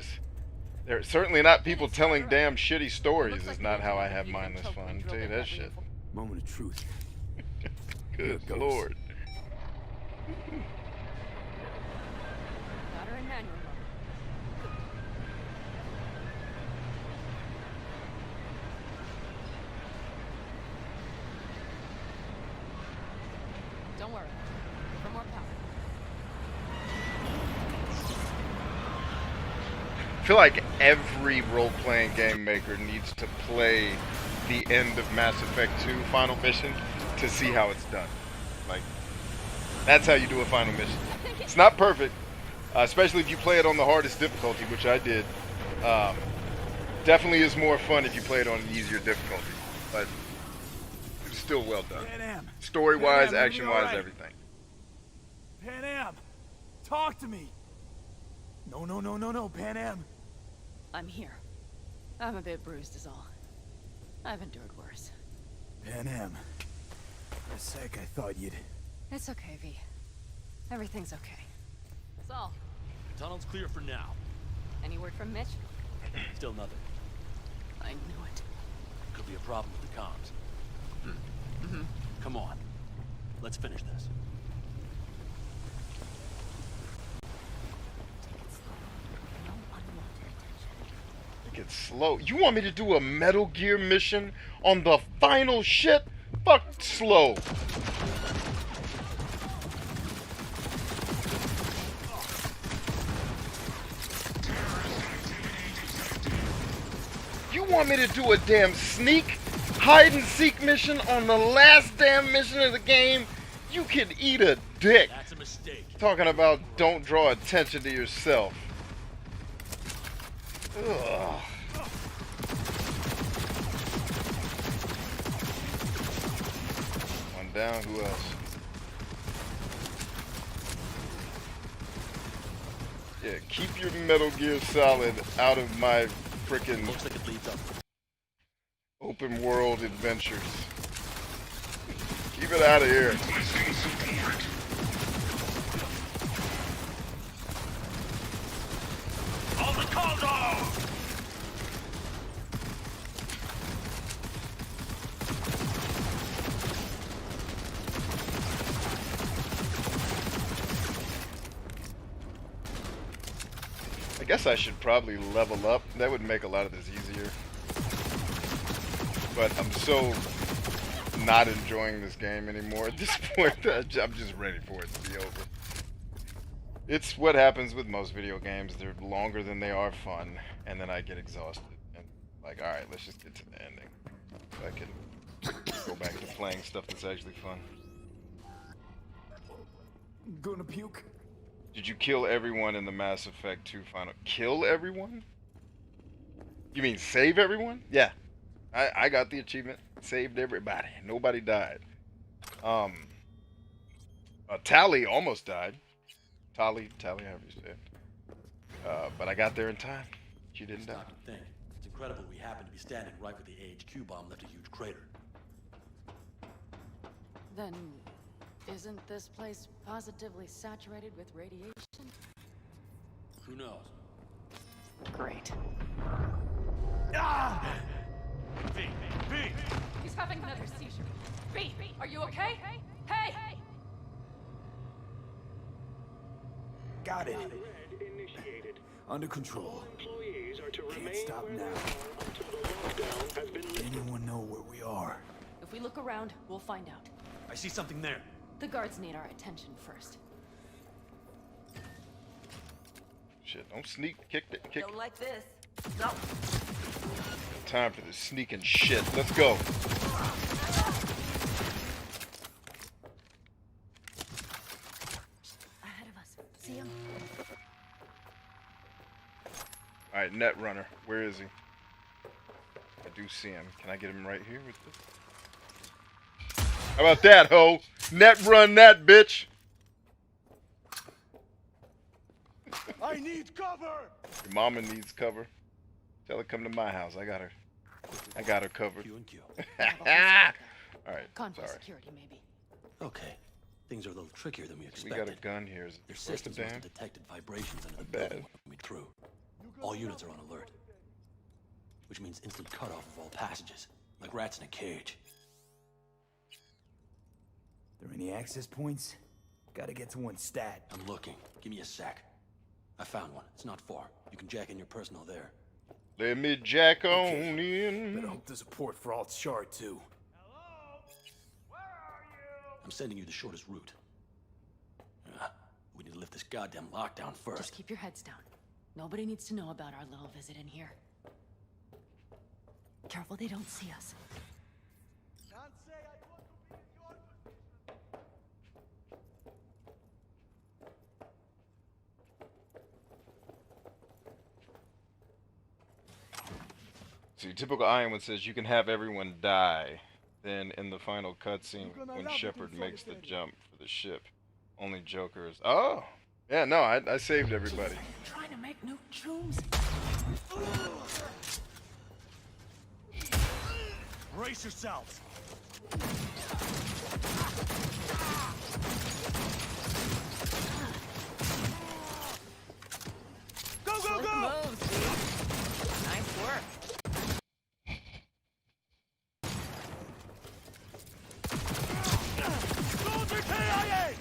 They're certainly not people telling damn shitty stories. Is not how I have mindless fun. I'll tell you that shit. Moment of truth. Good lord. Got her in manual mode. Don't worry. For more power. I feel like every role-playing game maker needs to play the end of Mass Effect 2 final mission to see how it's done. Like, that's how you do a final mission. It's not perfect, especially if you play it on the hardest difficulty, which I did. Definitely is more fun if you play it on an easier difficulty, but it's still well done. Story-wise, action-wise, everything. Pan Am, talk to me. No, Pan Am. I'm here. I'm a bit bruised is all. I've endured worse. Pan Am. For a sec, I thought you'd... It's okay, V. Everything's okay. Saul, Tunnel's clear for now. any word from Mitch? Still nothing. I knew it. Could be a problem with the comms. Mm-hmm. Come on. Let's finish this. It's slow. You want me to do a Metal Gear mission on the final shit? Fuck slow. You want me to do a damn sneak, hide and seek mission on the last damn mission of the game? You can eat a dick. That's a mistake. Talking about don't draw attention to yourself. Ugh. One down, who else? Yeah, keep your Metal Gear Solid out of my frickin' Looks like it leads up. open world adventures. Keep it out of here. On the corridor! I guess I should probably level up. That would make a lot of this easier. But I'm so not enjoying this game anymore at this point. I'm just ready for it to be over. It's what happens with most video games. They're longer than they are fun, and then I get exhausted. And like, alright, let's just get to the ending. So I can go back to playing stuff that's actually fun. Gonna puke? Did you kill everyone in the Mass Effect 2 final? Kill everyone? You mean save everyone? Yeah. I got the achievement. Saved everybody. Nobody died. Tally almost died. Tally, however you say it. But I got there in time. She didn't die. Stop and think. It's incredible we happen to be standing right where the AHQ bomb left a huge crater. Then, isn't this place positively saturated with radiation? Who knows? Great. Ah! V! He's having another seizure. V, are you okay? Hey! Got it. Under control. Can't stop now. Anyone know where we are? If we look around, we'll find out. I see something there. The guards need our attention first. Shit, don't sneak. Kick. Don't like this. No. Time for this sneaking shit. Let's go. Ahead of us. See him? Alright, Netrunner. Where is he? I do see him. Can I get him right here with this? How about that, ho? Netrun that, bitch! I need cover! Your mama needs cover. Tell her come to my house. I got her covered. Q and Q. Alright, Convoy sorry. security, maybe. Okay. Things are a little trickier than we We expected. got a gun here. Is it Their worth a systems must damn? have detected vibrations under the Bad. building when we through. All units are on alert. which means instant cutoff of all passages, like rats in a cage. There any access points? Gotta get to one stat. I'm looking. Give me a sec. I found one. It's not far. You can jack in your personal there. Let me jack on in. Better hope there's a port for alt shard too. I'm sending you the shortest route. We need to lift this goddamn lockdown first. Just keep your heads down. Nobody needs to know about our little visit in here. Careful they don't see us. See, typical Iowan says you can have everyone die. Then in the final cutscene, when Shepard makes the jump for the ship, only Joker is. Oh! Yeah, no, I saved everybody. Trying to make new tunes. Brace yourselves. Go, go, go! Nice work. Soldier KIA!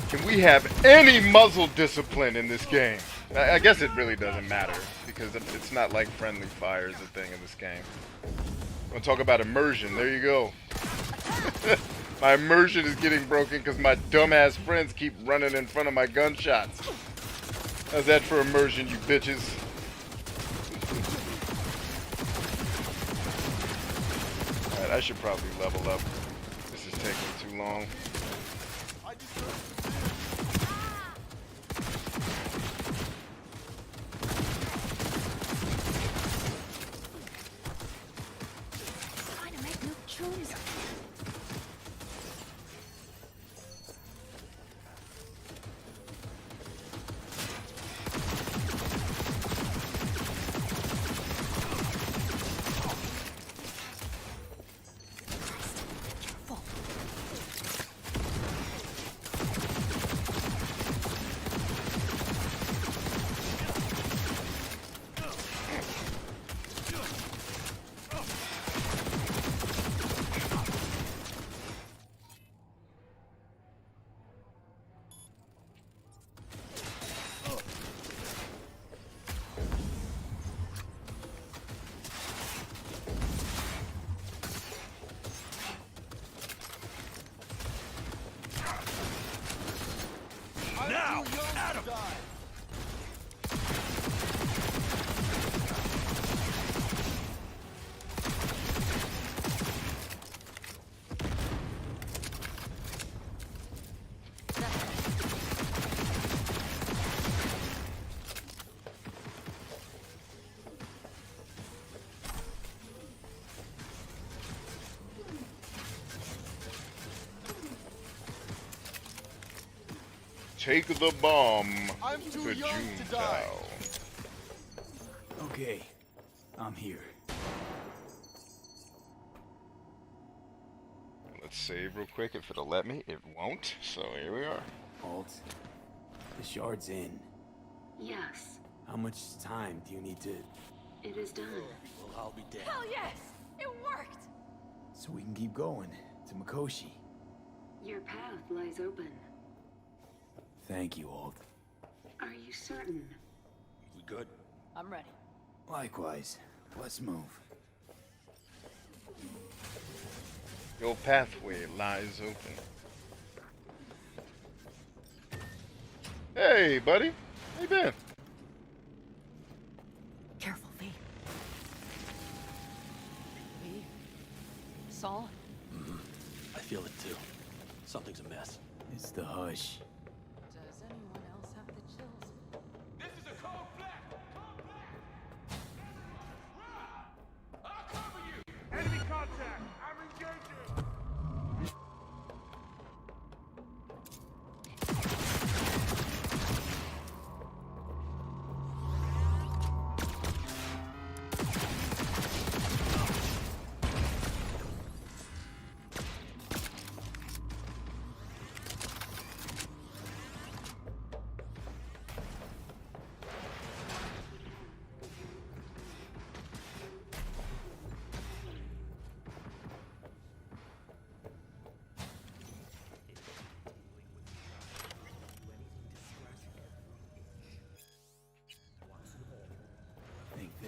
Can we have any muzzle discipline in this game? I guess it really doesn't matter, because it's not like friendly fire is a thing in this game. Want to talk about immersion? There you go. My immersion is getting broken because my dumbass friends keep running in front of my gunshots. How's that for immersion, you bitches? Alright, I should probably level up. This is taking too long. Trying to make new tunes. Now! Adam! Take the bomb I'm to too young to Junetao. die. Okay, I'm here. Let's save real quick. If it'll let me, it won't. So here we are. Alt, the shard's in. Yes, How much time do you need to... it is done. Well, I'll be dead. Hell yes! It worked! So we can keep going to Mikoshi. Your path lies open. Thank you, Alt. Are you certain? We good? I'm ready. Likewise. Let's move. Your pathway lies open. Hey, buddy. How you been? Careful, V. V? Saul? I feel it too. Something's amiss. It's the hush. Does anyone else have the chills? This is a cold black! Cold black! I'll cover you! Enemy contact! I'm engaging!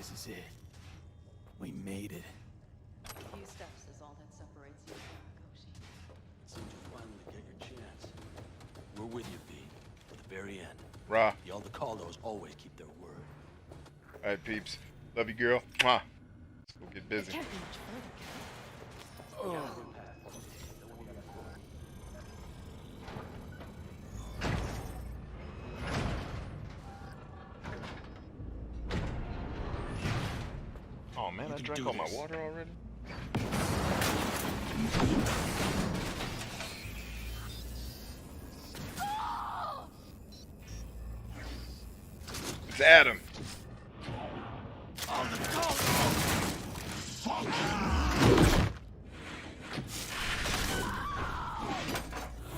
This is it. We made it. A few steps is all that separates you from Koshi. Seems you finally get your chance. We're with you, V, to the very end. Rah. The Aldecalos always keep their word. Alright, peeps. Love you, girl. Mwah. Let's go get busy. Can't be much further, can it? Oh. Oh man, I drank all my water already. It's Adam.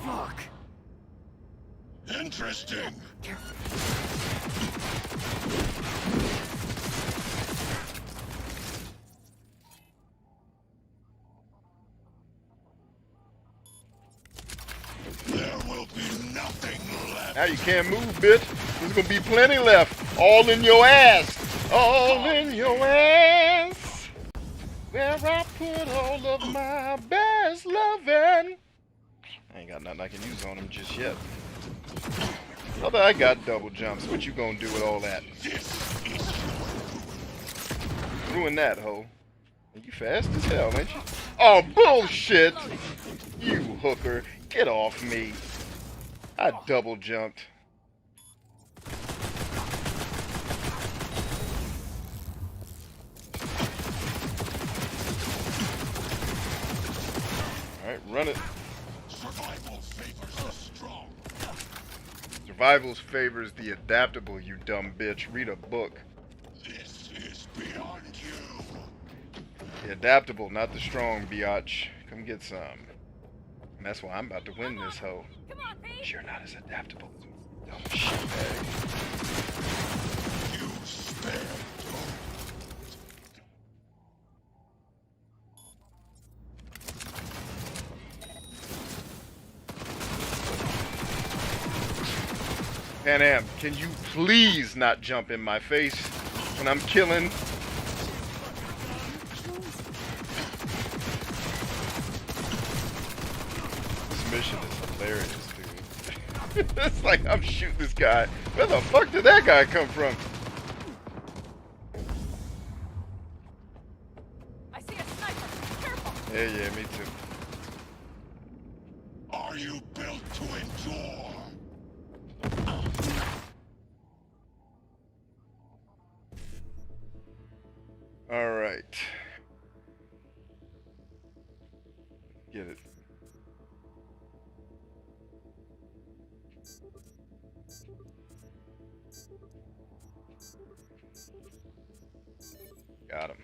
Fuck. Interesting. There will be nothing left. Now you can't move, bitch. There's gonna be plenty left. All in your ass. All in your ass. Where I put all of my best loving. I ain't got nothing I can use on him just yet. Brother, I got double jumps. What you gonna do with all that? Ruin that, hoe. You fast as hell, ain't you? Oh, bullshit! You hooker. Get off me. I double jumped. Alright, run it. Survival favors the strong. Survival favors the adaptable, you dumb bitch. Read a book. This is beyond you. The adaptable, not the strong, biatch. Come get some. And that's why I'm about to win this hoe. But you're not as adaptable as me, dumb shitbag. You spare. Pan Am, can you please not jump in my face when I'm killing? This mission is hilarious, dude. It's like I'm shooting this guy. Where the fuck did that guy come from? I see a sniper. Careful. Yeah, me too. Are you built to endure? All right. Get it. Got him.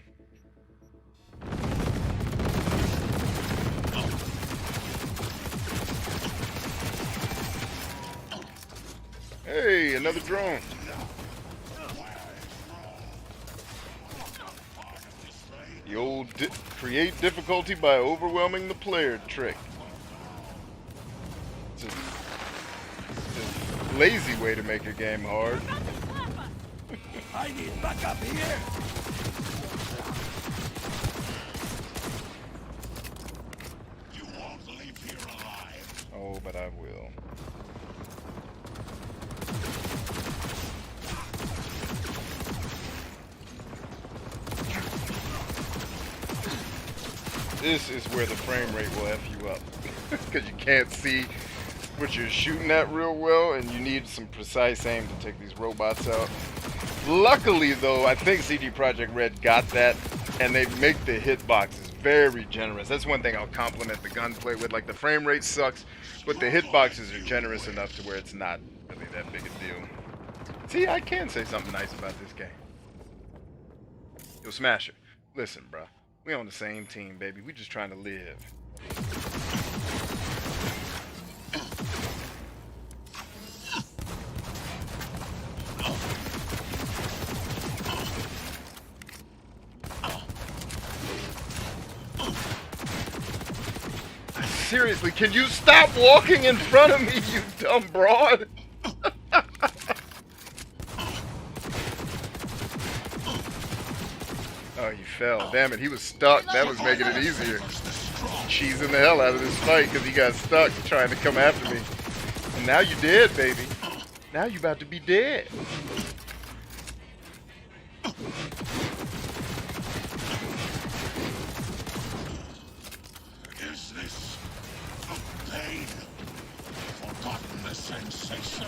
Hey, another drone. The old create difficulty by overwhelming the player trick. It's a lazy way to make a game hard. I need backup here. You won't leave here alive. Oh, but I will. This is where the frame rate will F you up. Because you can't see what you're shooting at real well, and you need some precise aim to take these robots out. Luckily, though, I think CD Projekt Red got that, and they make the hitboxes very generous. That's one thing I'll compliment the gunplay with. Like, the frame rate sucks, but the hitboxes are generous enough to where it's not really that big a deal. See, I can say something nice about this game. Yo, Smasher, listen, bruh. We on the same team, baby. We just trying to live. Seriously, can you stop walking in front of me, you dumb broad? fell. Damn it, he was stuck. That was making it easier. Cheesing the hell out of this fight because he got stuck trying to come after me. And now you dead, baby. Now you about to be dead. Is this a pain? Forgotten the sensation?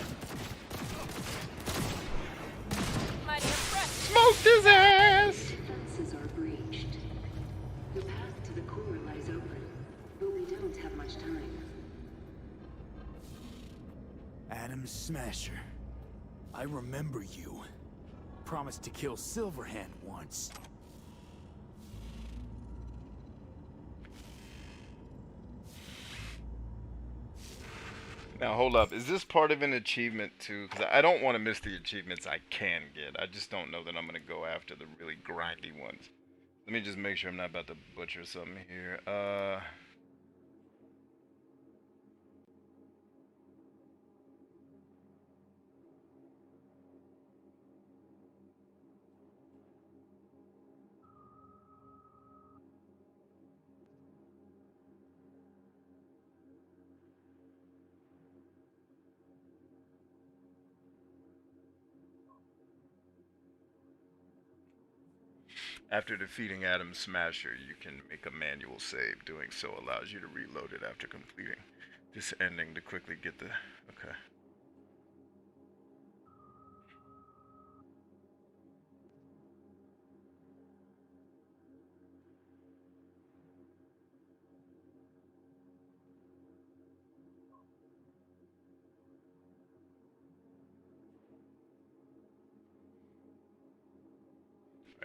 Smoked his ass! Defenses are breached. The path to the core lies open, but we don't have much time. Adam Smasher. I remember you. Promised to kill Silverhand once. Now hold up, is this part of an achievement too? Because I don't want to miss the achievements I can get. I just don't know that I'm going to go after the really grindy ones. Let me just make sure I'm not about to butcher something here. After defeating Adam Smasher, you can make a manual save. Doing so allows you to reload it after completing this ending to quickly get the... Okay.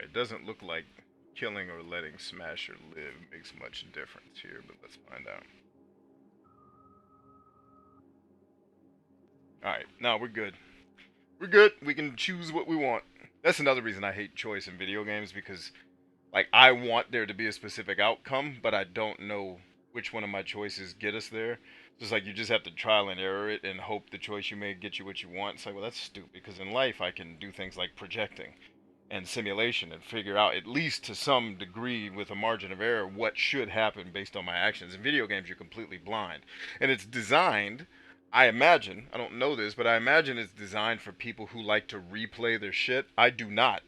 It doesn't look like killing or letting Smasher live makes much difference here, but let's find out. Alright, now we're good. We're good. We can choose what we want. That's another reason I hate choice in video games, because like I want there to be a specific outcome, but I don't know which one of my choices get us there. So it's like you just have to trial and error it and hope the choice you make gets you what you want. It's like, well, that's stupid, because in life I can do things like projecting and simulation and figure out, at least to some degree with a margin of error, what should happen based on my actions. In video games, you're completely blind. And it's designed, I imagine, I don't know this, but I imagine it's designed for people who like to replay their shit. I do not.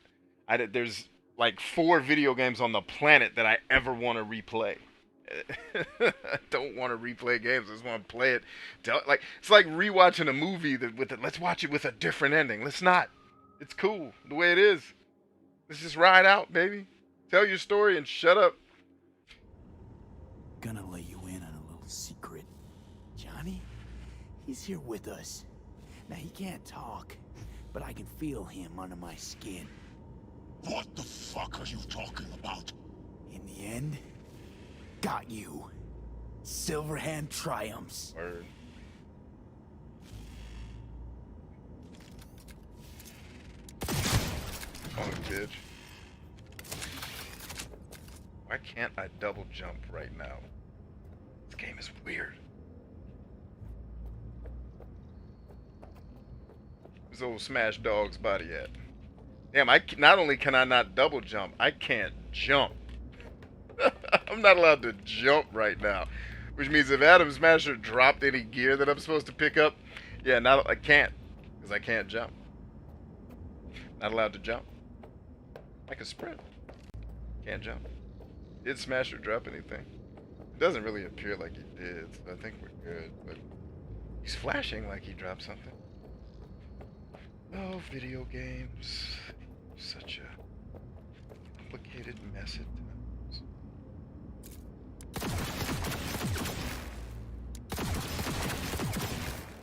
There's like 4 video games on the planet that I ever want to replay. I don't want to replay games. I just want to play it. It's like rewatching a movie let's watch it with a different ending. Let's not. It's cool the way it is. Let's just ride out, baby. Tell your story and shut up. Gonna let you in on a little secret. Johnny, he's here with us. Now, he can't talk, but I can feel him under my skin. What the fuck are you talking about? In the end, got you. Silverhand triumphs. Word. Oh, bitch. Why can't I double jump right now? This game is weird. This old Smash Dog's body at? Damn, not only can I not double jump, I can't jump. I'm not allowed to jump right now. Which means if Adam Smasher dropped any gear that I'm supposed to pick up, yeah, now I can't. Because I can't jump. Not allowed to jump. I can sprint. Can't jump. Did Smasher drop anything? It doesn't really appear like he did, so I think we're good. But he's flashing like he dropped something. Oh, video games. Such a complicated mess at times.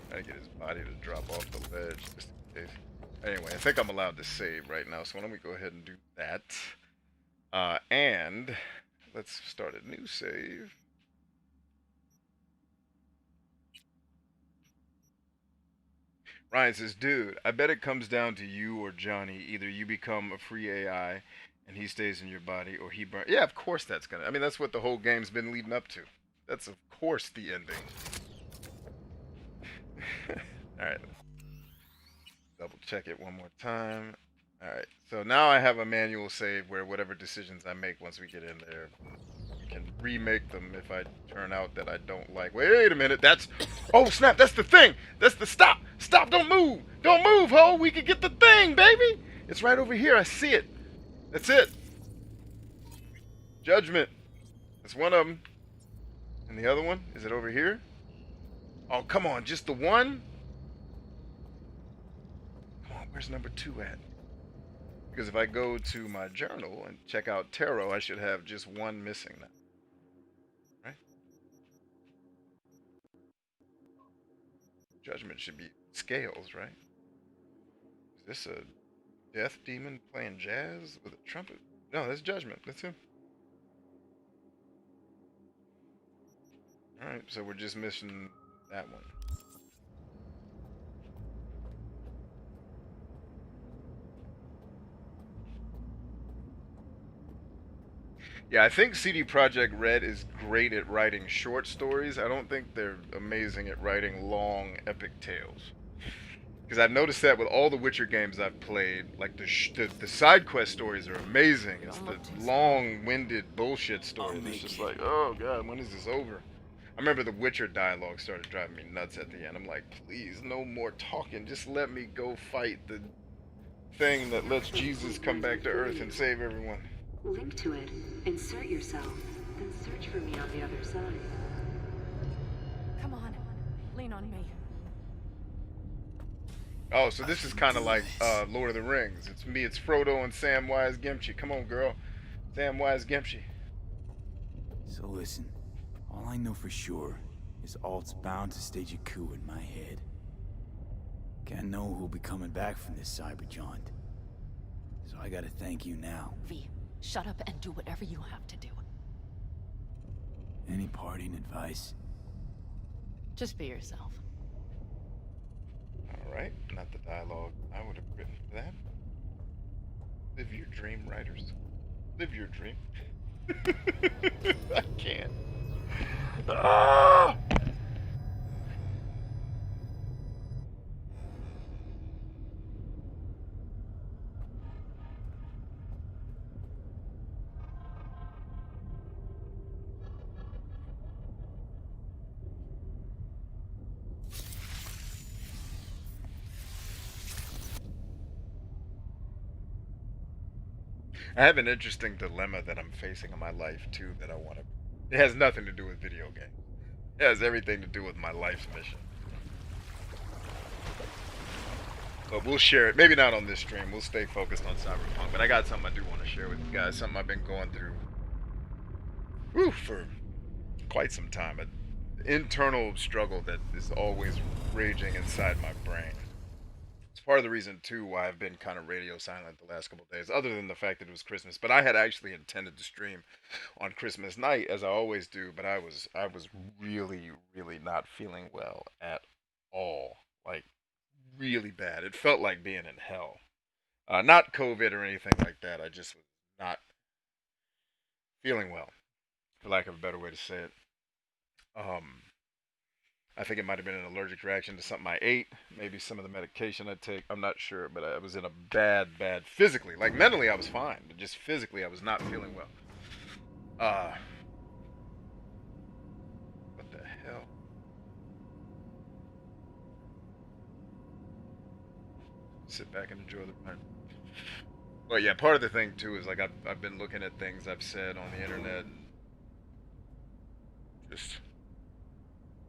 Gotta get his body to drop off the ledge just in case. Anyway, I think I'm allowed to save right now, so why don't we go ahead and do that. And let's start a new save. Ryan says, dude, I bet it comes down to you or Johnny. Either you become a free AI and he stays in your body, or he burns. Yeah, of course that's gonna. I mean, that's what the whole game's been leading up to. That's, of course, the ending. Alright. Double check it one more time. Alright, so now I have a manual save where whatever decisions I make once we get in there, we can remake them if I turn out that I don't like. Wait a minute, that's... Oh, snap, that's the thing! That's the... Stop! Stop, don't move! Don't move, ho! We can get the thing, baby! It's right over here, I see it. That's it. Judgment. That's one of them. And the other one? Is it over here? Oh, come on, just the one? Come on, where's number 2 at? Because if I go to my journal and check out tarot, I should have just one missing now. Right? Judgment should be scales, right? Is this a death demon playing jazz with a trumpet? No, that's Judgment. That's him. Alright, so we're just missing that one. Yeah, I think CD Projekt Red is great at writing short stories. I don't think they're amazing at writing long, epic tales. Because I've noticed that with all the Witcher games I've played, like the side quest stories are amazing. It's the long-winded bullshit stories. It's just like, oh god, when is this over? I remember the Witcher dialogue started driving me nuts at the end. I'm like, please, no more talking. Just let me go fight the thing that lets Jesus come back to Earth and save everyone. Link to it. Insert yourself. Then search for me on the other side. Come on. Lean on me. Oh, so this is kind of like Lord of the Rings. It's me, it's Frodo and Samwise Gamgee. Come on, girl. Samwise Gamgee. So listen, all I know for sure is Alt's bound to stage a coup in my head. Can't know who'll be coming back from this cyber jaunt. So I gotta thank you now. V, shut up and do whatever you have to do. Any parting advice? Just be yourself. Alright, not the dialogue I would have written for that. Live your dream, writers. Live your dream. I can't. Ah! I have an interesting dilemma that I'm facing in my life too that I want to... It has nothing to do with video games. It has everything to do with my life's mission. But we'll share it. Maybe not on this stream. We'll stay focused on Cyberpunk. But I got something I do want to share with you guys. Something I've been going through for quite some time. An internal struggle that is always raging inside my brain. It's part of the reason too why I've been kind of radio silent the last couple of days, other than the fact that it was Christmas. But I had actually intended to stream on Christmas night, as I always do, but I was really, really not feeling well at all. Like, really bad. It felt like being in hell. Not COVID or anything like that. I just was not feeling well, for lack of a better way to say it. I think it might have been an allergic reaction to something I ate, maybe some of the medication I take. I'm not sure, but I was in a bad physically. Like mentally, I was fine, but just physically, I was not feeling well. What the hell? Sit back and enjoy the ride. But yeah, part of the thing too is like I've been looking at things I've said on the internet, and just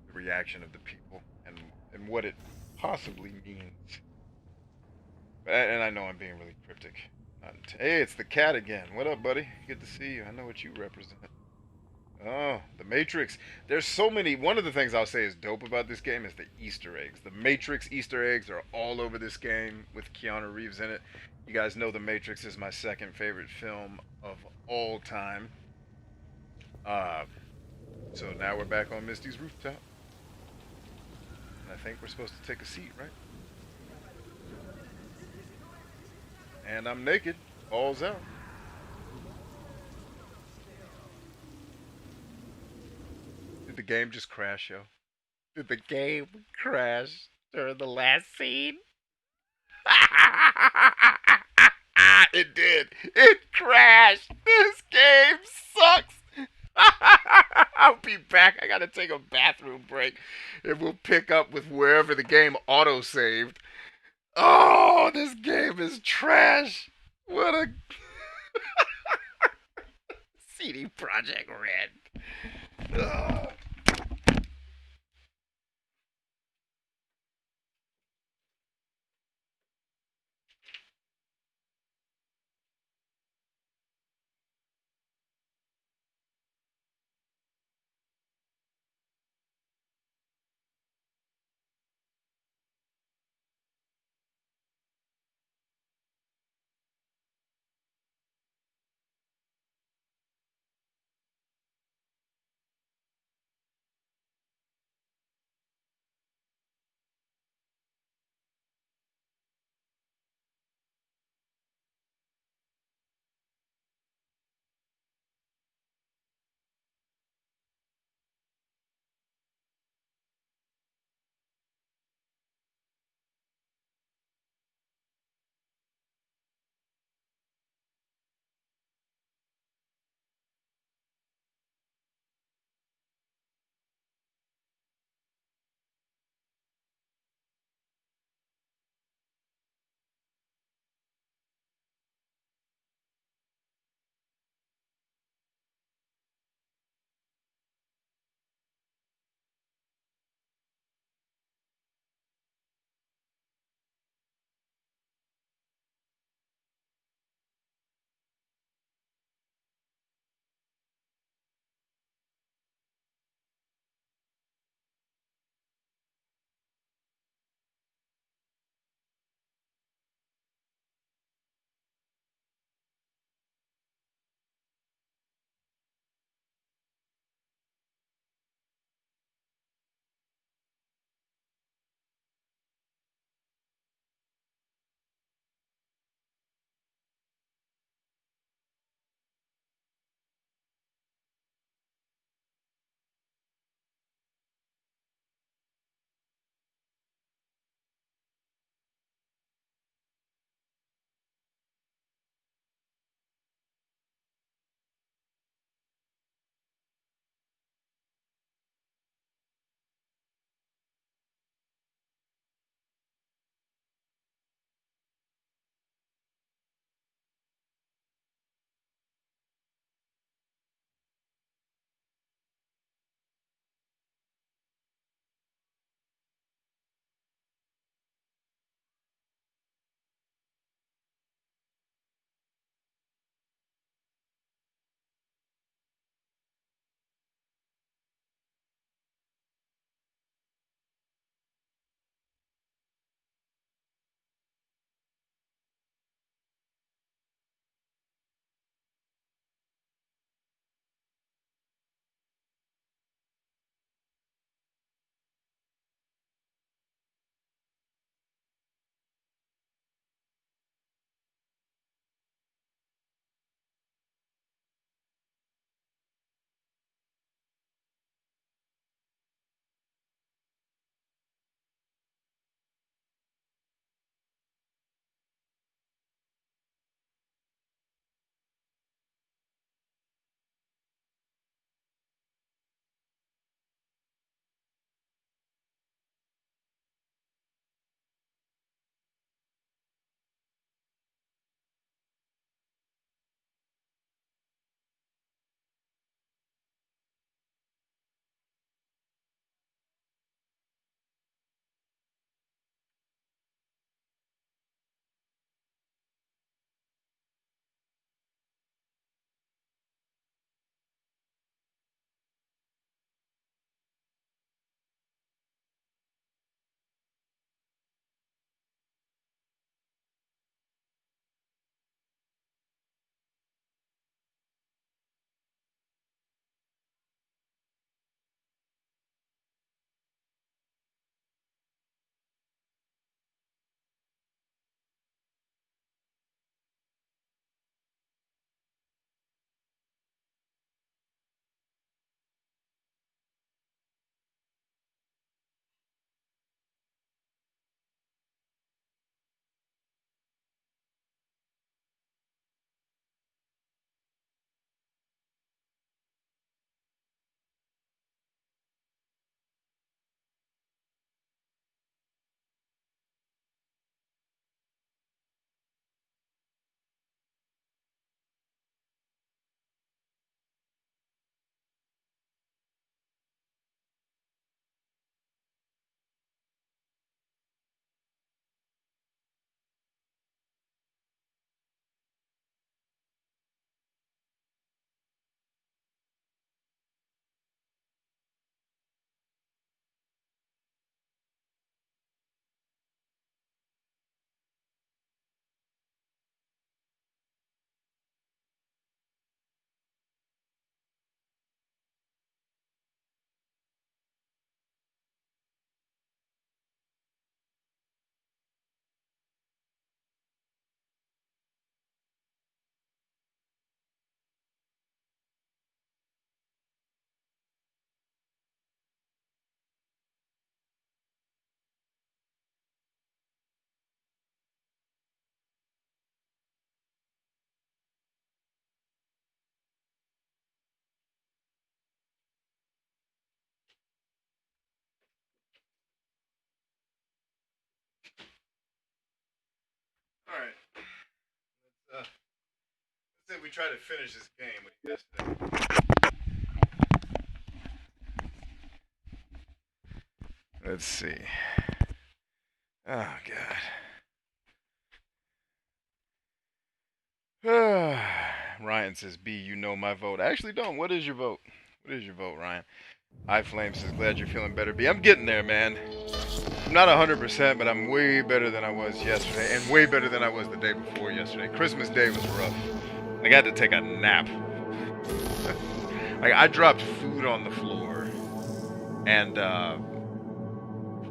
the reaction of the people and what it possibly means. And I know I'm being really cryptic. Hey, it's the cat again. What up, buddy? Good to see you. I know what you represent. Oh, the Matrix. There's so many. One of the things I'll say is dope about this game is the Easter eggs. The Matrix Easter eggs are all over this game with Keanu Reeves in it. You guys know The Matrix is my second favorite film of all time. So now we're back on Misty's rooftop. And I think we're supposed to take a seat, right? And I'm naked. Balls out. Did the game just crash, yo? Did the game crash during the last scene? It did. It crashed. This game sucks. I'll be back. I gotta take a bathroom break, and we'll pick up with wherever the game auto saved. Oh, this game is trash. What a CD Project Red. Ugh. me try to finish this game. What do you guys think? Let's see. Oh, God. Ryan says, B, you know my vote. I actually don't. What is your vote? What is your vote, Ryan? iFlame says, glad you're feeling better, B. I'm getting there, man. I'm not 100%, but I'm way better than I was yesterday, and way better than I was the day before yesterday. Christmas Day was rough. Like, I had to take a nap. Like, I dropped food on the floor, and,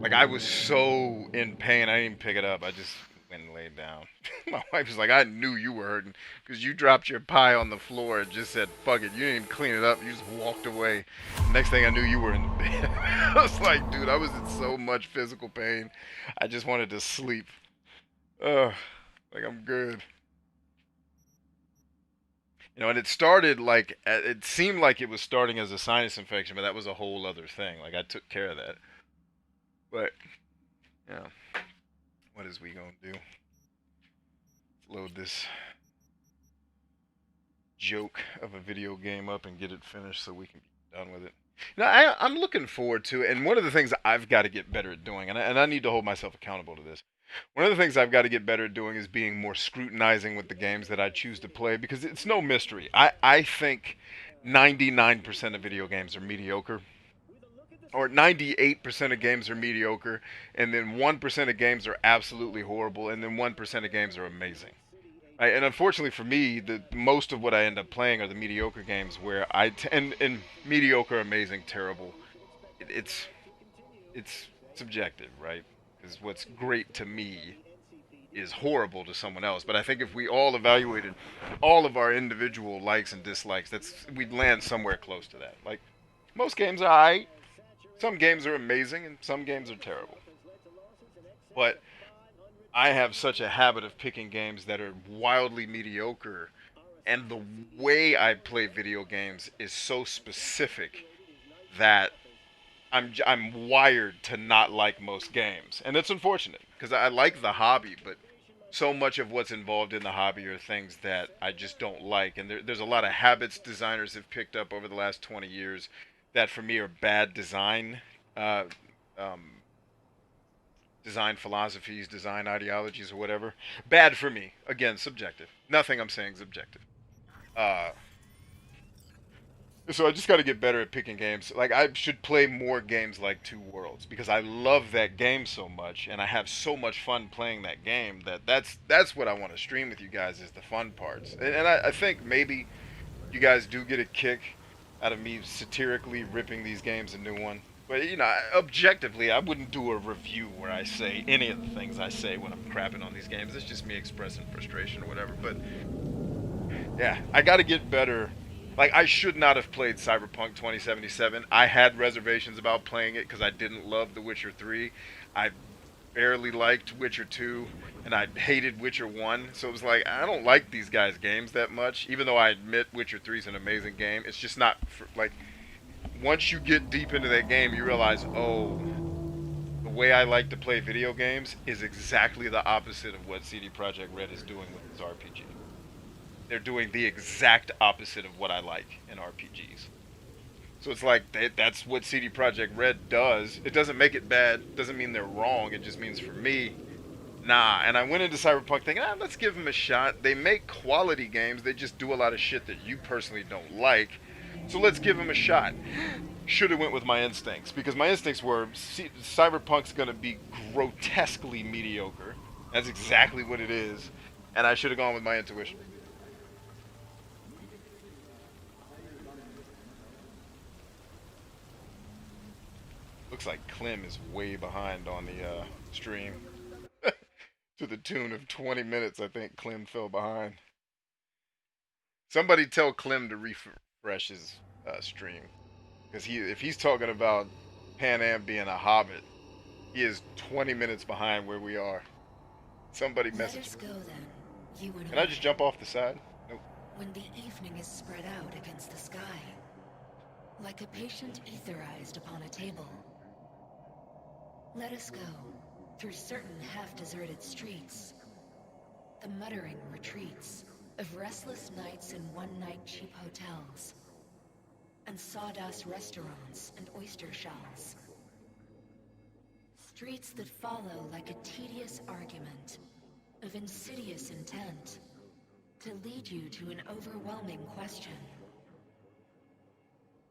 like, I was so in pain, I didn't even pick it up. I just went and laid down. My wife was like, I knew you were hurting, because you dropped your pie on the floor and just said, fuck it. You didn't even clean it up. You just walked away. Next thing I knew, you were in the bed. I was like, dude, I was in so much physical pain. I just wanted to sleep. Ugh, like, I'm good. You know, and it started like, it seemed like it was starting as a sinus infection, but that was a whole other thing. Like, I took care of that. But, yeah, what is we gonna do? Let's load this joke of a video game up and get it finished so we can be done with it. Now, I'm looking forward to it, and one of the things I've got to get better at doing, and I need to hold myself accountable to this, one of the things I've got to get better at doing is being more scrutinizing with the games that I choose to play, because it's no mystery. I think 99% of video games are mediocre, or 98% of games are mediocre, and then 1% of games are absolutely horrible, and then 1% of games are amazing. And unfortunately for me, the most of what I end up playing are the mediocre games where and mediocre, amazing, terrible. It's subjective, right? Because what's great to me is horrible to someone else. But I think if we all evaluated all of our individual likes and dislikes, we'd land somewhere close to that. Like, most games are alright, some games are amazing, and some games are terrible. But I have such a habit of picking games that are wildly mediocre, and the way I play video games is so specific that I'm wired to not like most games. And it's unfortunate, because I like the hobby, but so much of what's involved in the hobby are things that I just don't like. And there's a lot of habits designers have picked up over the last 20 years that for me are bad design um, design philosophies, design ideologies, or whatever. Bad for me. Again, subjective. Nothing I'm saying is objective. So I just got to get better at picking games. Like, I should play more games like Two Worlds, because I love that game so much, and I have so much fun playing that game that's what I want to stream with you guys, is the fun parts. And I think maybe you guys do get a kick out of me satirically ripping these games a new one. But, you know, objectively, I wouldn't do a review where I say any of the things I say when I'm crapping on these games. It's just me expressing frustration or whatever. But, yeah, I got to get better. Like, I should not have played Cyberpunk 2077. I had reservations about playing it because I didn't love The Witcher 3. I barely liked Witcher 2, and I hated Witcher 1. So it was like, I don't like these guys' games that much, even though I admit Witcher 3 is an amazing game. It's just not, like, once you get deep into that game, you realize, oh, the way I like to play video games is exactly the opposite of what CD Projekt Red is doing with its RPG. They're doing the exact opposite of what I like in RPGs. So it's like, that's what CD Projekt Red does. It doesn't make it bad. Doesn't mean they're wrong. It just means, for me, nah. And I went into Cyberpunk thinking, let's give them a shot. They make quality games. They just do a lot of shit that you personally don't like. So let's give them a shot. Should have went with my instincts, because my instincts were, Cyberpunk's going to be grotesquely mediocre. That's exactly what it is. And I should have gone with my intuition. Looks like Clem is way behind on the stream. To the tune of 20 minutes, I think Clem fell behind. Somebody tell Clem to refresh his stream. Because if he's talking about Pan Am being a hobbit, he is 20 minutes behind where we are. Somebody message him. Can I just jump off the side? Nope. When the evening is spread out against the sky, like a patient etherized upon a table. Let us go through certain half-deserted streets. The muttering retreats, of restless nights in one-night cheap hotels, and sawdust restaurants and oyster shells. Streets that follow like a tedious argument of insidious intent to lead you to an overwhelming question.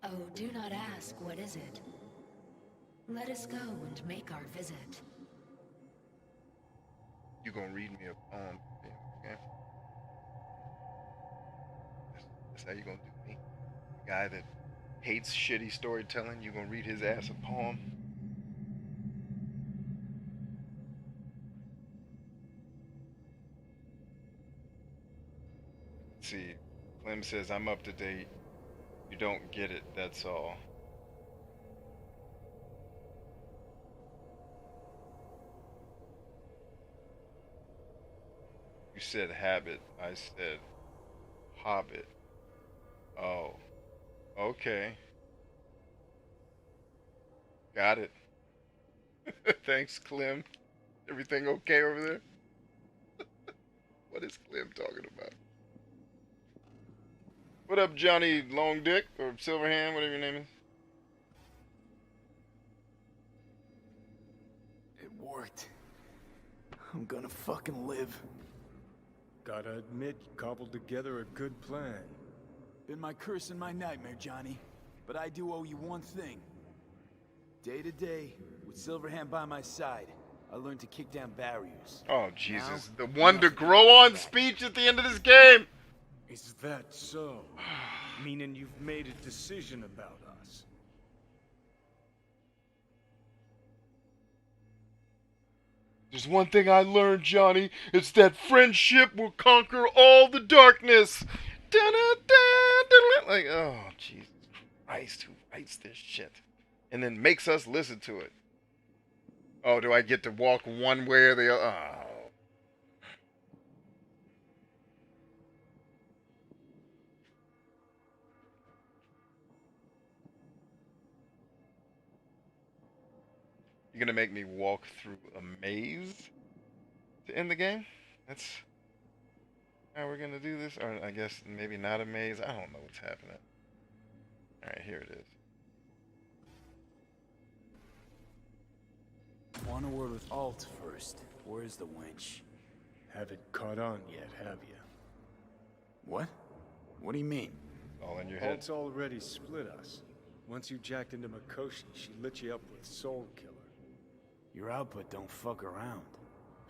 Oh, do not ask, what is it? Let us go and make our visit. You gonna read me a poem? Okay. That's how you gonna do me? The guy that hates shitty storytelling, you gonna read his ass a poem? Let's see, Clem says, I'm up to date. You don't get it, that's all. You said habit, I said hobbit. Oh, okay. Got it. Thanks, Clem. Everything okay over there? What is Clem talking about? What up, Johnny Long Dick, or Silverhand, whatever your name is? It worked. I'm gonna fucking live. Gotta admit, you cobbled together a good plan. Been my curse and my nightmare, Johnny. But I do owe you one thing. Day to day, with Silverhand by my side, I learned to kick down barriers. Oh, Jesus. Now, The one to grow on speech at the end of this game. Is that so? Meaning you've made a decision about us? There's one thing I learned, Johnny. It's that friendship will conquer all the darkness. Da-da-da-da-da. Like, oh, Jesus Christ, who writes this shit? And then makes us listen to it. Oh, do I get to walk one way or the other? Oh. You're gonna make me walk through a maze to end the game? That's how we're gonna do this? Or I guess maybe not a maze. I don't know what's happening. Alright, here it is. Want a word with Alt first. Where's the wench? Haven't caught on yet, have you? What? What do you mean? All in your head? Alt's already split us. Once you jacked into Mikoshi, she lit you up with Soul Killer. Your output don't fuck around.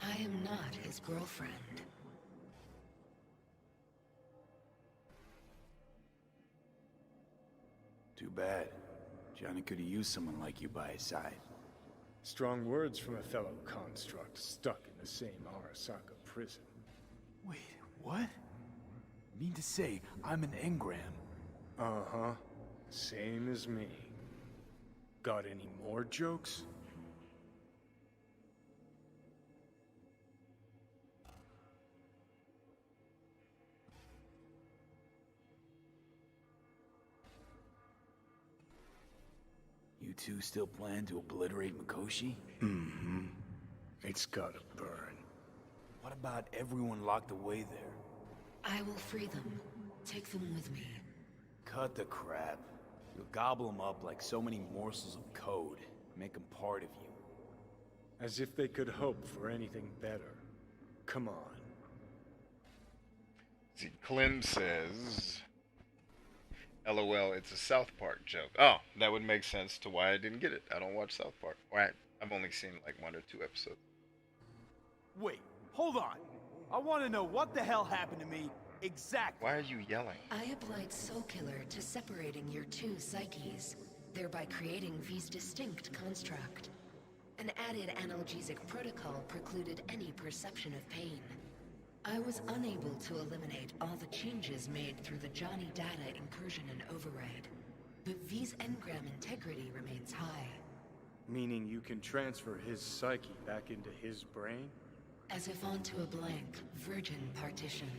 I am not his girlfriend. Too bad. Johnny could have used someone like you by his side. Strong words from a fellow construct stuck in the same Arasaka prison. Wait, what? Mean to say I'm an engram? Uh-huh. Same as me. Got any more jokes? You two still plan to obliterate Mikoshi? Mm-hmm. It's gotta burn. What about everyone locked away there? I will free them. Take them with me. Cut the crap. You'll gobble them up like so many morsels of code. Make them part of you. As if they could hope for anything better. Come on. See, Clem says, LOL, it's a South Park joke. Oh, that would make sense to why I didn't get it. I don't watch South Park. Or I've only seen like 1 or 2 episodes. Wait, hold on. I want to know what the hell happened to me exactly. Why are you yelling? I applied Soul Killer to separating your 2 psyches, thereby creating V's distinct construct. An added analgesic protocol precluded any perception of pain. I was unable to eliminate all the changes made through the Johnny data incursion and override, but V's engram integrity remains high. Meaning you can transfer his psyche back into his brain? As if onto a blank, virgin partition.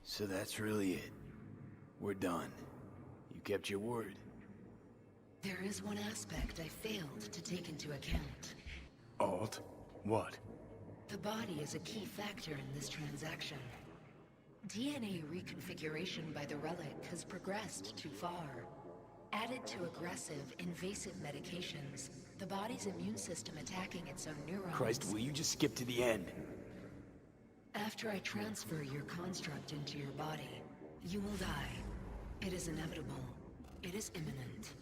So that's really it. We're done. You kept your word. There is one aspect I failed to take into account. Alt? What? The body is a key factor in this transaction. DNA reconfiguration by the relic has progressed too far. Added to aggressive, invasive medications, the body's immune system attacking its own neurons. Christ, will you just skip to the end? After I transfer your construct into your body, you will die. It is inevitable. It is imminent.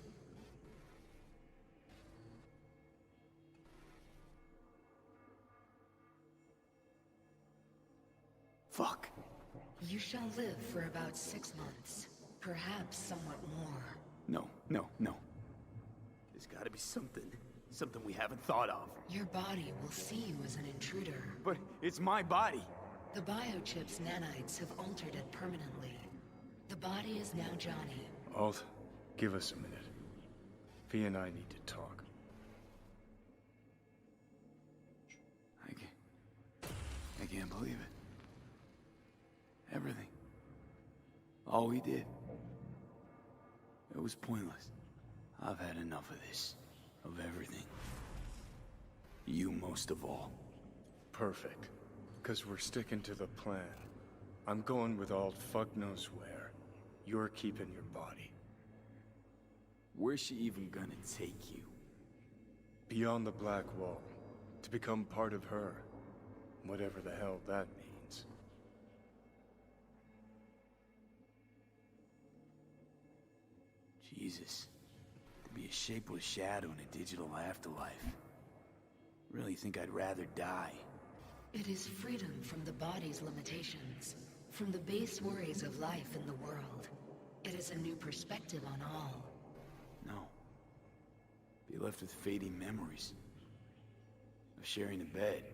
Fuck. You shall live for about 6 months. Perhaps somewhat more. No, no, no. There's gotta be something. Something we haven't thought of. Your body will see you as an intruder. But it's my body. The biochip's nanites have altered it permanently. The body is now Johnny. Alt, give us a minute. V and I need to talk. I can't believe it. Everything. All we did. It was pointless. I've had enough of this. Of everything. You most of all. Perfect. Because we're sticking to the plan. I'm going with Alt fuck knows where. You're keeping your body. Where's she even gonna take you? Beyond the Black Wall. To become part of her. Whatever the hell that means. Jesus. To be a shapeless shadow in a digital afterlife. Really think I'd rather die. It is freedom from the body's limitations, from the base worries of life in the world. It is a new perspective on all. No. Be left with fading memories. Of sharing a bed.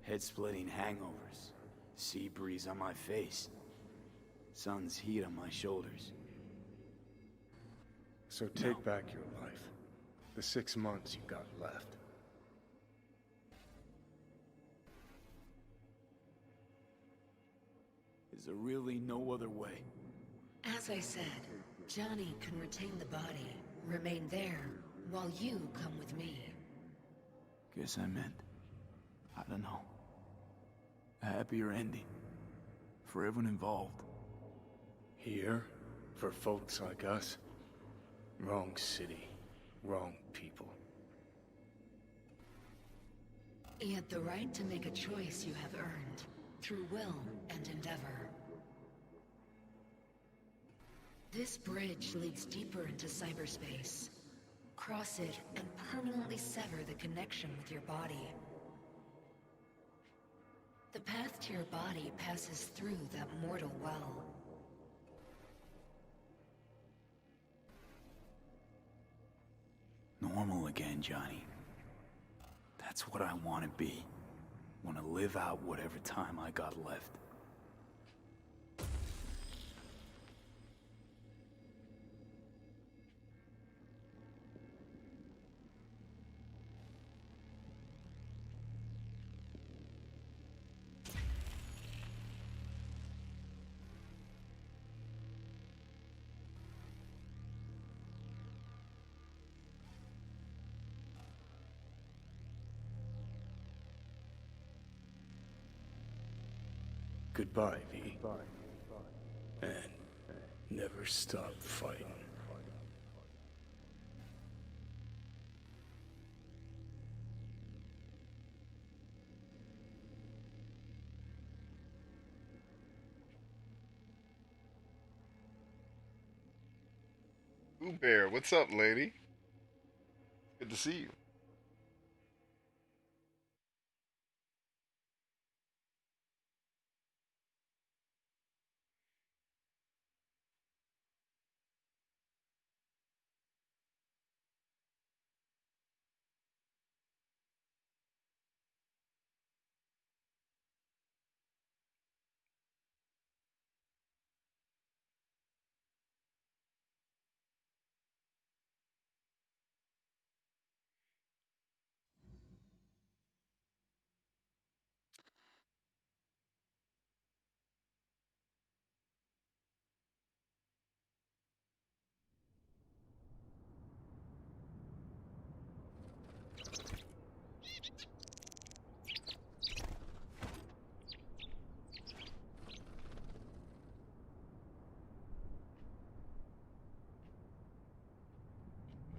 Head-splitting hangovers. Sea breeze on my face. Sun's heat on my shoulders. So take back your life. The 6 months you got left. Is there really no other way? As I said, Johnny can retain the body, remain there, while you come with me. Guess I meant, I don't know, a happier ending. For everyone involved. Here? For folks like us? Wrong city. Wrong people. Yet the right to make a choice you have earned, through will and endeavor. This bridge leads deeper into cyberspace. Cross it and permanently sever the connection with your body. The path to your body passes through that mortal well. Normal again, Johnny. That's what I want to be. Want to live out whatever time I got left. Goodbye, V. And never stop fighting. Ooh, Bear, what's up, lady? Good to see you.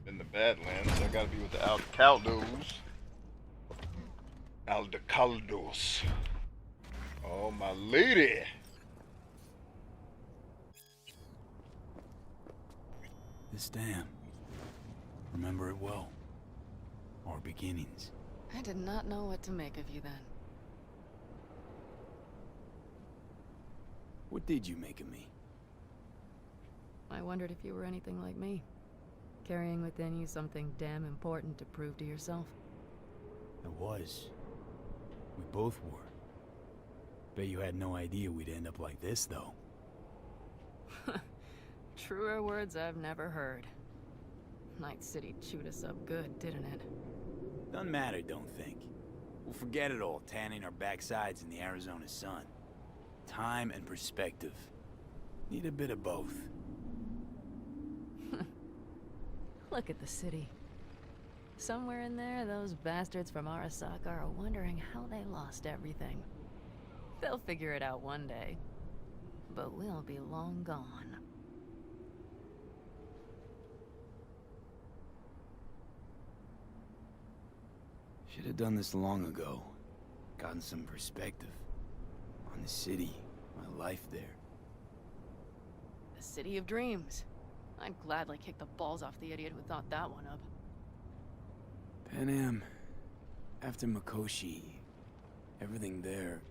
In the Badlands, I gotta be with the Aldecaldos. Aldecaldos. Oh, my lady. This dam. Remember it well. Our beginnings. I did not know what to make of you then. What did you make of me? I wondered if you were anything like me. Carrying within you something damn important to prove to yourself. It was. We both were. Bet you had no idea we'd end up like this, though. Truer words I've never heard. Night City chewed us up good, didn't it? Doesn't matter, don't think. We'll forget it all, tanning our backsides in the Arizona sun. Time and perspective. Need a bit of both. Look at the city. Somewhere in there, those bastards from Arasaka are wondering how they lost everything. They'll figure it out one day. But we'll be long gone. Should have done this long ago. Gotten some perspective. On the city, my life there. The city of dreams. I'd gladly kick the balls off the idiot who thought that one up. Pan Am, after Mikoshi, everything there.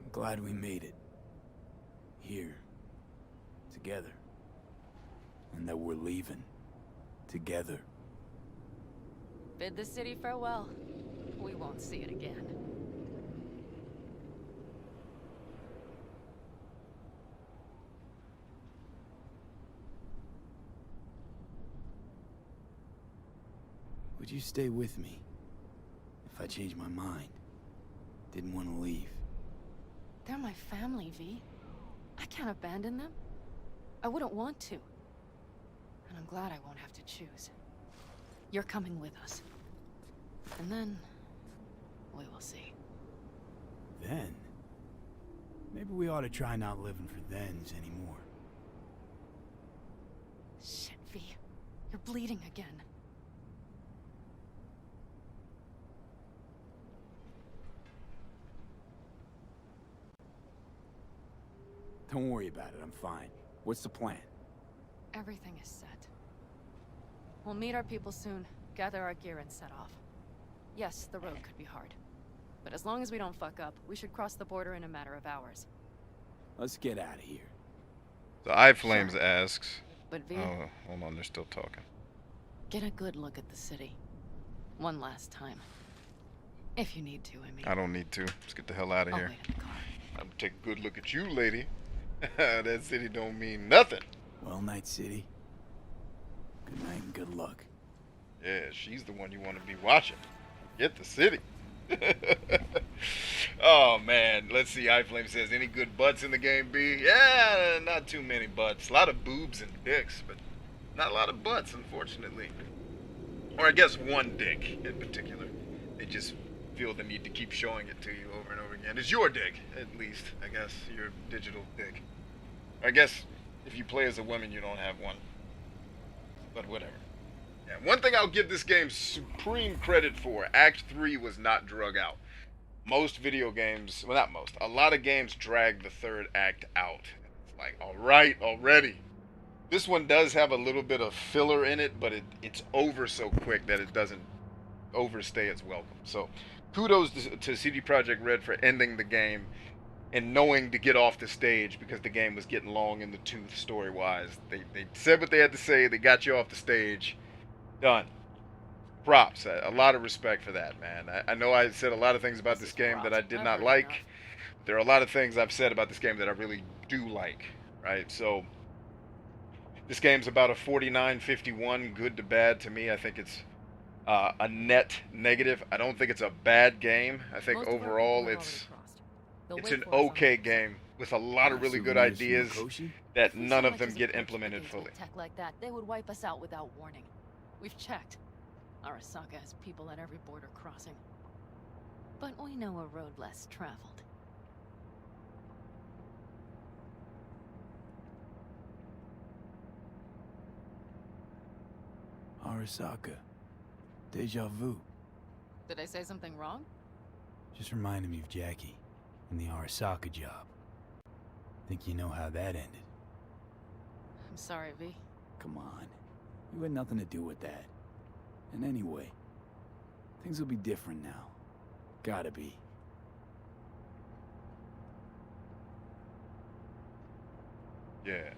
I'm glad we made it. Here. Together. And that we're leaving. Together. Bid the city farewell. We won't see it again. Would you stay with me? If I changed my mind. Didn't want to leave. They're my family, V. I can't abandon them. I wouldn't want to. And I'm glad I won't have to choose. You're coming with us. And then, we will see. Then? Maybe we ought to try not living for thens anymore. Shit, V. You're bleeding again. Don't worry about it, I'm fine. What's the plan? Everything is set. We'll meet our people soon, gather our gear and set off. Yes, the road could be hard. But as long as we don't fuck up, we should cross the border in a matter of hours. Let's get out of here. So iFlames asks... But V... Oh, hold on, they're still talking. Get a good look at the city. One last time. If you need to, I mean. I don't need to. Let's get the hell out of I'll here. wait in the car. I'm gonna take a good look at you, lady. That city don't mean nothing. Well, Night City. Good night and good luck. Yeah, she's the one you want to be watching. Get the city. Oh, man. Let's see. iFlame says, any good butts in the game, B? Yeah, not too many butts. A lot of boobs and dicks, but not a lot of butts, unfortunately. Or I guess one dick in particular. They just feel the need to keep showing it to you over and over again. It's your dick, at least, I guess. Your digital dick. I guess if you play as a woman, you don't have one. But whatever. Yeah, one thing I'll give this game supreme credit for, Act 3 was not drug out. Most video games, well, not most, a lot of games drag the third act out. It's like, alright, already. This one does have a little bit of filler in it, but it's over so quick that it doesn't overstay its welcome. So, kudos to CD Projekt Red for ending the game and knowing to get off the stage because the game was getting long in the tooth story-wise. They said what they had to say, they got you off the stage. Done. Props. A lot of respect for that, man. I know I said a lot of things about this game that I did not like. There are a lot of things I've said about this game that I really do like, right? So, this game's about a 49-51, good to bad to me. I think it's a net negative. I don't think it's a bad game. I think overall it's an okay game with a lot of really good ideas that none of them get implemented fully. Tech like that, they would wipe us out without warning. We've checked. Arasaka has people at every border crossing. But we know a road less traveled. Arasaka. Deja vu. Did I say something wrong? Just reminded me of Jackie and the Arasaka job. Think you know how that ended? I'm sorry, V. Come on. You had nothing to do with that. And anyway, things will be different now. Gotta be. Yeah.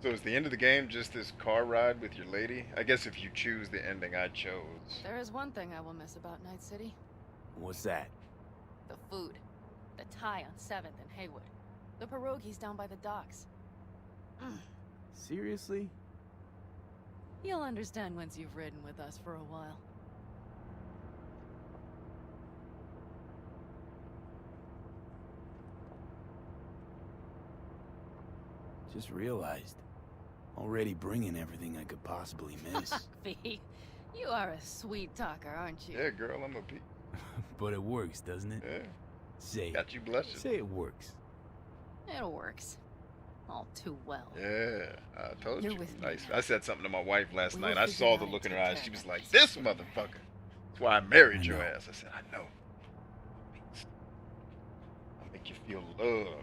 So is the end of the game just this car ride with your lady? I guess if you choose the ending I chose. There is one thing I will miss about Night City. What's that? The food. The Thai on 7th and Haywood. The pierogies down by the docks. Seriously? You'll understand once you've ridden with us for a while. Just realized. Already bringing everything I could possibly miss. V, you are a sweet talker, aren't you? Yeah, girl, I'm a peep. But it works, doesn't it? Yeah. Say Got you blushing. Say it works. It works. All too well. Yeah, I told You're you. with me Nice. now. I said something to my wife last We night. will I figure saw out the how look to in her take eyes. care She of was that like, piece "This of motherfucker." That's why I married your know. ass. I said, "I know." I'll make you feel loved.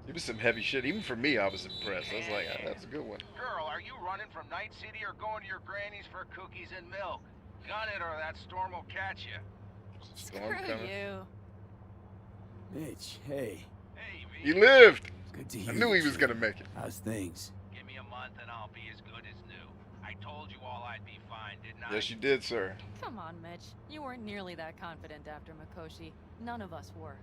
It was some heavy shit. Even for me, I was impressed. I was like, "Ah, that's a good one." Girl, are you running from Night City or going to your granny's for cookies and milk? Gun it or that storm will catch you. Storm Screw coming. you. Mitch, hey. Hey, V. He lived. Good to I hear knew you, he was kid. gonna make it. How's things? Give me a month and I'll be as good as new. I told you all I'd be fine, didn't I? Yes, you did, sir. Come on, Mitch. You weren't nearly that confident after Mikoshi. None of us were.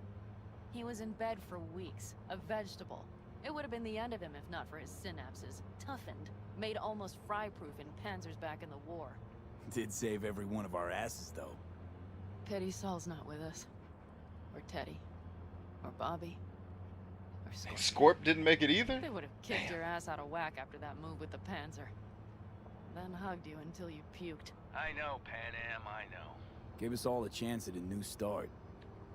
He was in bed for weeks, a vegetable. It would have been the end of him if not for his synapses. Toughened, made almost fry-proof in panzers back in the war. Did save every one of our asses, though. Pity Saul's not with us. Or Teddy. Or Bobby. Or Scorpion. Scorp didn't make it either? They would have kicked your ass out of whack after that move with the Panzer. Then hugged you until you puked. I know, Pan Am, I know. Gave us all a chance at a new start.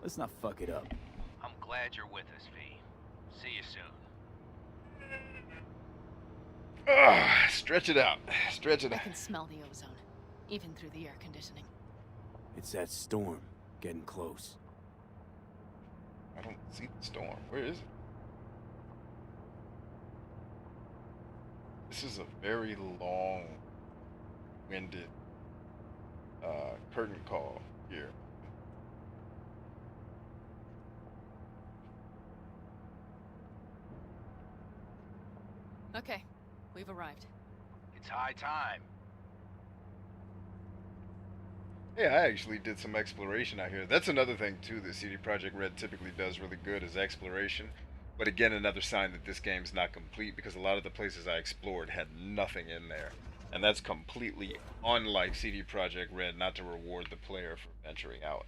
Let's not fuck it up. I'm glad you're with us, V. See you soon. Stretch it out. Stretch it I out. can smell the ozone, even through the air conditioning. It's that storm getting close. I don't see the storm. Where is it? This is a very long-winded curtain call here. Okay, we've arrived. It's high time. Yeah, I actually did some exploration out here. That's another thing too that CD Projekt Red typically does really good is exploration. But again, another sign that this game's not complete because a lot of the places I explored had nothing in there. And that's completely unlike CD Projekt Red not to reward the player for venturing out.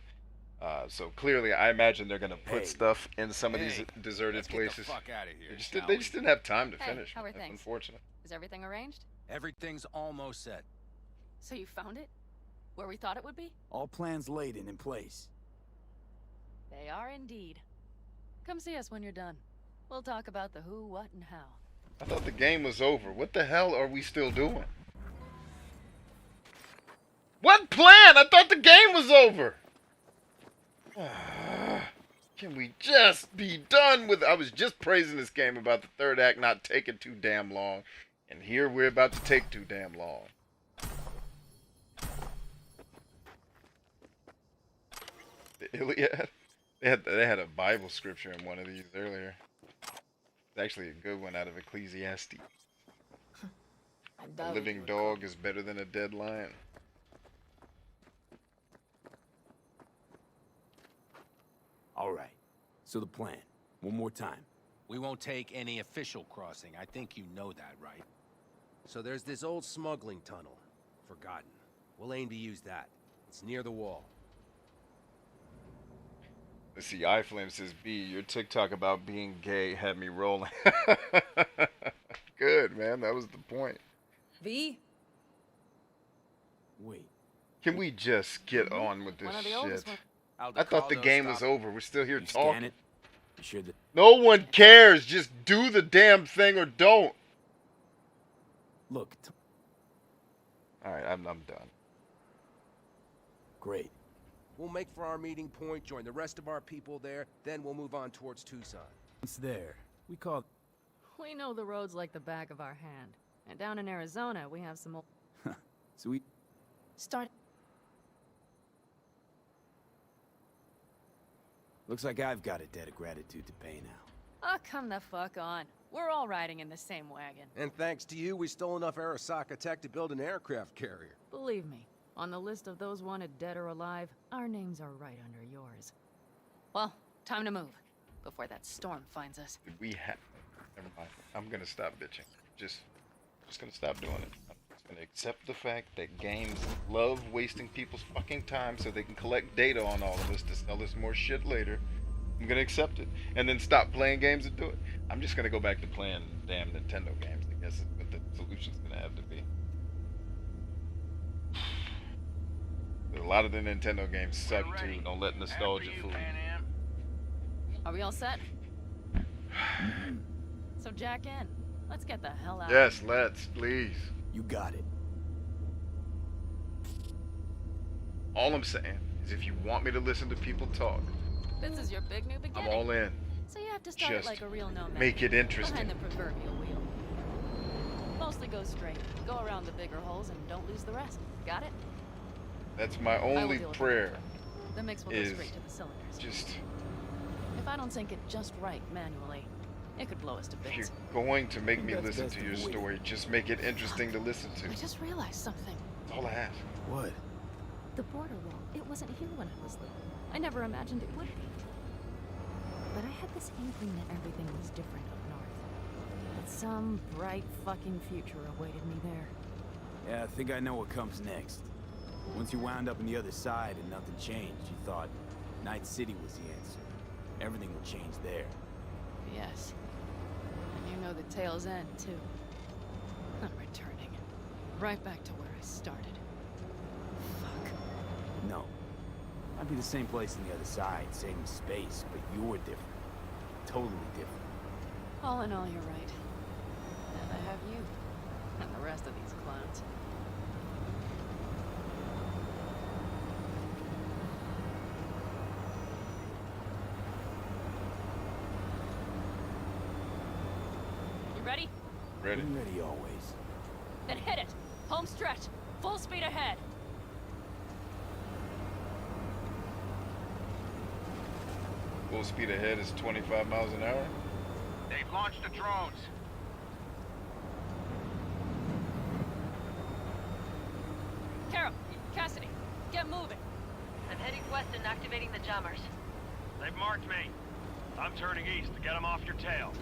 So clearly, I imagine they're going to put stuff in some of these deserted let's places. Get the fuck out of here, They just didn't have time to Hey, finish. how are That's things? unfortunate. Is everything arranged? Everything's almost set. So you found it? Where we thought it would be? All plans laid and in place. They are indeed. Come see us when you're done. We'll talk about the who, what, and how. I thought the game was over. What the hell are we still doing? What plan? I thought the game was over. Can we just be done with it? I was just praising this game about the third act not taking too damn long. And here we're about to take too damn long. The Iliad? They had a Bible scripture in one of these earlier. It's actually a good one out of Ecclesiastes. A living dog is better than a dead lion. All right. So the plan. One more time. We won't take any official crossing. I think you know that, right? So there's this old smuggling tunnel. Forgotten. We'll aim to use that. It's near the wall. Let's see, iFlame says, B, your TikTok about being gay had me rolling. Good, man. That was the point. V? Wait. Can we just get on with this One of the oldest shit? ones. I thought the game was over. We're still here You scan talking. it? You sure that... No one cares. Just do the damn thing or don't. Look, Alright, I'm done. great. We'll make for our meeting point, join the rest of our people there, then we'll move on towards Tucson. It's there. We call... We know the roads like the back of our hand. And down in Arizona, we have some old... Sweet. Start... Looks like I've got a debt of gratitude to pay now. Oh, come the fuck on. We're all riding in the same wagon. And thanks to you, we stole enough Arasaka tech to build an aircraft carrier. Believe me, on the list of those wanted dead or alive, our names are right under yours. Well, time to move, before that storm finds us. We have... Never mind. I'm gonna stop bitching. Just gonna stop doing it. I'm just gonna accept the fact that games love wasting people's fucking time so they can collect data on all of us to sell us more shit later. I'm gonna accept it. And then stop playing games and do it. I'm just gonna go back to playing damn Nintendo games. I guess is what the solution's gonna have to be. A lot of the Nintendo games suck too. Don't let nostalgia fool you. Are we all set? So jack in. Let's get the hell out. Yes, let's, please. You got it. All I'm saying is if you want me to listen to people talk, This is your big new beginning. I'm all in. So you have to start Just like a real nomad. make it interesting. Behind the proverbial wheel. Mostly go straight. Go around the bigger holes and don't lose the rest. Got it? That's my I will only deal with prayer. The mix will go is straight to the cylinders. Just If I don't sync it just right manually, it could blow us to if bits. you're going to make me That's listen best to your avoided. story, just make it interesting to listen to. I just realized something. That's all I ask. What? The border wall, it wasn't here when I was little. I never imagined it would be. But I had this inkling that everything was different up north. That some bright fucking future awaited me there. Yeah, I think I know what comes next. Once you wound up on the other side and nothing changed, you thought Night City was the answer. Everything would change there. Yes. And you know the tale's end, too. I'm returning. Right back to where I started. Fuck. No. I'd be the same place on the other side, saving space, but you're different. Totally different. All in all, you're right. And I have you. And the rest of these clowns. You ready? Ready? I'm ready always. Then hit it! Home stretch! Full speed ahead! Full speed ahead is 25 miles an hour. They've launched the drones. Carol, Cassidy, get moving! I'm heading west and activating the jammers. They've marked me. I'm turning east to get them off your tail.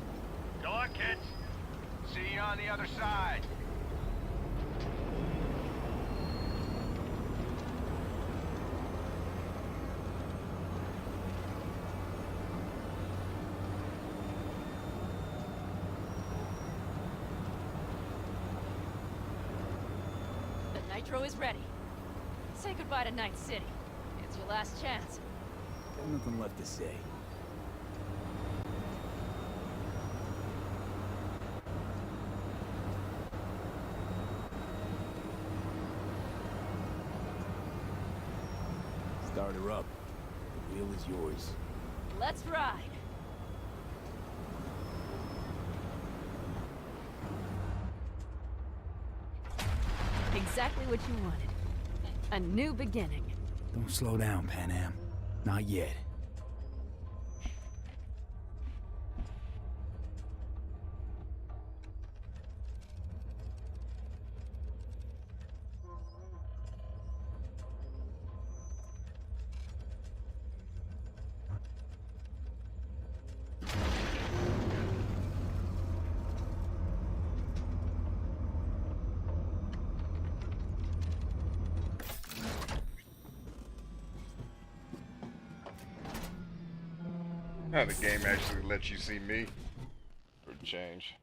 Good luck, kids. See you on the other side. The nitro is ready. Say goodbye to Night City. It's your last chance. Got nothing left to say. Start her up. The wheel is yours. Let's ride! Exactly what you wanted. A new beginning. Don't slow down, Pan Am. Not yet. Now the game actually lets you see me for a change.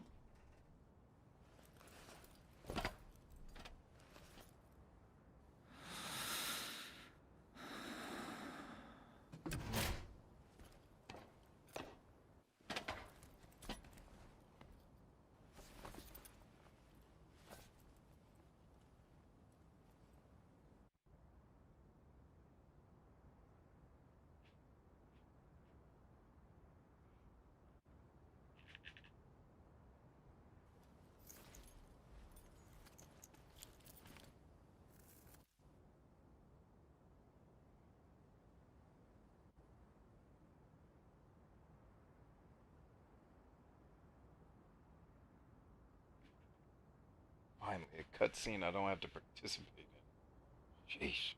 Finally, a cutscene I don't have to participate in. Sheesh.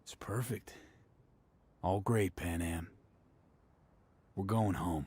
It's perfect. All great, Pan Am. We're going home.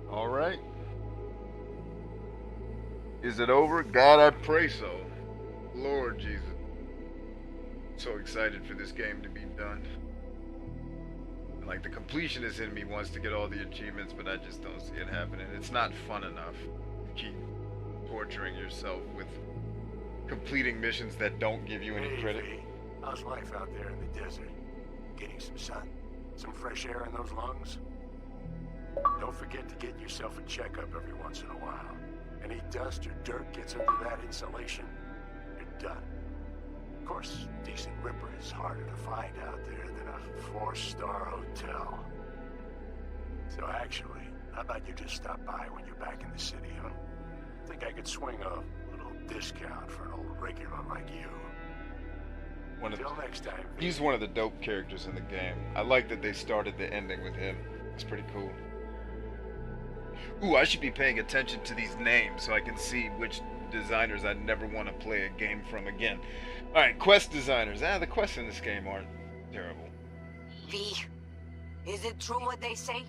All right. Is it over? God, I pray so. Lord Jesus. So excited for this game to be done. Like, the completionist in me wants to get all the achievements, but I just don't see it happening. It's not fun enough to keep torturing yourself with completing missions that don't give you any credit. V, how's life out there in the desert? Getting some sun? Some fresh air in those lungs? Don't forget to get yourself a checkup every once in a while. Any dust or dirt gets under that insulation, you're done. Of course, decent ripper is harder to find out there than a 4-star hotel. So actually, how about you just stop by when you're back in the city, huh? Think I could swing a little discount for an old regular like you. Until next time. He's one of the dope characters in the game. I like that they started the ending with him. It's pretty cool. Ooh, I should be paying attention to these names so I can see which designers I'd never want to play a game from again. Alright, quest designers. The quests in this game aren't terrible. V, is it true what they say?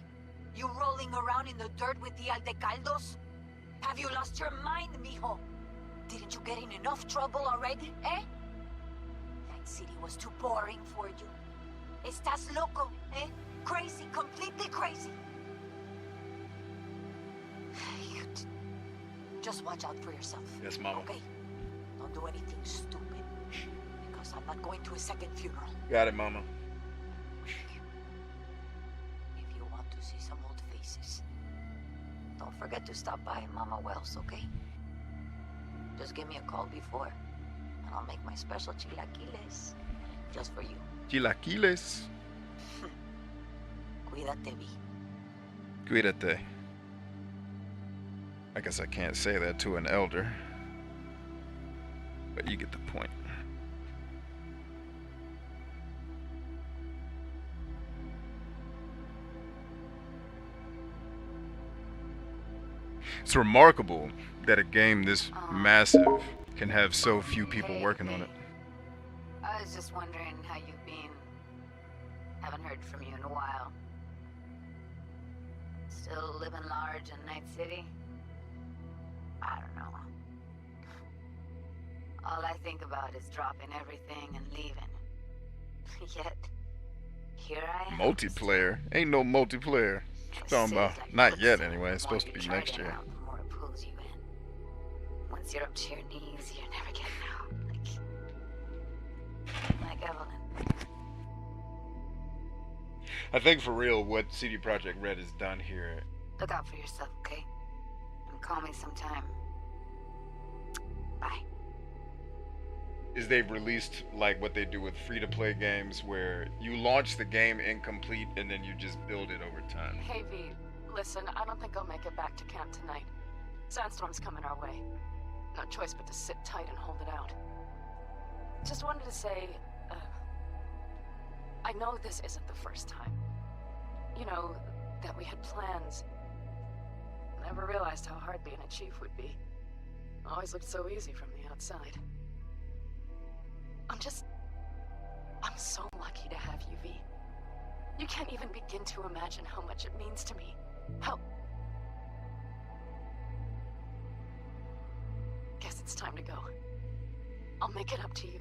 You rolling around in the dirt with the Aldecaldos? Have you lost your mind, mijo? Didn't you get in enough trouble already, eh? Night City was too boring for you. Estás loco, eh? Crazy, completely crazy. Just watch out for yourself. Yes, Mama. Okay? Don't do anything stupid. Because I'm not going to a second funeral. Got it, Mama. If you want to see some old faces, don't forget to stop by Mama Wells, okay? Just give me a call before, and I'll make my special chilaquiles just for you. Chilaquiles. Cuídate, V. Cuídate. I guess I can't say that to an elder. But you get the point. It's remarkable that a game this massive can have so few people working on it. I was just wondering how you've been. Haven't heard from you in a while. Still living large in Night City? I don't know. All I think about is dropping everything and leaving. Yet, here I am. Multiplayer? Ain't no multiplayer. Talking about, not yet anyway. It's supposed to be next year. The more it pulls you in. Once you're up to your knees, you're never getting out. Like Evelyn. I think for real, what CD Projekt Red has done here. Look out for yourself, okay? And call me sometime. Bye. Is they've released like what they do with free-to-play games, where you launch the game incomplete and then you just build it over time. Hey V, listen, I don't think I'll make it back to camp tonight. Sandstorm's coming our way. No choice but to sit tight and hold it out. Just wanted to say, I know this isn't the first time. You know, that we had plans. Never realized how hard being a chief would be. Always looked so easy from the outside. I'm so lucky to have you, V. You can't even begin to imagine how much it means to me. How... Guess it's time to go. I'll make it up to you.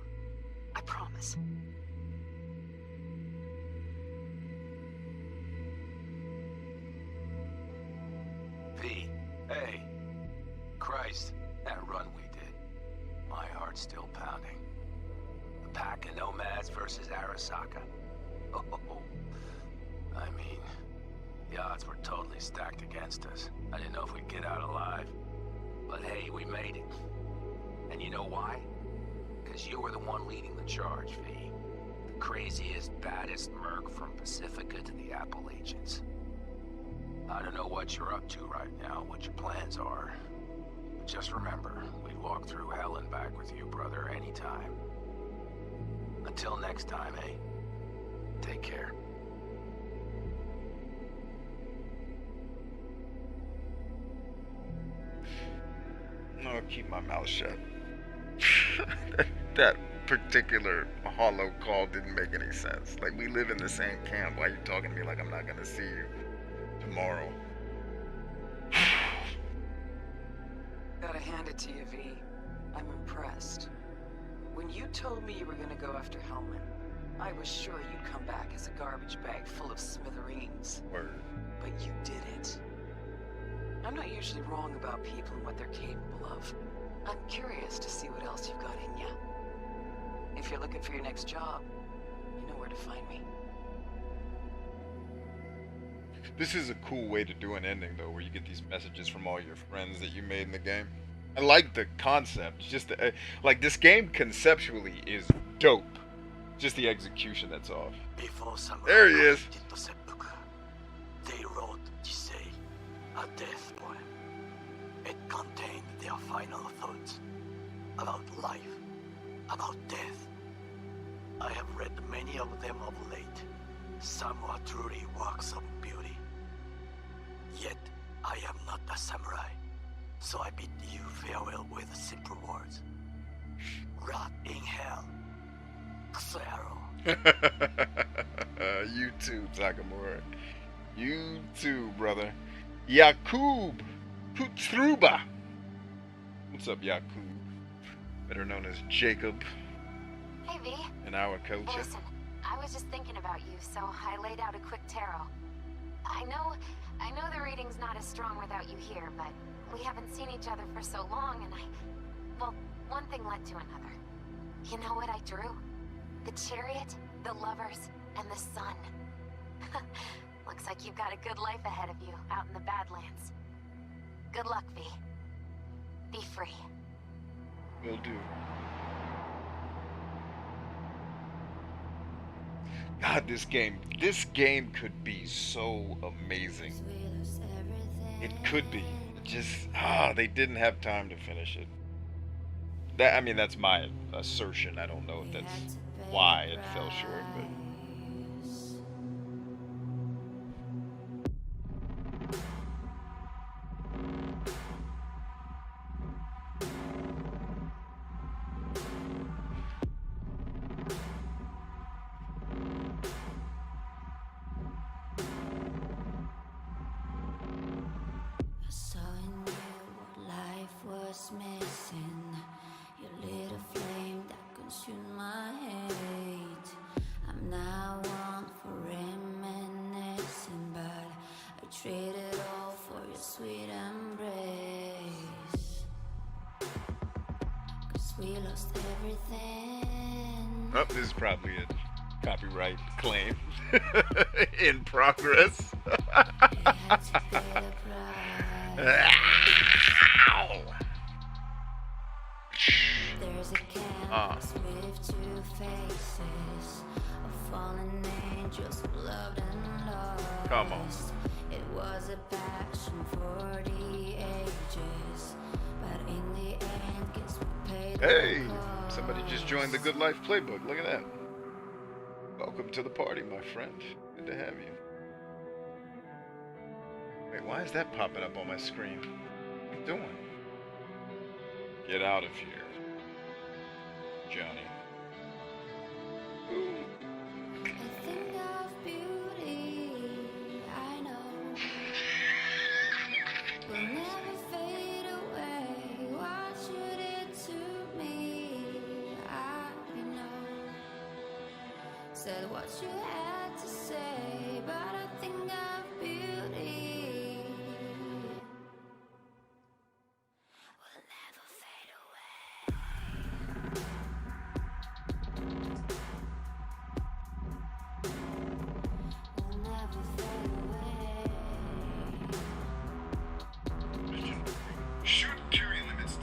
I promise. V, hey. Christ, that run we did. My heart's still pounding. The pack of nomads versus Arasaka. Oh, I mean, the odds were totally stacked against us. I didn't know if we'd get out alive. But hey, we made it. And you know why? Because you were the one leading the charge, V. The craziest, baddest merc from Pacifica to the Appalachians. I don't know what you're up to right now, what your plans are. But just remember, we'd walk through hell and back with you, brother, anytime. Until next time, eh? Take care. I'll keep my mouth shut. That particular hollow call didn't make any sense. Like, we live in the same camp. Why are you talking to me like I'm not gonna see you tomorrow? Gotta hand it to you, V. I'm impressed. When you told me you were gonna go after Hellman, I was sure you'd come back as a garbage bag full of smithereens. Word. But you did it. I'm not usually wrong about people and what they're capable of. I'm curious to see what else you've got in ya. If you're looking for your next job, you know where to find me. This is a cool way to do an ending, though, where you get these messages from all your friends that you made in the game. I like the concept. Just the, like, this game conceptually is dope. Just the execution that's off. There he is. They wrote Jisei a death poem. It contained their final thoughts about life, about death. I have read many of them of late. Some are truly works of beauty. Yet I am not a samurai, so I bid you farewell with simple words. Rot in hell. Xero. You too, Takamura. You too, brother. Yakub Putruba. What's up, Yakub? Better known as Jacob. Hey, V. And our coach. Listen, I was just thinking about you, so I laid out a quick tarot. I know the reading's not as strong without you here, but we haven't seen each other for so long, and well, one thing led to another. You know what I drew? The chariot, the lovers, and the sun. Looks like you've got a good life ahead of you out in the Badlands. Good luck, V. Be free. Will do. God, this game could be so amazing. It could be. It just, they didn't have time to finish it. I mean, that's my assertion. I don't know if that's why it fell short, but... Oh, this is probably a copyright claim in progress. There's a canvas with two faces of fallen angels who loved and lost. Come on. It was a passion for the ages, but in the end, guess we paid the Hey, cost. somebody just joined the Good Life Playbook. Look at that. Welcome to the party, my friend. Good to have you. Wait, why is that popping up on my screen? What are you doing? Get out of here, Johnny. Think of beauty, I know, will never fade away. What you did to me, I know. Said what you had to say, but I think of beauty will never fade away. Will never fade away. Shoot carry limits.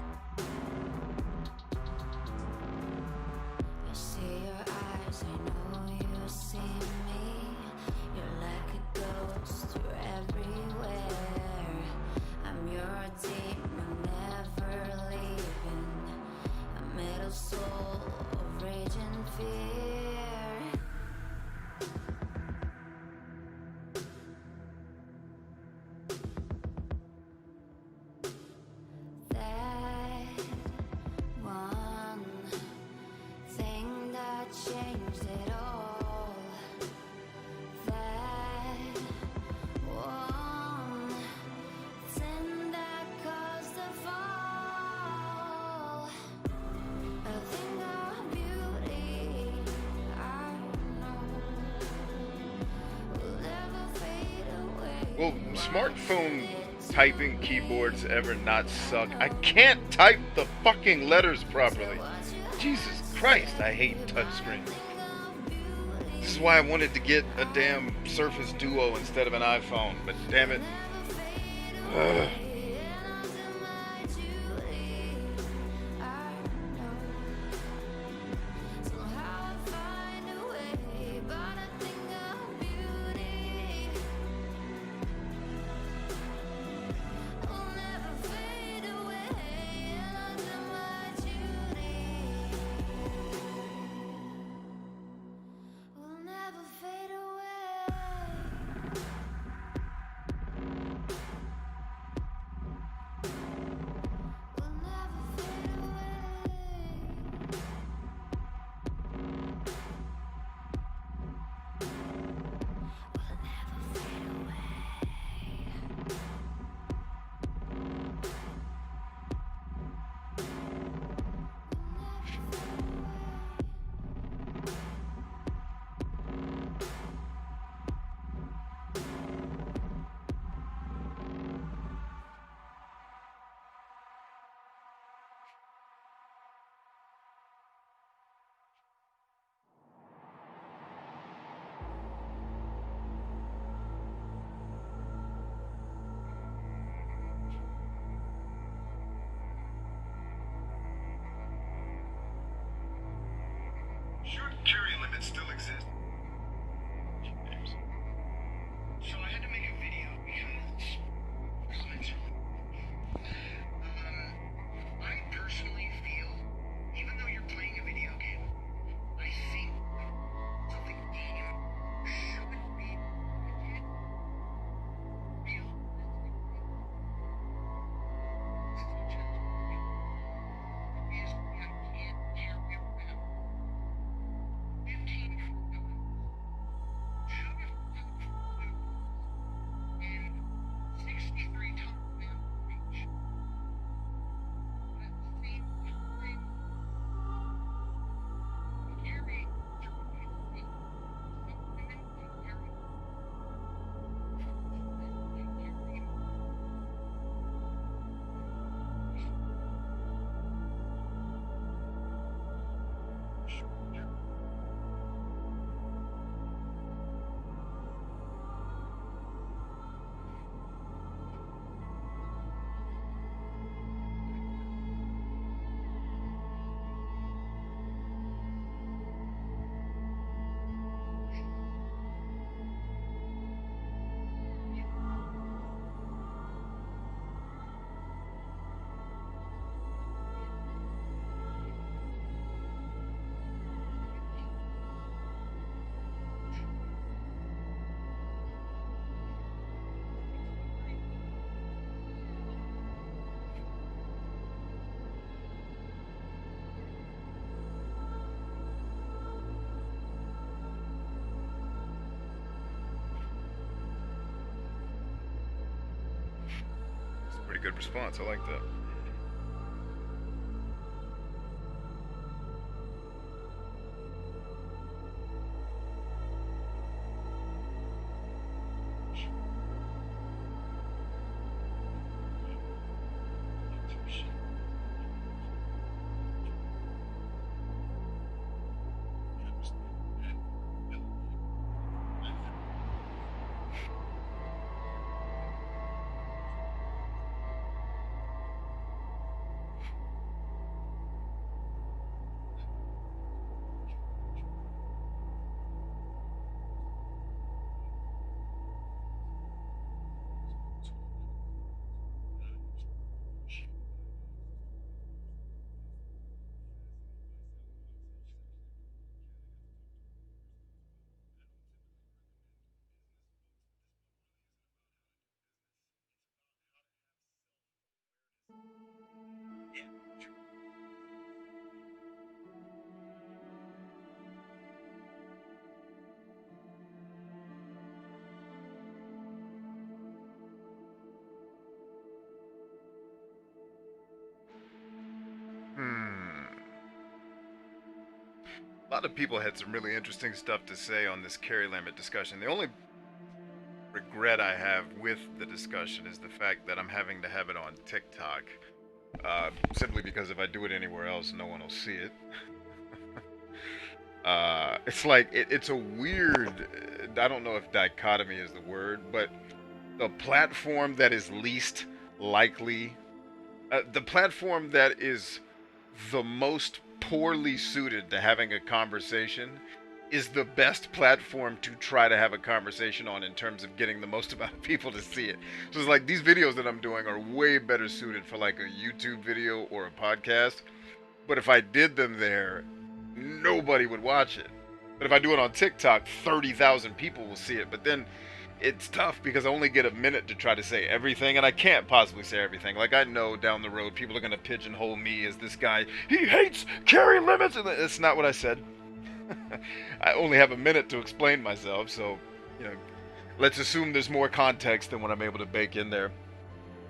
I see your eyes, I know you see me. You're like a ghost, you're everywhere. I'm your demon, never leaving. A metal soul of rage and fear. That one thing that changed it all. That one thing that caused the fall. A thing of beauty, I know, will never fade away. Will smartphone typing keyboards ever not suck? I can't type the fucking letters properly. Jesus Christ, I hate touchscreens. This is why I wanted to get a damn Surface Duo instead of an iPhone, but damn it. Ugh. Short carry limits still exist. So I had to make a video because I personally feel, even though you're playing a video game, I think that the game should be real. Is I can't carry around 15 pretty good response. I like that. A lot of people had some really interesting stuff to say on this carry limit discussion. The only regret I have with the discussion is the fact that I'm having to have it on TikTok. Simply because if I do it anywhere else, no one will see it. It's like, it's a weird, I don't know if dichotomy is the word, but the platform that is least likely, the platform that is the most poorly suited to having a conversation is the best platform to try to have a conversation on in terms of getting the most amount of people to see it. So it's like these videos that I'm doing are way better suited for like a YouTube video or a podcast. But if I did them there, nobody would watch it. But if I do it on TikTok, 30,000 people will see it. But then it's tough because I only get a minute to try to say everything, and I can't possibly say everything. Like, I know down the road people are going to pigeonhole me as this guy, he hates carry limits, and that's not what I said. I only have a minute to explain myself, so, you know, let's assume there's more context than what I'm able to bake in there.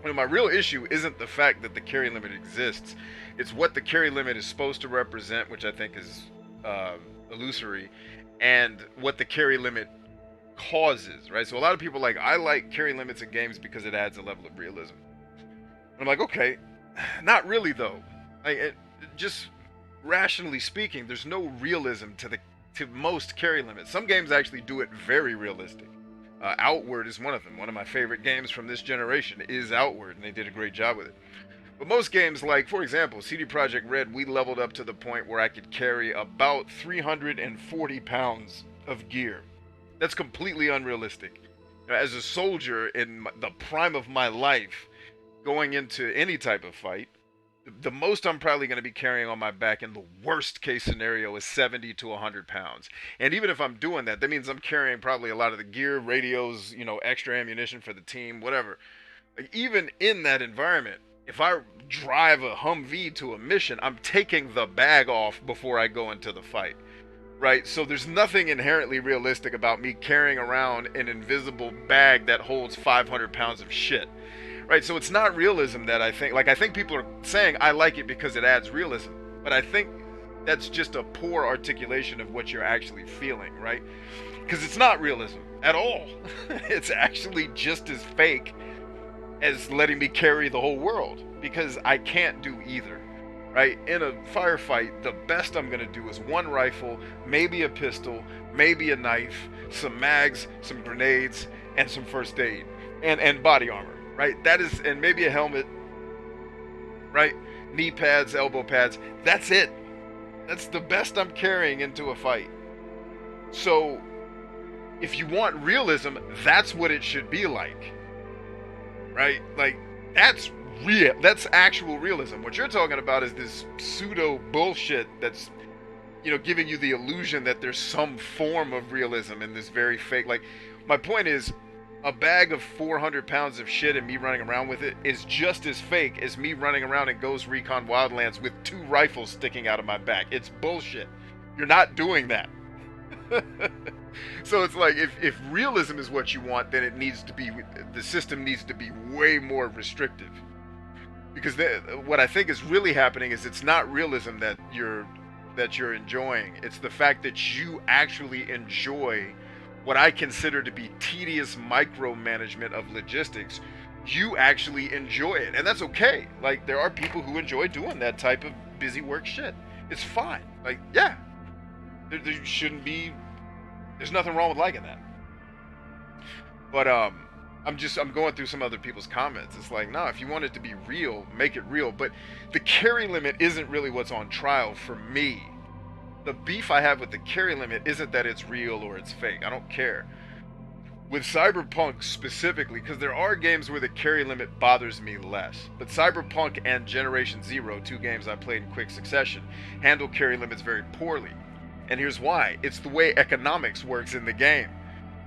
You know, my real issue isn't the fact that the carry limit exists. It's what the carry limit is supposed to represent, which I think is illusory, and what the carry limit causes, right? So a lot of people like, I like carry limits in games because it adds a level of realism. And I'm like, okay, not really though. Like, just rationally speaking, there's no realism to most carry limits. Some games actually do it very realistic. Outward is one of them. One of my favorite games from this generation is Outward, and they did a great job with it. But most games, like, for example, CD Projekt Red, we leveled up to the point where I could carry about 340 pounds of gear. That's completely unrealistic. As a soldier in the prime of my life, going into any type of fight, the most I'm probably going to be carrying on my back in the worst case scenario is 70 to 100 pounds. And even if I'm doing that, that means I'm carrying probably a lot of the gear, radios, you know, extra ammunition for the team, whatever. Like, even in that environment, if I drive a Humvee to a mission, I'm taking the bag off before I go into the fight. Right? So there's nothing inherently realistic about me carrying around an invisible bag that holds 500 pounds of shit. Right? So it's not realism that I think, like, I think people are saying I like it because it adds realism. But I think that's just a poor articulation of what you're actually feeling, right? Because it's not realism at all. It's actually just as fake as letting me carry the whole world, because I can't do either. Right? In a firefight, the best I'm going to do is one rifle, maybe a pistol, maybe a knife, some mags, some grenades, and some first aid. And body armor. Right? That is, and maybe a helmet. Right? Knee pads, elbow pads. That's it. That's the best I'm carrying into a fight. So, if you want realism, that's what it should be like. Right? Like, that's real. That's actual realism. What you're talking about is this pseudo bullshit that's, you know, giving you the illusion that there's some form of realism in this very fake. Like, my point is, a bag of 400 pounds of shit and me running around with it is just as fake as me running around in Ghost Recon Wildlands with 2 rifles sticking out of my back. It's bullshit. You're not doing that. So it's like, if realism is what you want, then it needs to be, the system needs to be way more restrictive. Because what I think is really happening is it's not realism that you're enjoying. It's the fact that you actually enjoy what I consider to be tedious micromanagement of logistics. You actually enjoy it, and that's okay. Like, there are people who enjoy doing that type of busy work shit. It's fine. Like, yeah, there shouldn't be. There's nothing wrong with liking that. But I'm going through some other people's comments. It's like, no, if you want it to be real, make it real. But the carry limit isn't really what's on trial for me. The beef I have with the carry limit isn't that it's real or it's fake. I don't care. With Cyberpunk specifically, because there are games where the carry limit bothers me less. But Cyberpunk and Generation Zero, 2 games I played in quick succession, handle carry limits very poorly. And here's why. It's the way economics works in the game.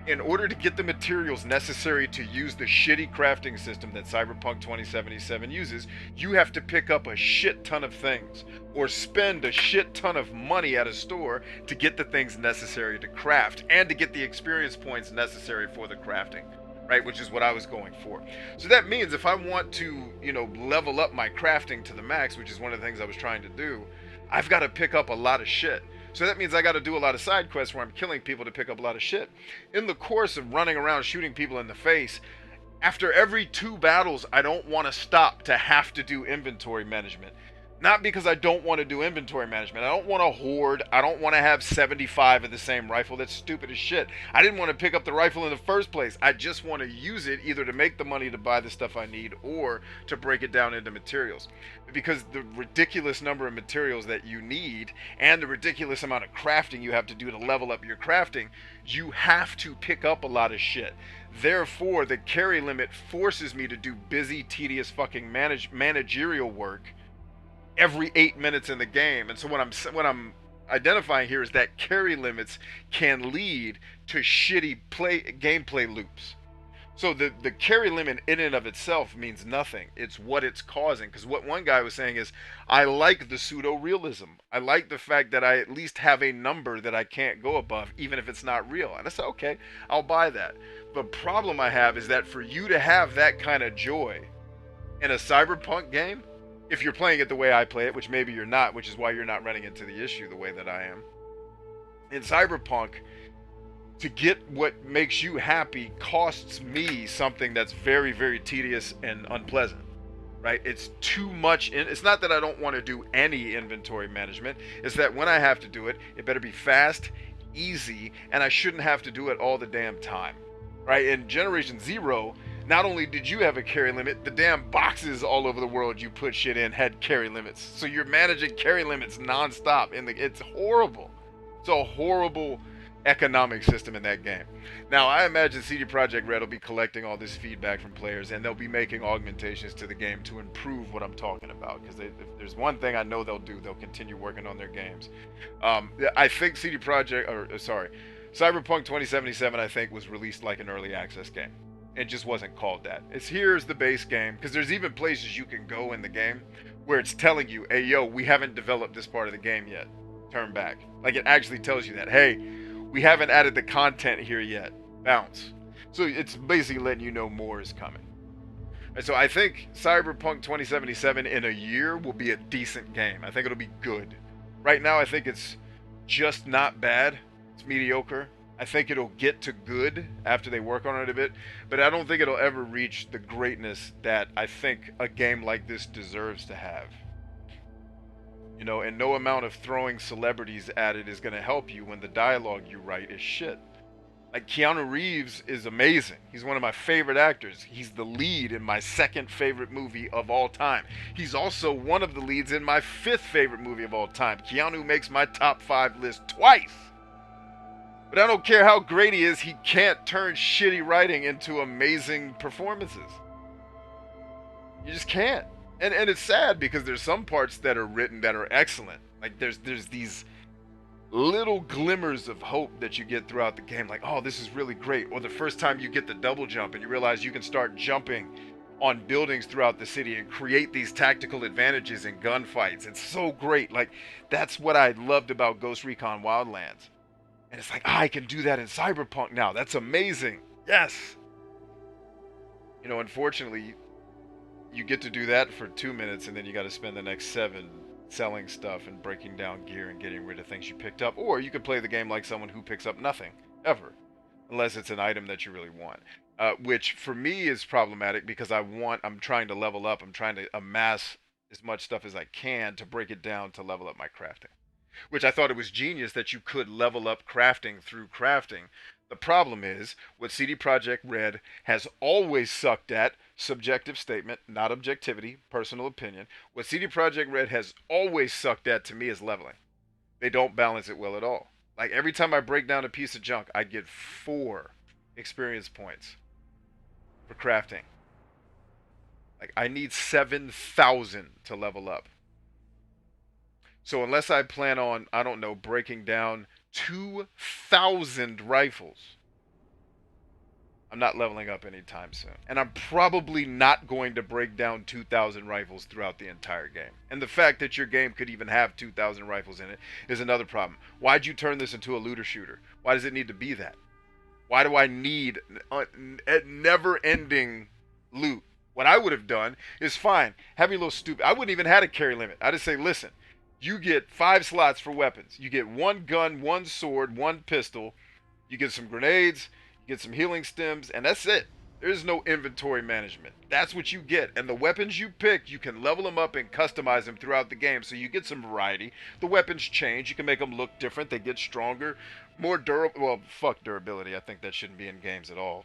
In order to get the materials necessary to use the shitty crafting system that Cyberpunk 2077 uses, you have to pick up a shit ton of things, or spend a shit ton of money at a store to get the things necessary to craft, and to get the experience points necessary for the crafting, right? Which is what I was going for. So that means if I want to, level up my crafting to the max, which is one of the things I was trying to do, I've got to pick up a lot of shit. So that means I got to do a lot of side quests where I'm killing people to pick up a lot of shit. In the course of running around shooting people in the face, after every 2 battles, I don't want to stop to have to do inventory management. Not because I don't want to do inventory management. I don't want to hoard. I don't want to have 75 of the same rifle. That's stupid as shit. I didn't want to pick up the rifle in the first place. I just want to use it either to make the money to buy the stuff I need or to break it down into materials. Because the ridiculous number of materials that you need and the ridiculous amount of crafting you have to do to level up your crafting, you have to pick up a lot of shit. Therefore, the carry limit forces me to do busy, tedious fucking managerial work every 8 minutes in the game. And so what I'm identifying here is that carry limits can lead to shitty gameplay loops. So the carry limit in and of itself means nothing. It's what it's causing. Because what one guy was saying is, I like the pseudo-realism. I like the fact that I at least have a number that I can't go above, even if it's not real. And I said, okay, I'll buy that. The problem I have is that for you to have that kind of joy in a Cyberpunk game, if you're playing it the way I play it, which maybe you're not, which is why you're not running into the issue the way that I am. In Cyberpunk, to get what makes you happy costs me something that's very, very tedious and unpleasant, right? It's too much. It's not that I don't want to do any inventory management. It's that when I have to do it, it better be fast, easy, and I shouldn't have to do it all the damn time, right? In Generation Zero, not only did you have a carry limit, the damn boxes all over the world you put shit in had carry limits. So you're managing carry limits nonstop. It's horrible. It's a horrible economic system in that game. Now, I imagine CD Projekt Red will be collecting all this feedback from players, and they'll be making augmentations to the game to improve what I'm talking about. Because if there's one thing I know they'll do, they'll continue working on their games. I think Cyberpunk 2077, I think, was released like an early access game. It just wasn't called that. Here's the base game, because there's even places you can go in the game where it's telling you, hey, yo, we haven't developed this part of the game yet. Turn back. Like, it actually tells you that, hey, we haven't added the content here yet. Bounce. So it's basically letting you know more is coming. And so I think Cyberpunk 2077 in a year will be a decent game. I think it'll be good. Right now, I think it's just not bad. It's mediocre. I think it'll get to good after they work on it a bit, but I don't think it'll ever reach the greatness that I think a game like this deserves to have. And no amount of throwing celebrities at it is going to help you when the dialogue you write is shit. Like, Keanu Reeves is amazing. He's one of my favorite actors. He's the lead in my 2nd favorite movie of all time. He's also one of the leads in my 5th favorite movie of all time. Keanu makes my top 5 list twice. But I don't care how great he is, he can't turn shitty writing into amazing performances. You just can't. And it's sad because there's some parts that are written that are excellent. Like, there's these little glimmers of hope that you get throughout the game. Like, oh, this is really great. Or the first time you get the double jump and you realize you can start jumping on buildings throughout the city and create these tactical advantages in gunfights. It's so great. Like, that's what I loved about Ghost Recon Wildlands. And it's like, I can do that in Cyberpunk now. That's amazing. Yes. Unfortunately, you get to do that for 2 minutes, and then you got to spend the next 7 selling stuff and breaking down gear and getting rid of things you picked up. Or you could play the game like someone who picks up nothing ever, unless it's an item that you really want, which for me is problematic because I'm trying to level up. I'm trying to amass as much stuff as I can to break it down to level up my crafting, which I thought it was genius that you could level up crafting through crafting. The problem is what CD Projekt Red has always sucked at, subjective statement, not objectivity, personal opinion. What CD Projekt Red has always sucked at to me is leveling. They don't balance it well at all. Like every time I break down a piece of junk, I get 4 experience points for crafting. Like I need 7,000 to level up. So unless I plan on, I don't know, breaking down 2,000 rifles, I'm not leveling up anytime soon. And I'm probably not going to break down 2,000 rifles throughout the entire game. And the fact that your game could even have 2,000 rifles in it is another problem. Why'd you turn this into a looter shooter? Why does it need to be that? Why do I need never-ending loot? What I would have done is fine. Have your little stupid... I wouldn't even have a carry limit. I'd just say, listen, you get 5 slots for weapons. You get 1 gun, 1 sword, 1 pistol. You get some grenades, you get some healing stems, and that's it. There's no inventory management. That's what you get. And the weapons you pick, you can level them up and customize them throughout the game, so you get some variety. The weapons change. You can make them look different. They get stronger, more durable. Well, fuck durability. I think that shouldn't be in games at all.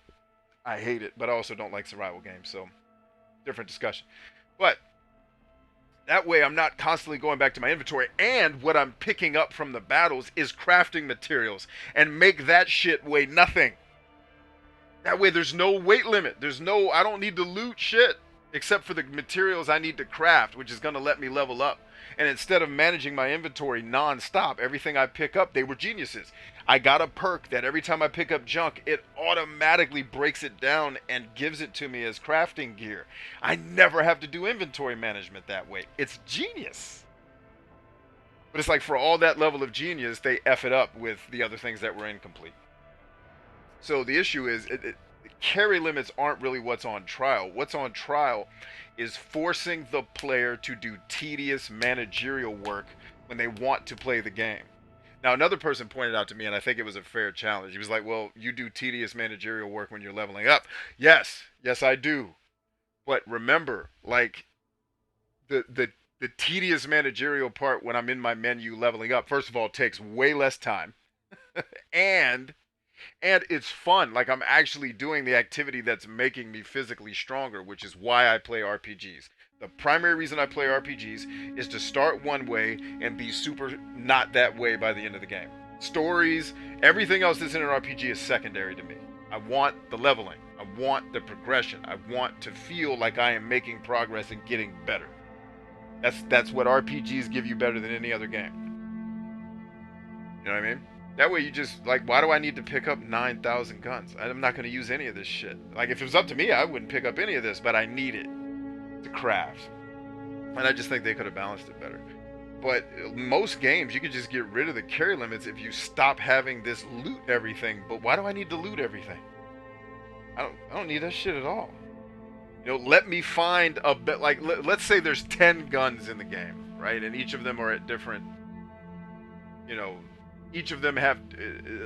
I hate it, but I also don't like survival games, so different discussion. But that way I'm not constantly going back to my inventory, and what I'm picking up from the battles is crafting materials, and make that shit weigh nothing. That way there's no weight limit. I don't need to loot shit except for the materials I need to craft, which is going to let me level up. And instead of managing my inventory non-stop, everything I pick up, they were geniuses. I got a perk that every time I pick up junk, it automatically breaks it down and gives it to me as crafting gear. I never have to do inventory management that way. It's genius. But it's like for all that level of genius, they F it up with the other things that were incomplete. So the issue is, carry limits aren't really what's on trial. What's on trial is forcing the player to do tedious managerial work when they want to play the game. Now, another person pointed out to me, and I think it was a fair challenge. He was like, well, you do tedious managerial work when you're leveling up. Yes, I do. But remember, like, the tedious managerial part when I'm in my menu leveling up, first of all, takes way less time. and it's fun. Like, I'm actually doing the activity that's making me physically stronger, which is why I play RPGs. The primary reason I play RPGs is to start one way and be super not that way by the end of the game. Stories, everything else that's in an RPG is secondary to me. I want the leveling. I want the progression. I want to feel like I am making progress and getting better. That's what RPGs give you better than any other game. You know what I mean? That way you just, like, why do I need to pick up 9,000 guns? I'm not going to use any of this shit. Like, if it was up to me, I wouldn't pick up any of this, but I need it to craft. And I just think they could have balanced it better. But most games, you could just get rid of the carry limits if you stop having this loot everything. But why do I need to loot everything? I don't need that shit at all. You know, let me find a bit, like, let's say there's 10 guns in the game, right? And each of them are at different, you know, each of them have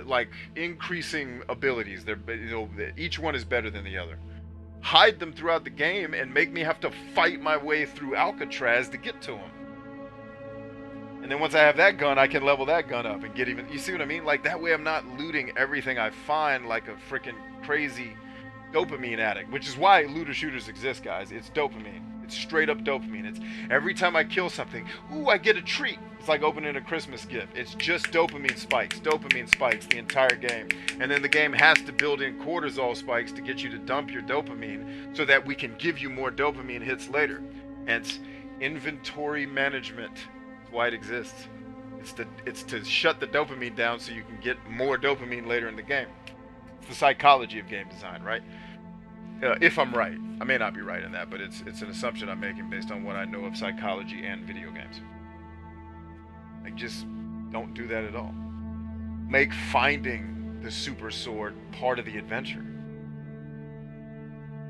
like increasing abilities. They're, you know, each one is better than the other. Hide them throughout the game and make me have to fight my way through Alcatraz to get to them. And then once I have that gun, I can level that gun up and get even. You see what I mean? Like, that way I'm not looting everything I find like a freaking crazy dopamine addict, which is why looter shooters exist, guys. It's dopamine. It's straight up dopamine. It's every time I kill something, ooh, I get a treat. It's like opening a Christmas gift. It's just dopamine spikes the entire game. And then the game has to build in cortisol spikes to get you to dump your dopamine so that we can give you more dopamine hits later. Hence, inventory management. That's why it exists. It's to shut the dopamine down so you can get more dopamine later in the game. It's the psychology of game design, right? If I'm right. I may not be right in that, but it's an assumption I'm making based on what I know of psychology and video games. Like, just don't do that at all. Make finding the super sword part of the adventure.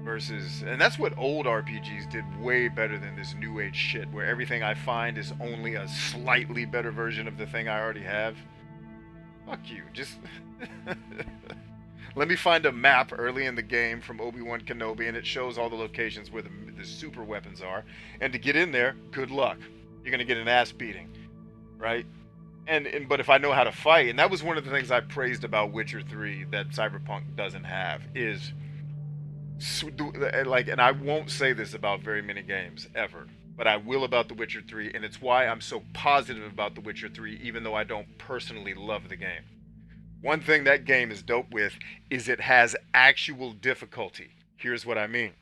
versus, and that's what old RPGs did way better than this new age shit where everything I find is only a slightly better version of the thing I already have. Fuck you, just let me find a map early in the game from Obi-Wan Kenobi and it shows all the locations where the super weapons are, and to get in there, good luck. You're gonna get an ass beating, right? And but if I know how to fight, and that was one of the things I praised about Witcher 3 that Cyberpunk doesn't have, is like, and I won't say this about very many games ever, but I will about The Witcher 3, and it's why I'm so positive about The Witcher 3 even though I don't personally love the game. One thing that game is dope with is it has actual difficulty. Here's what I mean.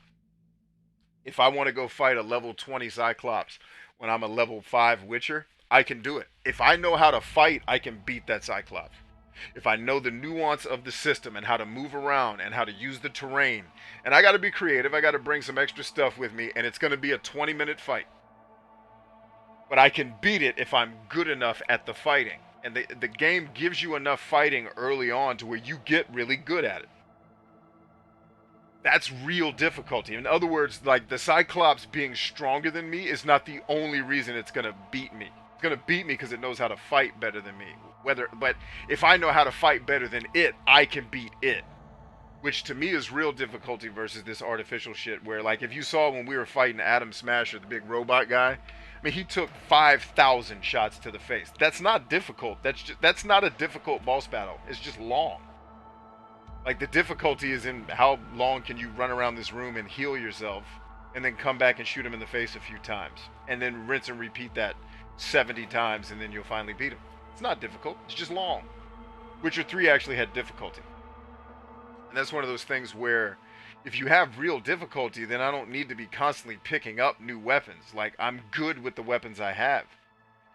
If I want to go fight a level 20 Cyclops when I'm a level 5 Witcher, I can do it. If I know how to fight, I can beat that Cyclops. If I know the nuance of the system and how to move around and how to use the terrain, and I got to be creative, I got to bring some extra stuff with me, and it's going to be a 20-minute fight. But I can beat it if I'm good enough at the fighting. And the game gives you enough fighting early on to where you get really good at it. That's real difficulty. In other words, like, the Cyclops being stronger than me is not the only reason it's going to beat me. It's going to beat me because it knows how to fight better than me. But if I know how to fight better than it, I can beat it. Which to me is real difficulty versus this artificial shit where, like, if you saw when we were fighting Adam Smasher, the big robot guy, I mean, he took 5,000 shots to the face. That's not difficult. That's not a difficult boss battle. It's just long. Like, the difficulty is in how long can you run around this room and heal yourself and then come back and shoot him in the face a few times. And then rinse and repeat that 70 times and then you'll finally beat him. It's not difficult. It's just long. Witcher 3 actually had difficulty. And that's one of those things where if you have real difficulty, then I don't need to be constantly picking up new weapons. Like, I'm good with the weapons I have.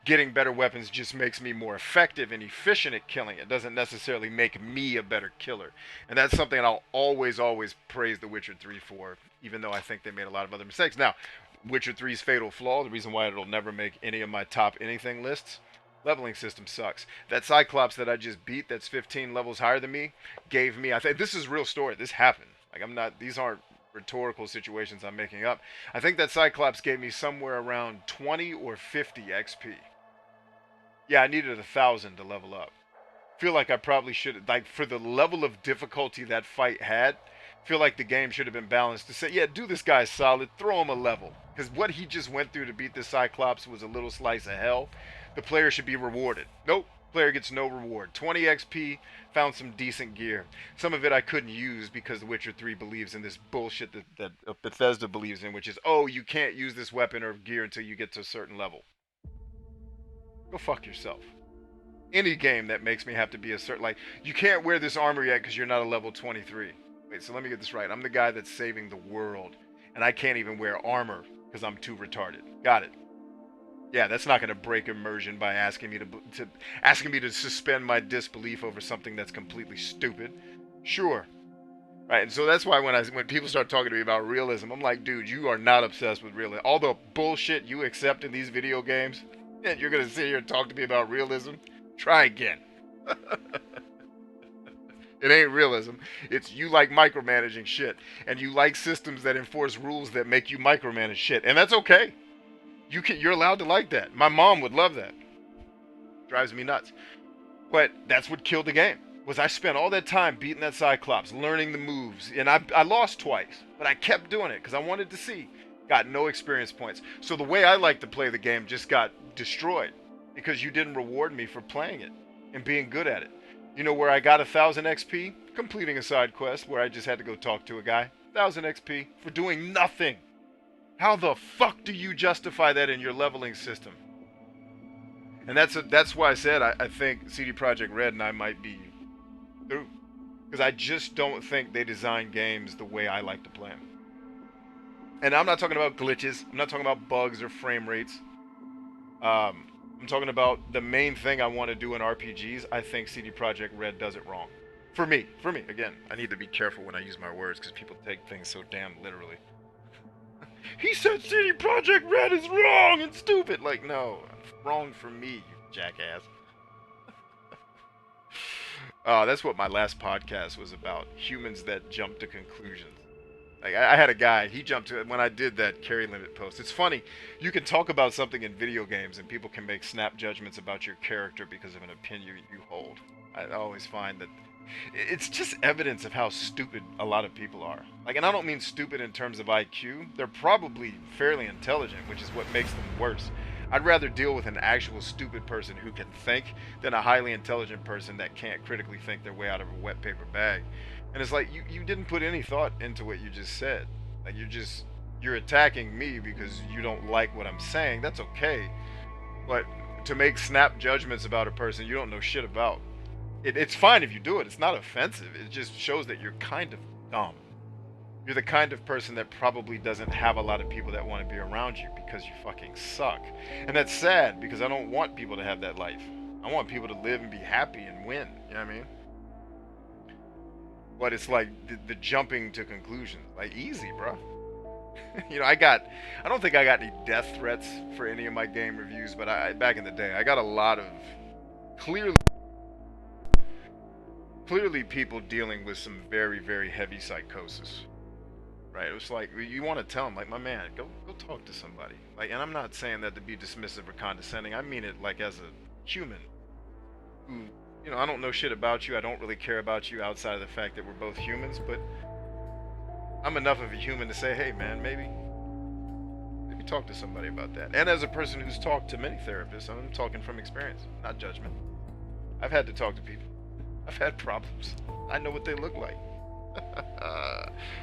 Getting better weapons just makes me more effective and efficient at killing. It doesn't necessarily make me a better killer. And that's something I'll always praise The Witcher 3 for, even though I think they made a lot of other mistakes. Now, Witcher 3's fatal flaw, the reason why it'll never make any of my top anything lists, leveling system sucks. That Cyclops that I just beat, that's 15 levels higher than me, gave me, I think this is real story. This happened. Like, these aren't rhetorical situations I'm making up. I think that Cyclops gave me somewhere around 20 or 50 XP. Yeah, I needed 1,000 to level up. Feel like I probably should, like, for the level of difficulty that fight had, feel like the game should have been balanced to say, yeah, do this guy solid, throw him a level. Because what he just went through to beat this Cyclops was a little slice of hell. The player should be rewarded. Nope. Player gets no reward. 20 XP, found some decent gear. Some of it I couldn't use because The Witcher 3 believes in this bullshit that Bethesda believes in, which is, oh, you can't use this weapon or gear until you get to a certain level. Go fuck yourself. Any game that makes me have to be a certain, like, you can't wear this armor yet because you're not a level 23. Wait, so let me get this right. I'm the guy that's saving the world, and I can't even wear armor because I'm too retarded. Got it. Yeah, that's not going to break immersion by asking me to suspend my disbelief over something that's completely stupid. Sure. Right, and so that's why when people start talking to me about realism, I'm like, dude, you are not obsessed with realism. All the bullshit you accept in these video games, and you're going to sit here and talk to me about realism? Try again. It ain't realism. It's you like micromanaging shit, and you like systems that enforce rules that make you micromanage shit, and that's okay. You're allowed to like that. My mom would love that. Drives me nuts. But that's what killed the game. Was I spent all that time beating that Cyclops, learning the moves, and I lost twice, but I kept doing it because I wanted to see. Got no experience points. So the way I like to play the game just got destroyed because you didn't reward me for playing it and being good at it. You know where I got 1,000 XP? Completing a side quest where I just had to go talk to a guy. 1,000 XP for doing nothing. How the fuck do you justify that in your leveling system? And that's why I said I think CD Projekt Red and I might be through. Because I just don't think they design games the way I like to play them. And I'm not talking about glitches. I'm not talking about bugs or frame rates. I'm talking about the main thing I want to do in RPGs. I think CD Projekt Red does it wrong. For me. Again, I need to be careful when I use my words because people take things so damn literally. He said CD Projekt Red is wrong and stupid. Like, no, wrong for me, you jackass. That's what my last podcast was about. Humans that jump to conclusions. Like I had a guy, he jumped to it when I did that carry limit post. It's funny, you can talk about something in video games and people can make snap judgments about your character because of an opinion you hold. I always find that it's just evidence of how stupid a lot of people are. Like, and I don't mean stupid in terms of IQ. They're probably fairly intelligent, which is what makes them worse. I'd rather deal with an actual stupid person who can think than a highly intelligent person that can't critically think their way out of a wet paper bag. And it's like, you didn't put any thought into what you just said. Like, you're attacking me because you don't like what I'm saying. That's okay. But to make snap judgments about a person you don't know shit about, it's fine if you do it. It's not offensive. It just shows that you're kind of dumb. You're the kind of person that probably doesn't have a lot of people that want to be around you because you fucking suck. And that's sad because I don't want people to have that life. I want people to live and be happy and win. You know what I mean? But it's like the jumping to conclusions. Like, easy, bro. You know, I don't think I got any death threats for any of my game reviews, but back in the day, I got a lot of clearly people dealing with some very, very heavy psychosis. Right? It was like, you want to tell them, like, my man, go talk to somebody. Like, and I'm not saying that to be dismissive or condescending. I mean it like as a human who, you know, I don't know shit about you. I don't really care about you outside of the fact that we're both humans, but I'm enough of a human to say, hey man, maybe talk to somebody about that. And as a person who's talked to many therapists, I'm talking from experience, not judgment. I've had to talk to people. I've had problems. I know what they look like.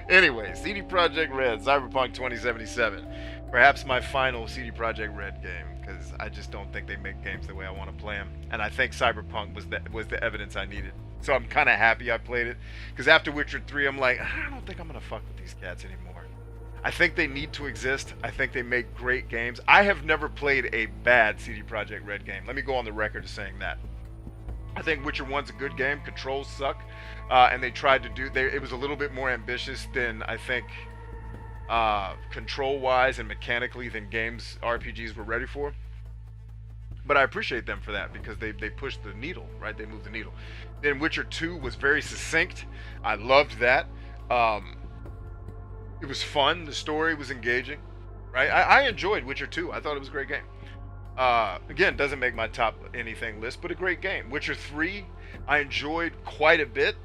Anyway, CD Projekt Red, Cyberpunk 2077. Perhaps my final CD Projekt Red game, because I just don't think they make games the way I want to play them. And I think Cyberpunk was the evidence I needed. So I'm kind of happy I played it, because after Witcher 3, I'm like, I don't think I'm going to fuck with these cats anymore. I think they need to exist. I think they make great games. I have never played a bad CD Projekt Red game. Let me go on the record as saying that. I think Witcher 1's a good game. Controls suck. And they tried to do... it was a little bit more ambitious than, I think, control-wise and mechanically than games RPGs were ready for. But I appreciate them for that, because they pushed the needle, right? They moved the needle. Then Witcher 2 was very succinct. I loved that. It was fun. The story was engaging, right? I enjoyed Witcher 2. I thought it was a great game. Again, doesn't make my top anything list, but a great game. Witcher 3, I enjoyed quite a bit.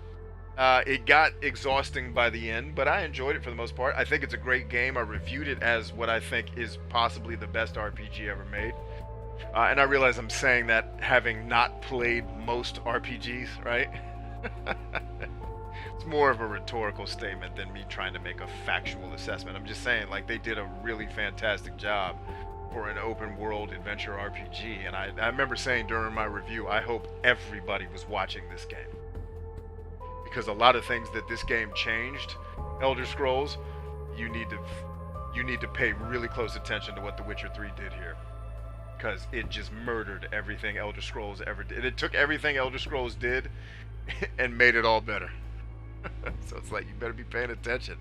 It got exhausting by the end, but I enjoyed it for the most part. I think it's a great game. I reviewed it as what I think is possibly the best RPG ever made. And I realize I'm saying that having not played most RPGs, right? It's more of a rhetorical statement than me trying to make a factual assessment. I'm just saying, like, they did a really fantastic job for an open world adventure RPG. And I remember saying during my review, I hope everybody was watching this game. Because a lot of things that this game changed, Elder Scrolls, you need to pay really close attention to what The Witcher 3 did here. Because it just murdered everything Elder Scrolls ever did. It took everything Elder Scrolls did and made it all better. So it's like, you better be paying attention.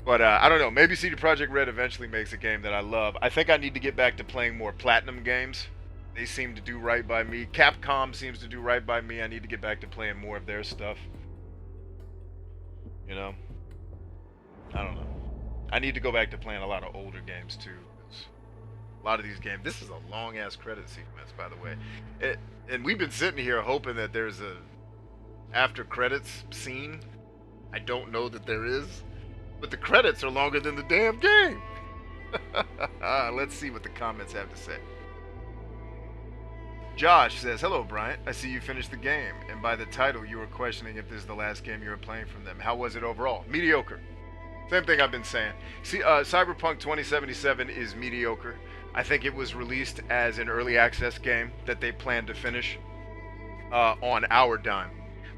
But I don't know, maybe CD Projekt Red eventually makes a game that I love. I think I need to get back to playing more Platinum games. They seem to do right by me. Capcom seems to do right by me. I need to get back to playing more of their stuff. You know? I don't know. I need to go back to playing a lot of older games too. A lot of these games. This is a long ass credit sequence, by the way. And we've been sitting here hoping that there's a after credits scene. I don't know that there is, but the credits are longer than the damn game. Let's see what the comments have to say. Josh says, hello Bryant, I see you finished the game, and by the title you were questioning if this is the last game you were playing from them. How was it overall? Mediocre. Same thing I've been saying. See, Cyberpunk 2077 is mediocre. I think it was released as an early access game that they planned to finish on our dime,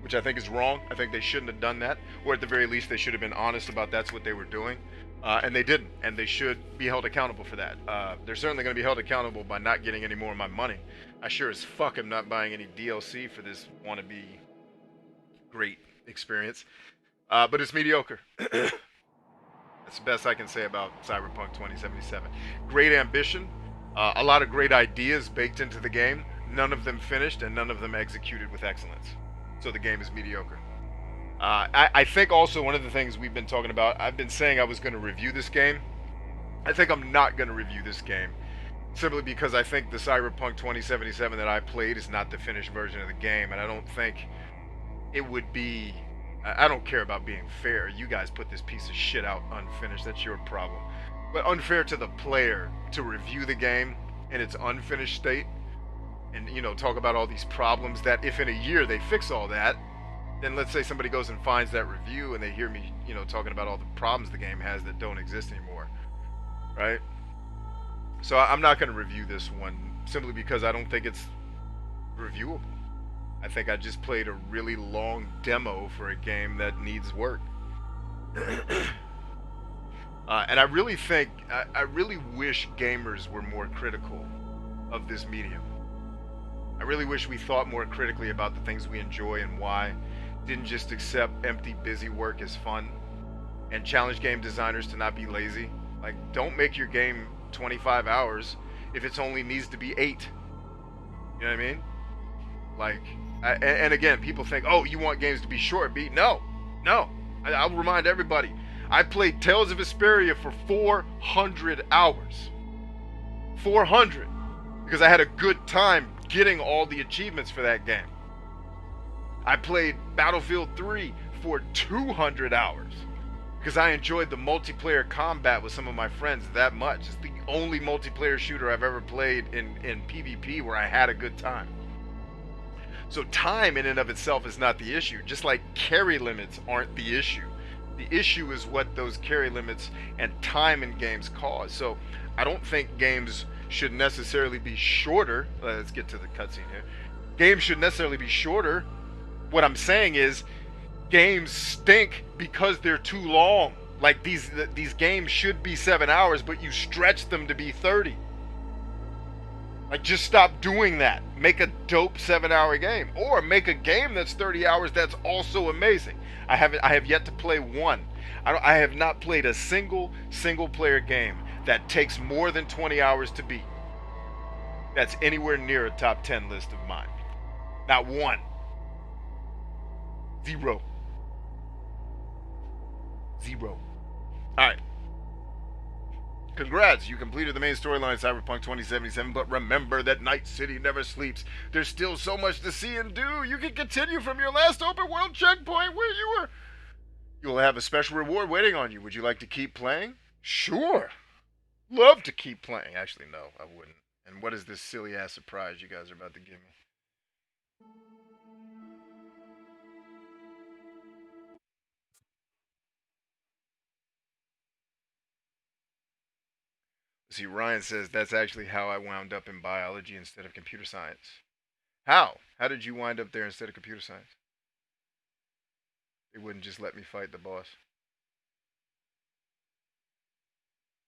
which I think is wrong. I think they shouldn't have done that, or at the very least they should have been honest about that's what they were doing, and they didn't, and they should be held accountable for that. They're certainly going to be held accountable by not getting any more of my money. I sure as fuck am not buying any DLC for this wannabe great experience, but it's mediocre. That's the best I can say about Cyberpunk 2077. Great ambition, a lot of great ideas baked into the game, none of them finished and none of them executed with excellence. So the game is mediocre. I think also one of the things we've been talking about, I've been saying I was going to review this game. I think I'm not going to review this game. Simply because I think the Cyberpunk 2077 that I played is not the finished version of the game. And I don't think it would be... I don't care about being fair. You guys put this piece of shit out unfinished. That's your problem. But unfair to the player to review the game in its unfinished state. And, you know, talk about all these problems that if in a year they fix all that, then let's say somebody goes and finds that review and they hear me, you know, talking about all the problems the game has that don't exist anymore, right? So I'm not going to review this one simply because I don't think it's reviewable. I think I just played a really long demo for a game that needs work. And I really think, I really wish gamers were more critical of this medium. I really wish we thought more critically about the things we enjoy and why. Didn't just accept empty, busy work as fun. And challenge game designers to not be lazy. Like, don't make your game 25 hours if it only needs to be 8. You know what I mean? Like, and again, people think, oh, you want games to be short. No. I'll remind everybody. I played Tales of Vesperia for 400 hours. 400. Because I had a good time getting all the achievements for that game. I played Battlefield 3 for 200 hours. Because I enjoyed the multiplayer combat with some of my friends that much. It's the only multiplayer shooter I've ever played in PvP where I had a good time. So time in and of itself is not the issue. Just like carry limits aren't the issue. The issue is what those carry limits and time in games cause. So I don't think games should necessarily be shorter. Let's get to the cutscene here. Games should necessarily be shorter. What I'm saying is games stink because they're too long. Like these games should be 7 hours, but you stretch them to be 30. Like, just stop doing that. Make a dope 7-hour game, or make a game that's 30 hours that's also amazing. I have yet to play one. I have not played a single player game that takes more than 20 hours to beat. That's anywhere near a top 10 list of mine. Not one. 0. Alright. Congrats, you completed the main storyline Cyberpunk 2077, but remember that Night City never sleeps. There's still so much to see and do. You can continue from your last open world checkpoint where you were. You will have a special reward waiting on you. Would you like to keep playing? Sure. Love to keep playing. Actually, no, I wouldn't. And what is this silly ass surprise you guys are about to give me? See, Ryan says that's actually how I wound up in biology instead of computer science. How? How did you wind up there instead of computer science? They wouldn't just let me fight the boss.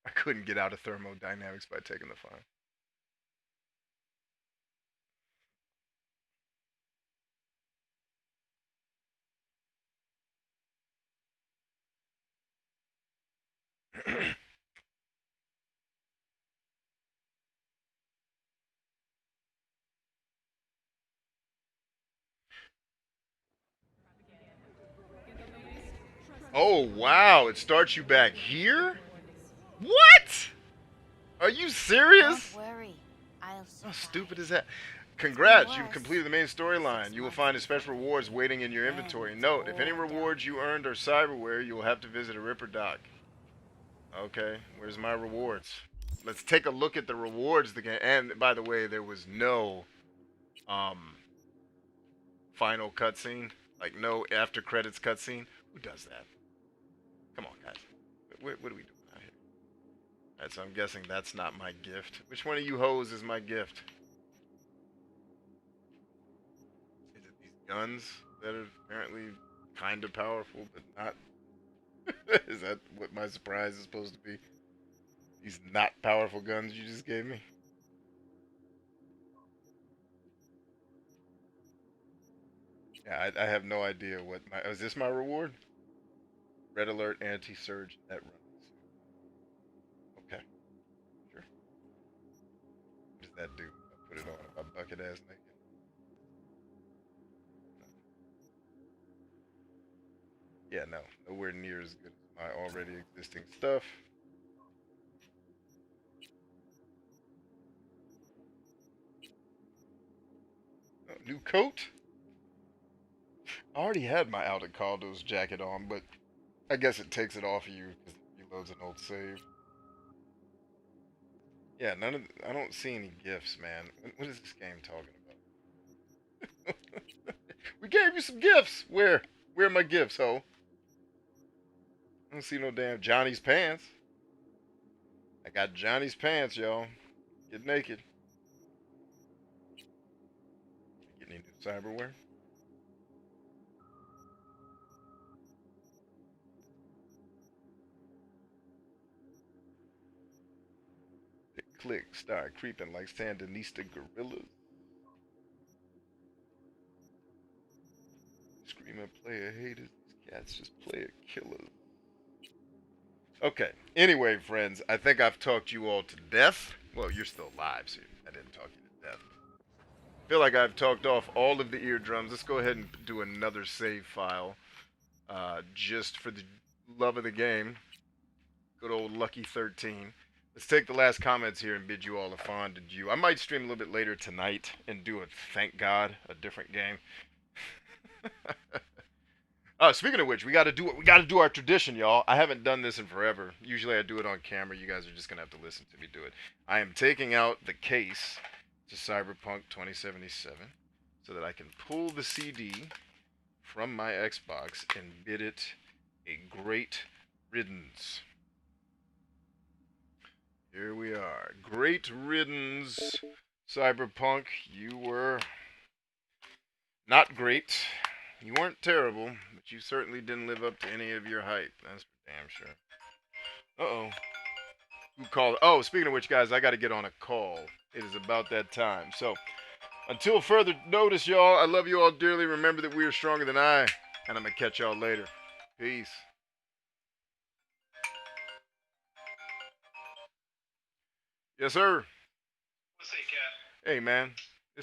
I couldn't get out of thermodynamics by taking the fine. Oh, wow. It starts you back here? What? Are you serious? Don't worry. How stupid is that? Congrats, you've completed the main storyline. You will find special rewards waiting in your inventory. Note, if any rewards you earned are cyberware, you will have to visit a Ripper dock. Okay, where's my rewards? Let's take a look at the rewards again. And by the way, there was no final cutscene, like no after credits cutscene. Who does that? Come on, guys. What are we doing out here? Alright, so I'm guessing that's not my gift. Which one of you hoes is my gift? Is it these guns that are apparently kind of powerful, but not? Is that what my surprise is supposed to be? These not powerful guns you just gave me? Yeah, I have no idea what my... Is this my reward? Red alert, anti-surge, net runs. Okay, sure. What does that do? I put it on my bucket ass naked. Yeah, no, nowhere near as good as my already existing stuff. Oh, new coat? I already had my Aldecaldo's jacket on, but I guess it takes it off of you because it reloads an old save. Yeah, I don't see any gifts, man. What is this game talking about? We gave you some gifts. Where? Where are my gifts, ho? I don't see no damn Johnny's pants. I got Johnny's pants, y'all. Get naked. Get any new cyberware? They click, start creeping like Sandinista gorillas. Screaming player haters. These cats just player killers. Okay. Anyway, friends, I think I've talked you all to death. Well, you're still alive, so I didn't talk you to death. I feel like I've talked off all of the eardrums. Let's go ahead and do another save file. Just for the love of the game. Good old Lucky 13. Let's take the last comments here and bid you all a fond adieu. I might stream a little bit later tonight and do a thank God, a different game. Speaking of which, we gotta do our tradition, y'all. I haven't done this in forever. Usually I do it on camera. You guys are just gonna have to listen to me do it. I am taking out the case to Cyberpunk 2077 so that I can pull the CD from my Xbox and bid it a great riddance. Here we are. Great riddance, Cyberpunk. You were not great. You weren't terrible, but you certainly didn't live up to any of your hype. That's for damn sure. Uh-oh. Who called? Oh, speaking of which, guys, I got to get on a call. It is about that time. So, until further notice, y'all, I love you all dearly. Remember that we are stronger than I, and I'm going to catch y'all later. Peace. Yes, sir. What's up, Cat? Hey, man.